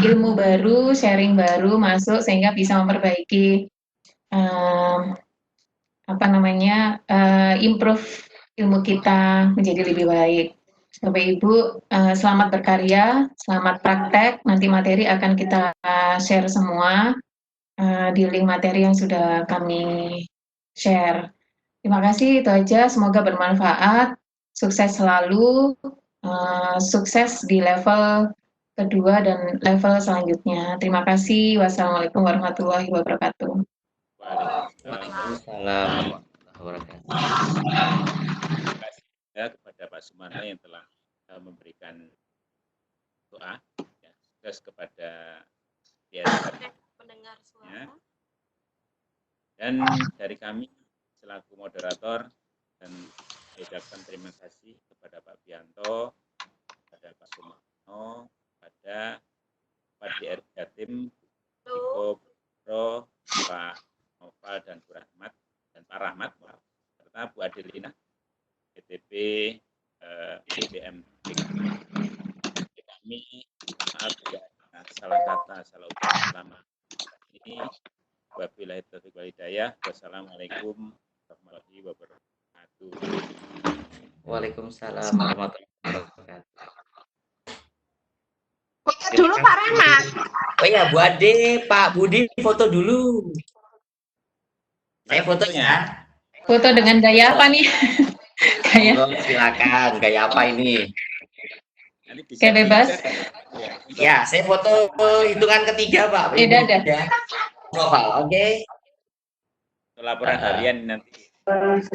ilmu baru, sharing baru masuk, sehingga bisa memperbaiki improve ilmu kita menjadi lebih baik. Bapak Ibu, selamat berkarya, selamat praktek. Nanti materi akan kita share semua di link materi yang sudah kami share. Terima kasih, itu aja. Semoga bermanfaat. Sukses selalu, sukses di level kedua dan level selanjutnya. Terima kasih. Wassalamualaikum warahmatullahi wabarakatuh. Waalaikumsalam warahmatullahi wabarakatuh. Terima kasih ya kepada Pak Sumarno yang telah memberikan doa, ya, sukses kepada Mendengar suara. ya. Dan dari kami selaku moderator dan mengucapkan terima kasih kepada Pak Bianto, kepada Pak Sumarno, kepada Pak DR Jatim, Tiko, Pro, Pak Noval dan Bu Rahmat dan Pak Rahmat, serta Bu Adelina, PTP BBM. Kami maaf jika ada salah kata, salah ucap selama ini. Wabillahi taufiq wal hidayah. Wassalamualaikum warahmatullahi wabarakatuh. Waalaikumsalam warahmatullahi wabarakatuh. Foto dulu Pak Rahmat. Oh ya, Bu Ade, Pak Budi foto dulu. Saya foto ya. Foto dengan gaya apa nih? Gaya. Silakan, gaya apa ini? Kayak bebas. Ya, saya foto hitungan ketiga, Pak. Beda dah. Noval, oke. Laporan harian nanti.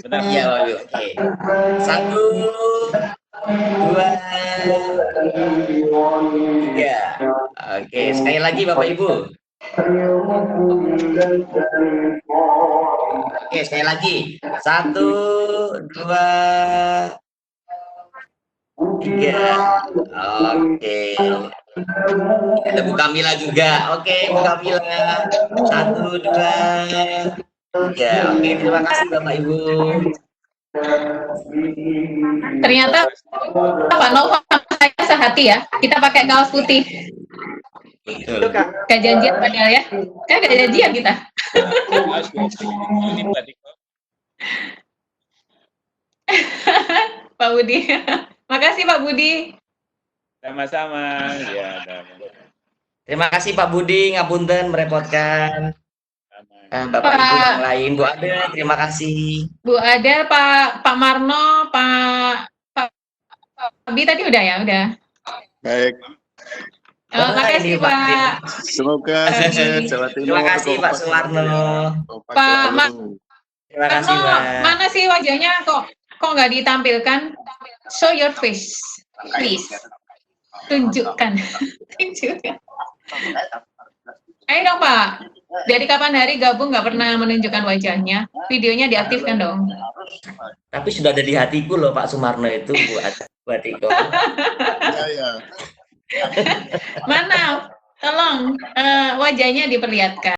Benar. Iya, oke. 1, 2, 3. Oke, sekali lagi Bapak Ibu. Oke, sekali lagi. 1, 2, 3. Oke. Ada Bu Kamila juga. Oke, Bu Kamila. 1, 2, 3. Oke, terima kasih Bapak Ibu. Ternyata Pak Nova saya sehati ya. Kita pakai kaos putih. Betul. Gak janjian padahal ya. Kan gak janjian kita. Pak Budi. Makasih Pak Budi. Sama-sama. Ya, terima kasih Pak Budi, ngapunten merepotkan. Bapak Ibu yang lain, Bu Ada, terima kasih. Bu Ada, Pak Marno, Pak Abi tadi udah ya, udah. Baik. Makasih Pak. Semoga Jawa Timur. Terima kasih Pak Sumarno. Pak terima kasih Pak. Mana sih wajahnya kok nggak ditampilkan? Show your face, please. Tunjukkan. Ayo dong Pak. Dari kapan hari gabung nggak pernah menunjukkan wajahnya? Videonya diaktifkan dong. Tapi sudah ada di hatiku loh Pak Sumarno itu Bu Atiko. Mana? Tolong wajahnya diperlihatkan.